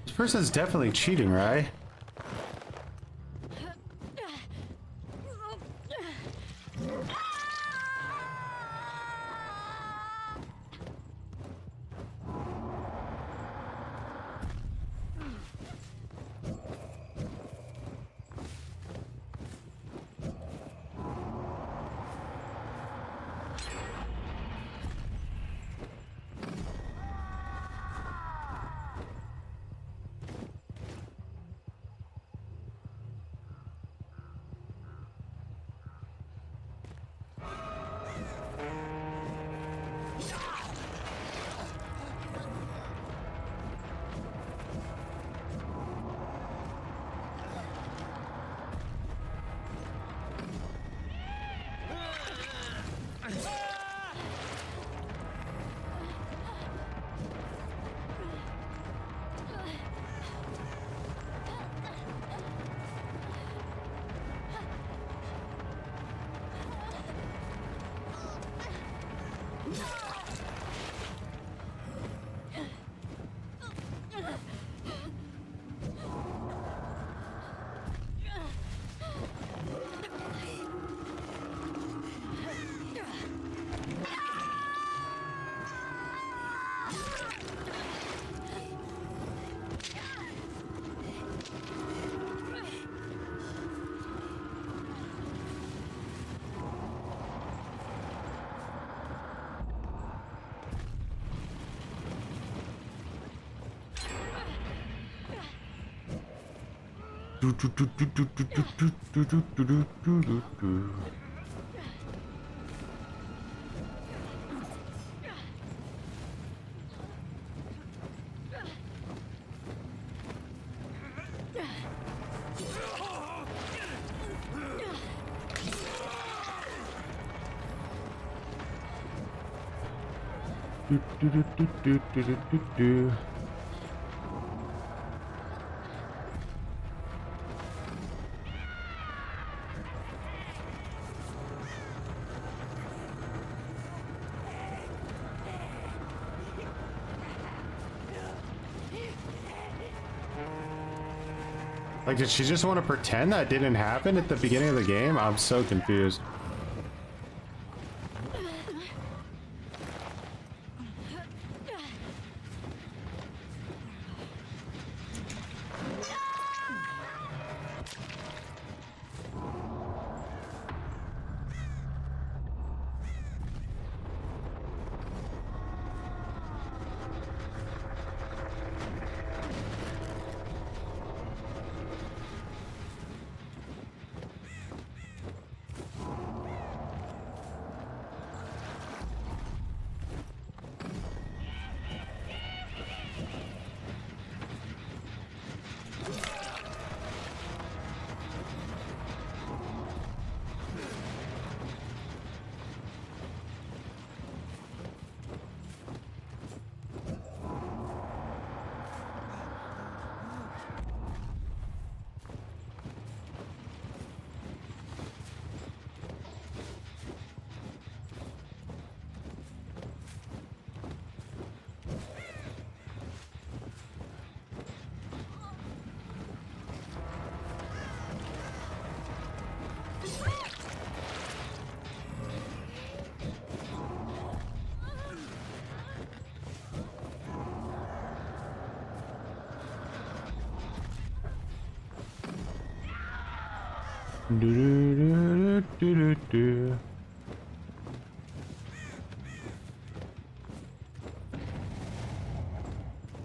S1: This person's definitely cheating, right? Like, did she just want to pretend that didn't happen at the beginning of the game? I'm so confused.
S4: Do-do-do-do-do-do.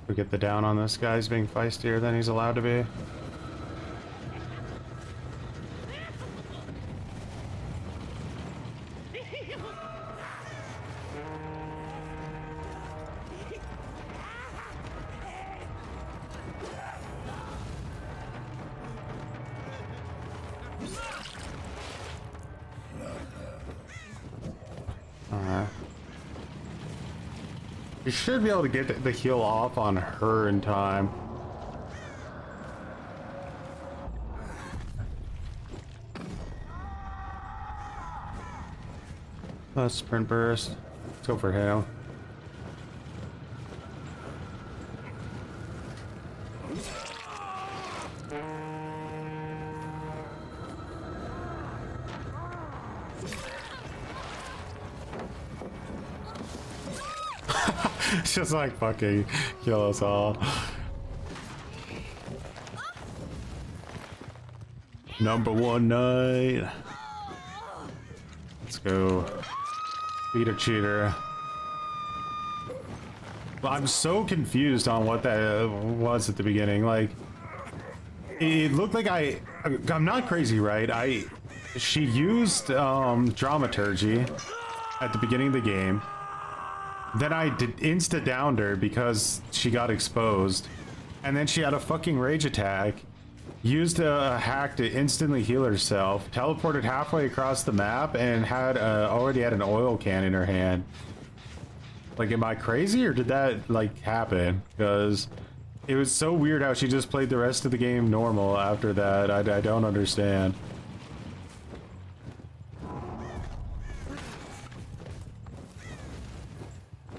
S4: We get the down on this guy. He's being feistier than he's allowed to be. You should be able to get the heal off on her in time. Sprint burst. Let's go for him. Just like fucking kill us all. Number 1 night. Let's go. Beat a cheater. I'm so confused on what that was at the beginning. Like, it looked like I'm not crazy, right? She used dramaturgy at the beginning of the game. Then I did insta-downed her because she got exposed. And then she had a fucking rage attack. Used a hack to instantly heal herself. Teleported halfway across the map and had already had an oil can in her hand. Like, am I crazy or did that, like, happen? Because it was so weird how she just played the rest of the game normal after that. I don't understand.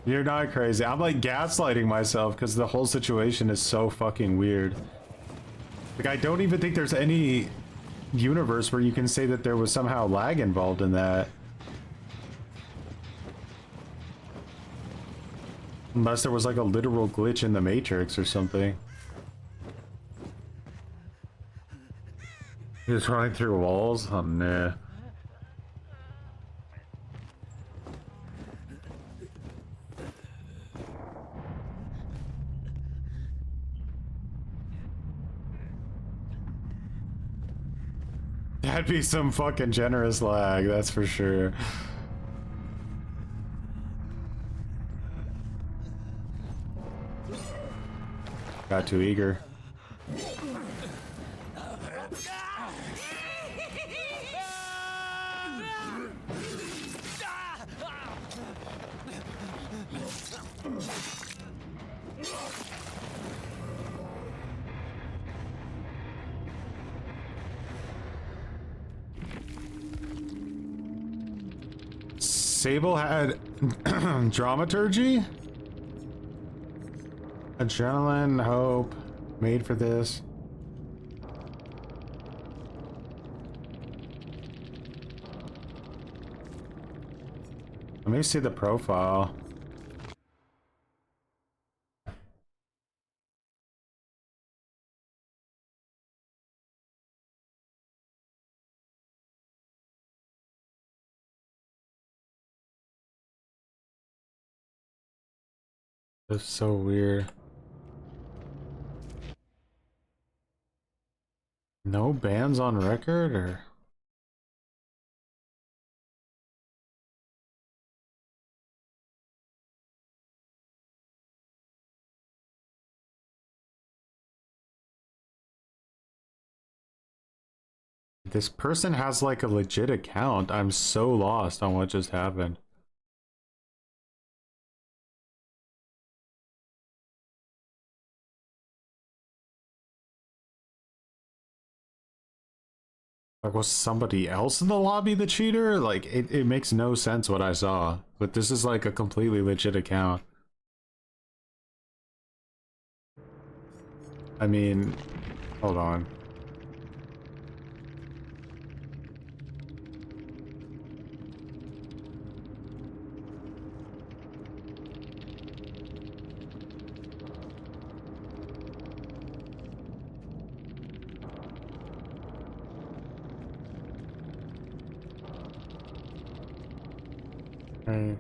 S4: You're not crazy. I'm like gaslighting myself because the whole situation is so fucking weird. Like, I don't even think there's any universe where you can say that there was somehow lag involved in that. Unless there was like a literal glitch in the Matrix or something. Just running through walls? Oh, nah. That'd be some fucking generous lag, that's for sure. Got too eager. Sable had dramaturgy? Adrenaline, hope, made for this. Let me see the profile. That's so weird. No bans on record, or? This person has like a legit account. I'm so lost on what just happened. Like, was somebody else in the lobby the cheater? Like, it makes no sense what I saw. But this is like a completely legit account. I mean, hold on. Right.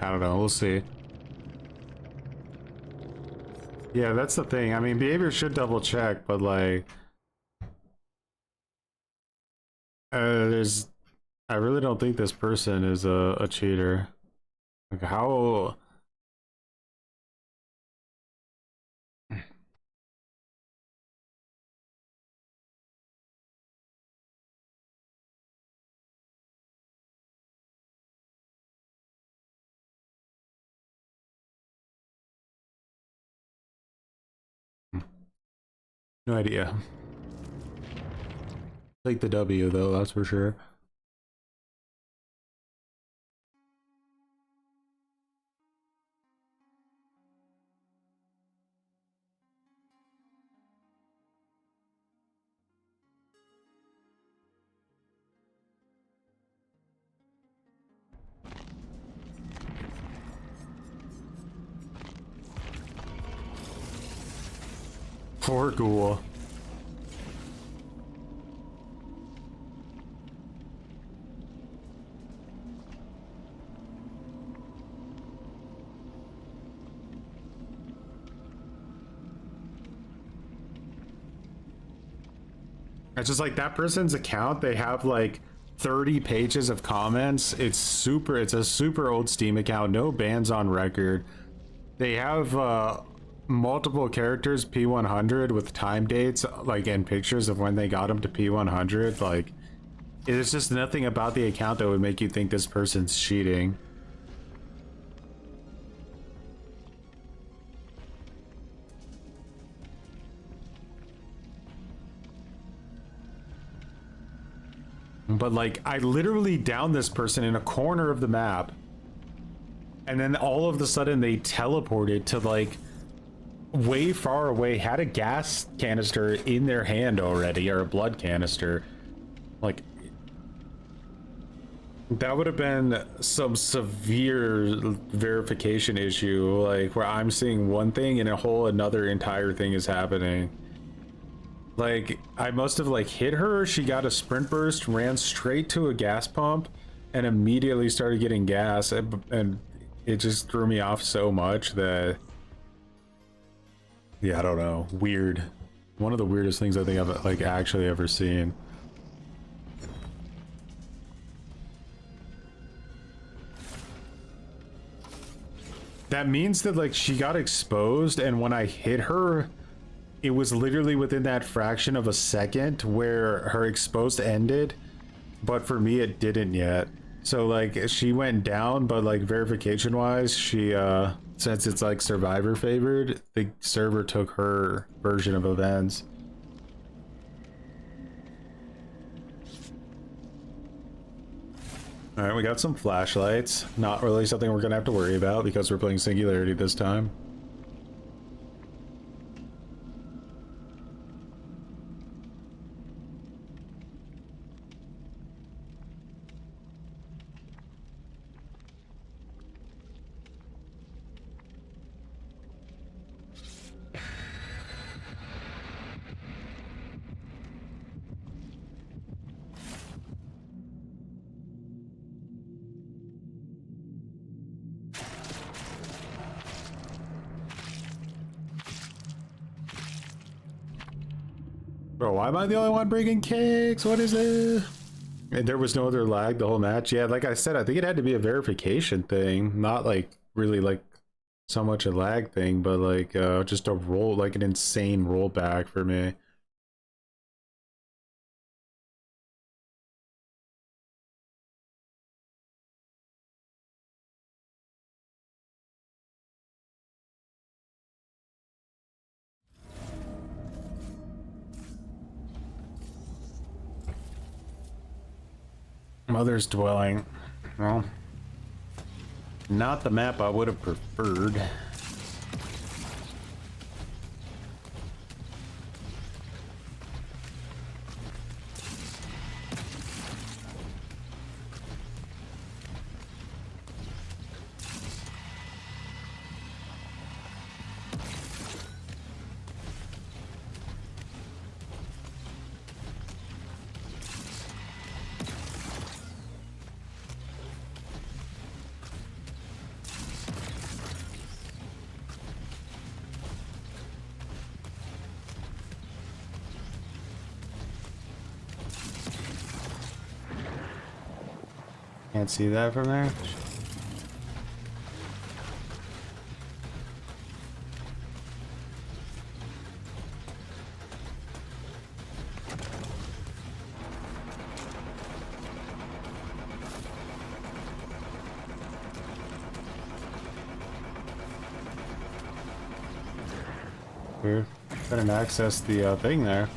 S4: I don't know. We'll see. Yeah, that's the thing. I mean, behavior should double check, but like, there's. I really don't think this person is a cheater. Like, how? No idea. Take the W though, that's for sure. Poor Ghoul. It's just like that person's account, they have like 30 pages of comments. It's a super old Steam account, no bans on record. They have multiple characters P100 with time dates, like, and pictures of when they got them to P100. Like, it's just nothing about the account that would make you think this person's cheating. But like, I literally downed this person in a corner of the map, and then all of a sudden they teleported to like way far away, had a gas canister in their hand already, or a blood canister. Like, that would have been some severe verification issue, like where I'm seeing one thing and a whole another entire thing is happening. Like, I must have like hit her, she got a sprint burst, ran straight to a gas pump, and immediately started getting gas, and it just threw me off so much that, yeah, I don't know, weird. One of the weirdest things I think I've like actually ever seen. That means that like she got exposed, and when I hit her, it was literally within that fraction of a second where her exposed ended, but for me it didn't yet. So like, she went down, but like verification wise, she since it's like survivor favored, the server took her version of events. All right, we got some flashlights. Not really something we're gonna have to worry about because we're playing Singularity this time. Bro, why am I the only one bringing cakes? What is it? And there was no other lag the whole match. Yeah, like I said, I think it had to be a verification thing, not like really like so much a lag thing, but like just a roll, like an insane rollback for me. Mother's Dwelling. Well, not the map I would have preferred. Can't see that from there. Weird. Couldn't access the thing there.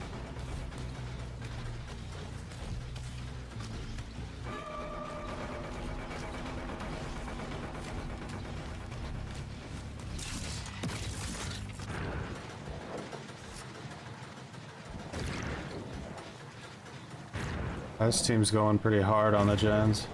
S4: This team's going pretty hard on the gens.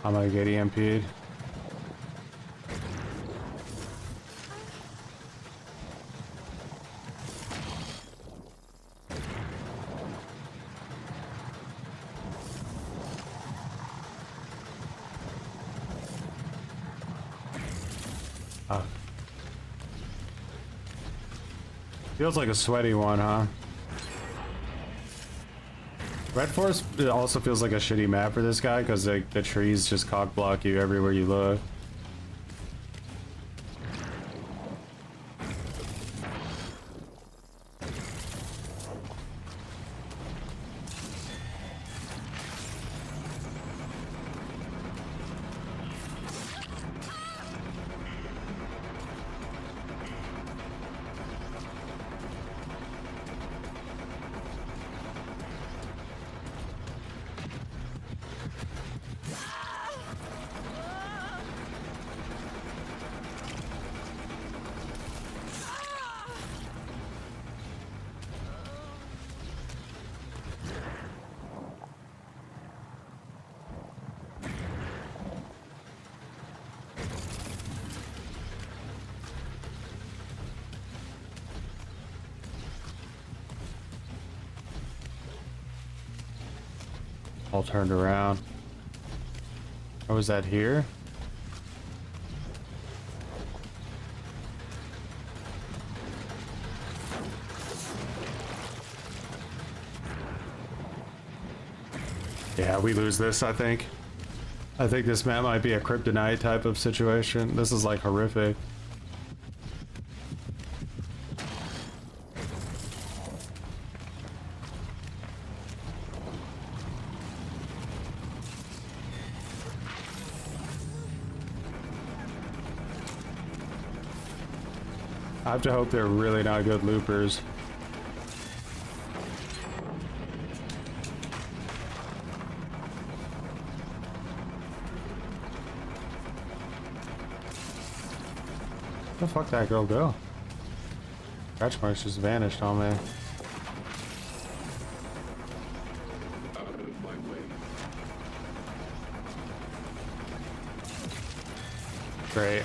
S4: I'm gonna get EMP'd. Feels like a sweaty one, huh? Red Forest also feels like a shitty map for this guy because the trees just cock block you everywhere you look. All turned around. Or was that here? Yeah, we lose this, I think. I think this map might be a kryptonite type of situation. This is like horrific. I have to hope they're really not good loopers. Where the fuck that girl go? Scratch marks just vanished on me.
S3: Out of my way.
S4: Great.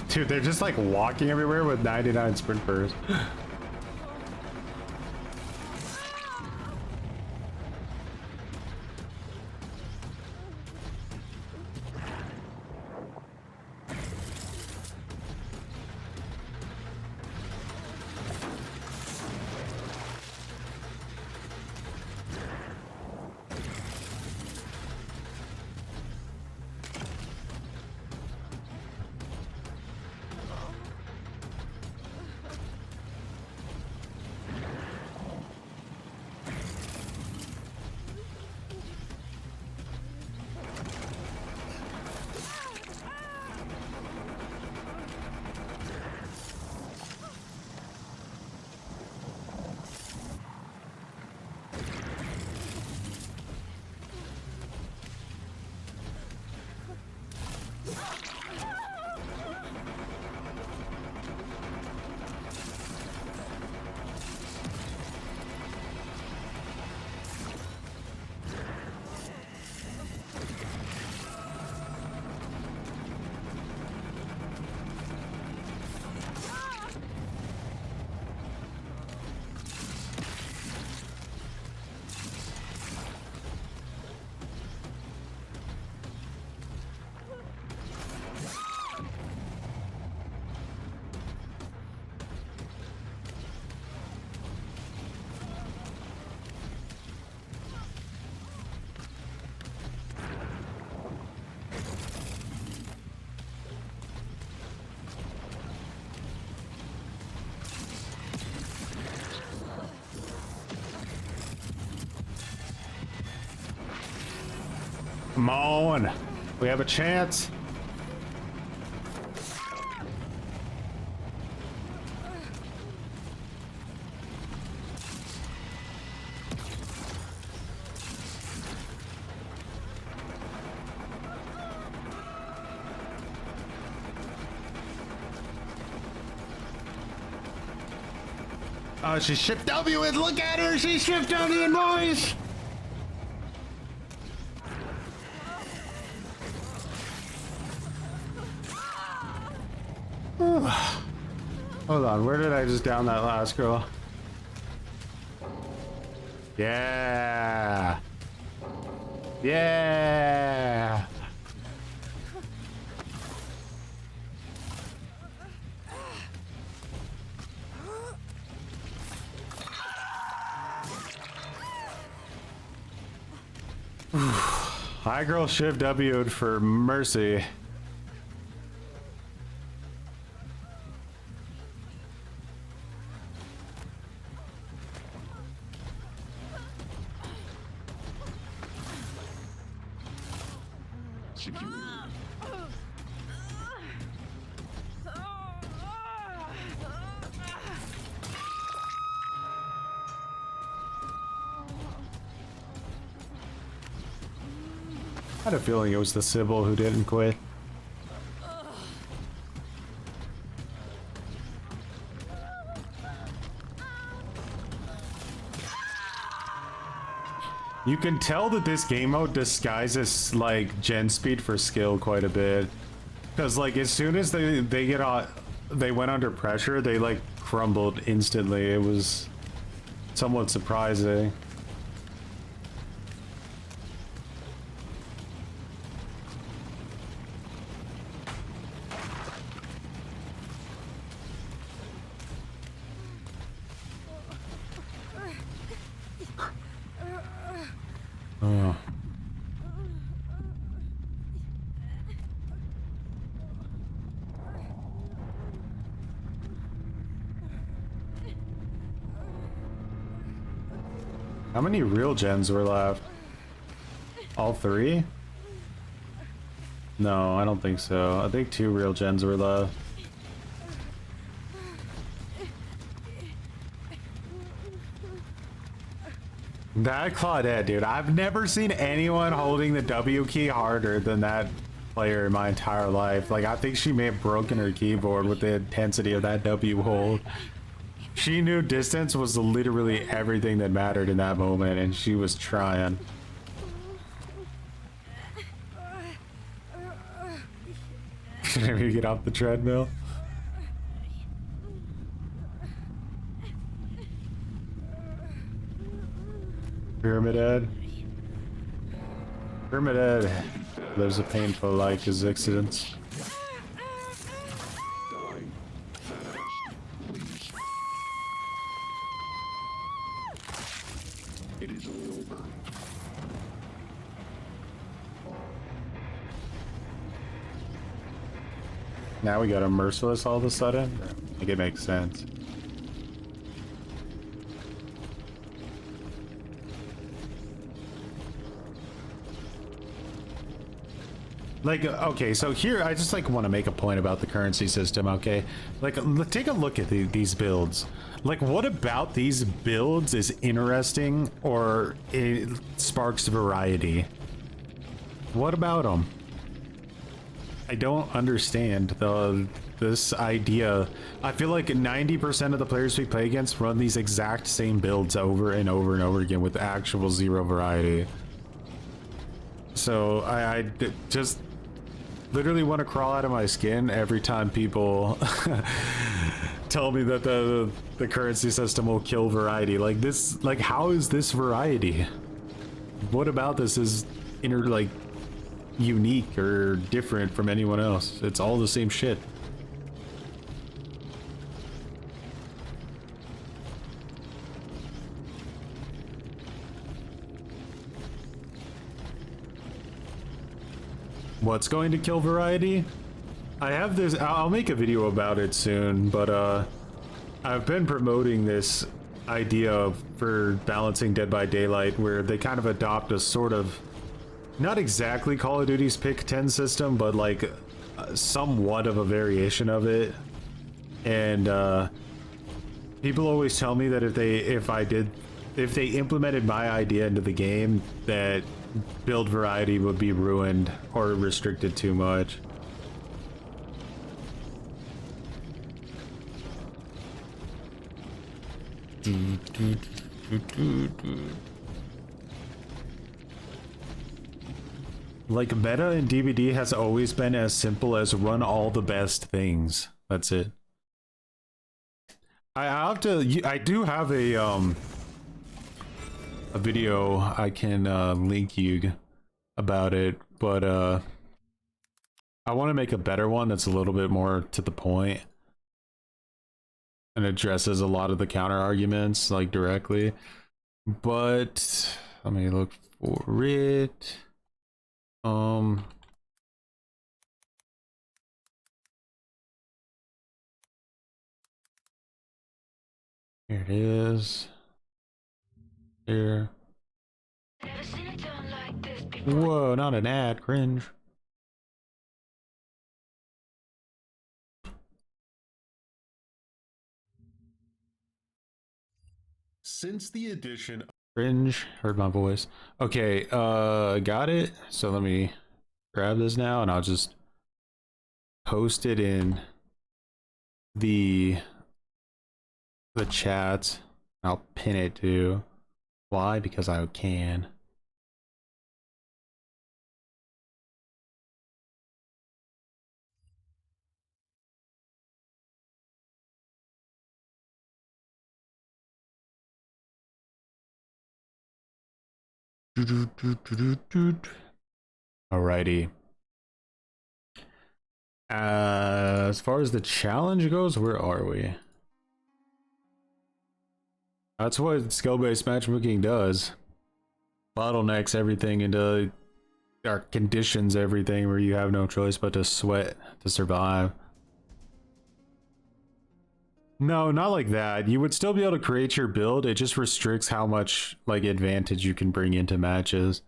S4: Dude, they're just like walking everywhere with 99 sprint bursts.
S1: Come on. We have a chance. Oh, she's shift W and look at her! She's shift W and boys! Hold on, where did I just down that last girl? Yeah! Yeah! High girl shift W'd for mercy.
S3: Security.
S1: I had a feeling it was the Sybil who didn't quit. You can tell that this game mode disguises like gen speed for skill quite a bit, because like as soon as they went under pressure, they like crumbled instantly. It was somewhat surprising. Oh. How many real gens were left? All three? No, I don't think so. I think 2 real gens were left. That Claudette, dude, I've never seen anyone holding the W key harder than that player in my entire life. Like, I think she may have broken her keyboard with the intensity of that W hold. She knew distance was literally everything that mattered in that moment, and she was trying. Should we get off the treadmill? Pyramid Head. Pyramid Head lives a painful life as existence.
S3: Dying. Please. It is all over.
S1: Now we got a merciless all of a sudden? Like, it makes sense. Like, okay, so here I just like want to make a point about the currency system, okay? Like, take a look at these builds. Like, what about these builds is interesting or it sparks variety? What about them? I don't understand this idea. I feel like 90% of the players we play against run these exact same builds over and over and over again with actual zero variety. So I just literally want to crawl out of my skin every time people tell me that the currency system will kill variety. Like this, like how is this variety? What about this is like unique or different from anyone else? It's all the same shit. What's going to kill variety? I have this, I'll make a video about it soon, but I've been promoting this idea for balancing Dead by Daylight where they kind of adopt a sort of not exactly Call of Duty's pick 10 system, but like somewhat of a variation of it. And people always tell me that if they implemented my idea into the game, that build variety would be ruined or restricted too much. Like, meta in DBD has always been as simple as run all the best things. That's it. I do have a video I can link you about it, but I want to make a better one that's a little bit more to the point and addresses a lot of the counter arguments like directly. But let me look for it. Here it is. Here. Whoa, not an ad, cringe. Since the addition, cringe, heard my voice. Okay, got it. So let me grab this now and I'll just post it in the chat. I'll pin it too. Why? Because I can. Alrighty. As far as the challenge goes, where are we? That's what skill-based matchmaking does. Bottlenecks everything into, or conditions everything where you have no choice but to sweat to survive. No, not like that. You would still be able to create your build. It just restricts how much like advantage you can bring into matches.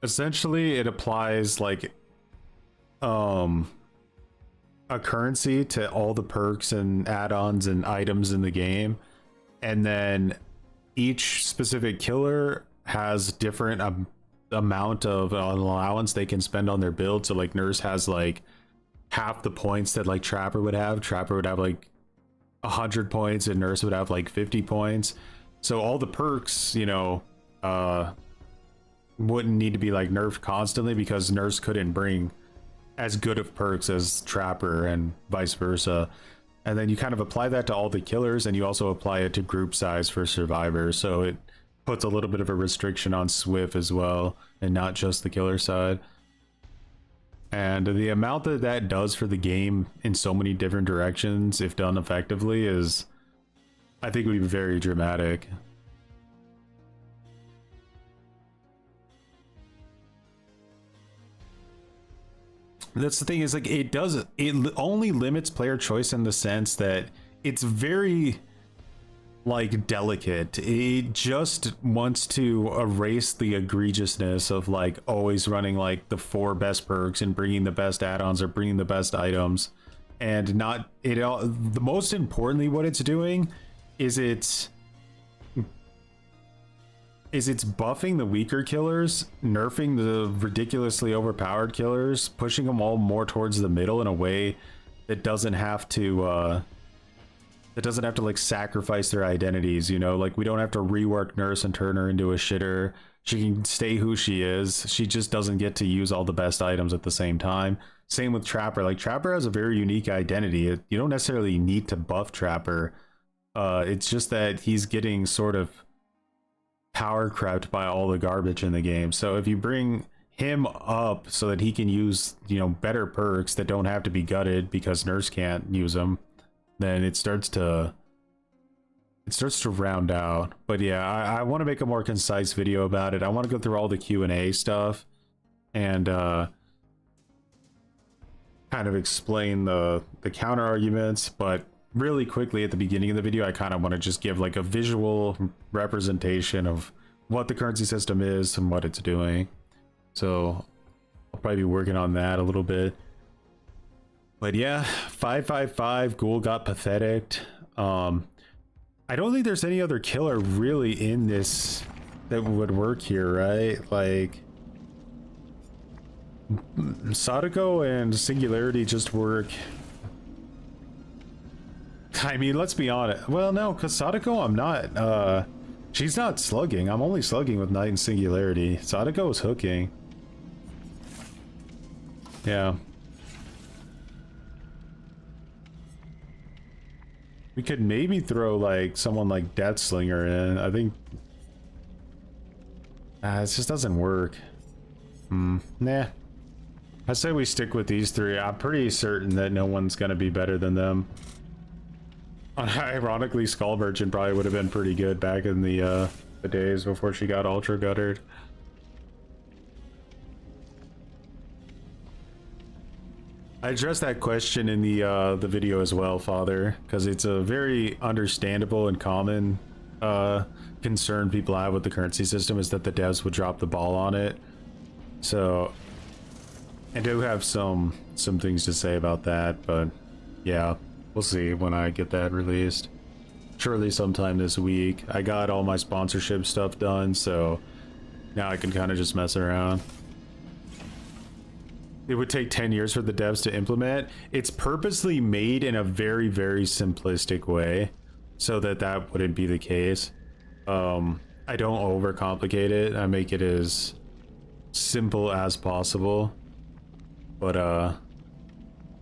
S1: Essentially, it applies like a currency to all the perks and add-ons and items in the game, and then each specific killer has different amount of allowance they can spend on their build. So like Nurse has like half the points that like Trapper would have. Trapper would have like 100 points and Nurse would have like 50 points. So all the perks, you know, wouldn't need to be like nerfed constantly because Nurse couldn't bring as good of perks as Trapper and vice versa. And then you kind of apply that to all the killers, and you also apply it to group size for survivors. So it puts a little bit of a restriction on Swift as well, and not just the killer side. And the amount that that does for the game in so many different directions, if done effectively, is, I think, would be very dramatic. That's the thing, is like it only limits player choice in the sense that it's very like delicate. It just wants to erase the egregiousness of like always running like the 4 best perks and bringing the best add-ons or bringing the best items, and not it all. The most importantly, what it's doing is it's buffing the weaker killers, nerfing the ridiculously overpowered killers, pushing them all more towards the middle in a way that doesn't have to like sacrifice their identities, you know? Like, we don't have to rework Nurse and turn her into a shitter. She can stay who she is. She just doesn't get to use all the best items at the same time. Same with Trapper. Like, Trapper has a very unique identity. You don't necessarily need to buff Trapper. It's just that he's getting sort of power crept by all the garbage in the game. So if you bring him up so that he can use, you know, better perks that don't have to be gutted because Nurse can't use them, then it starts to round out. But yeah, I want to make a more concise video about it. I want to go through all the Q&A stuff and kind of explain the counter arguments, but really quickly at the beginning of the video, I kind of want to just give like a visual representation of what the currency system is and what it's doing. So I'll probably be working on that a little bit. But yeah, 555 Ghoul got pathetic. I don't think there's any other killer really in this that would work here, right? Like Sadako and Singularity just work. I mean, let's be honest. Well, no, because Sadako, I'm not, she's not slugging. I'm only slugging with Knight and Singularity. Sadako is hooking. Yeah. We could maybe throw, like, someone like Deathslinger in. I think... it just doesn't work. Nah. I say we stick with these three. I'm pretty certain that no one's gonna be better than them. Ironically, Skull Merchant probably would have been pretty good back in the days before she got ultra guttered. I addressed that question in the video as well, Father, because it's a very understandable and common concern people have with the currency system, is that the devs would drop the ball on it. So I do have some things to say about that, but yeah, we'll see when I get that released. Surely sometime this week. I got all my sponsorship stuff done, so now I can kind of just mess around. It would take 10 years for the devs to implement. It's purposely made in a very, very simplistic way so that that wouldn't be the case. I don't overcomplicate it. I make it as simple as possible. But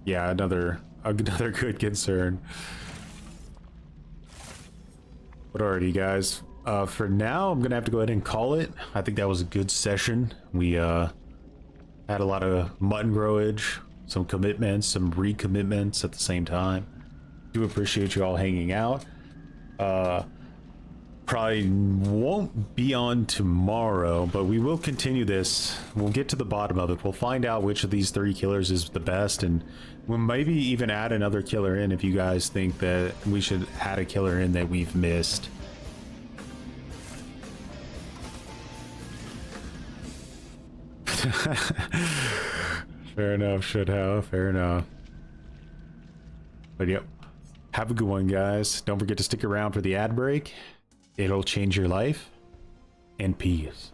S1: yeah, another good concern. But alrighty, guys. For now, I'm gonna have to go ahead and call it. I think that was a good session. We had a lot of mutton growage, some commitments, some recommitments at the same time. Do appreciate you all hanging out. Probably won't be on tomorrow, but we will continue this. We'll get to the bottom of it. We'll find out which of these three killers is the best, and we'll maybe even add another killer in if you guys think that we should add a killer in that we've missed. Fair enough, should have. Fair enough. But yep. Have a good one, guys. Don't forget to stick around for the ad break. It'll change your life. And peace.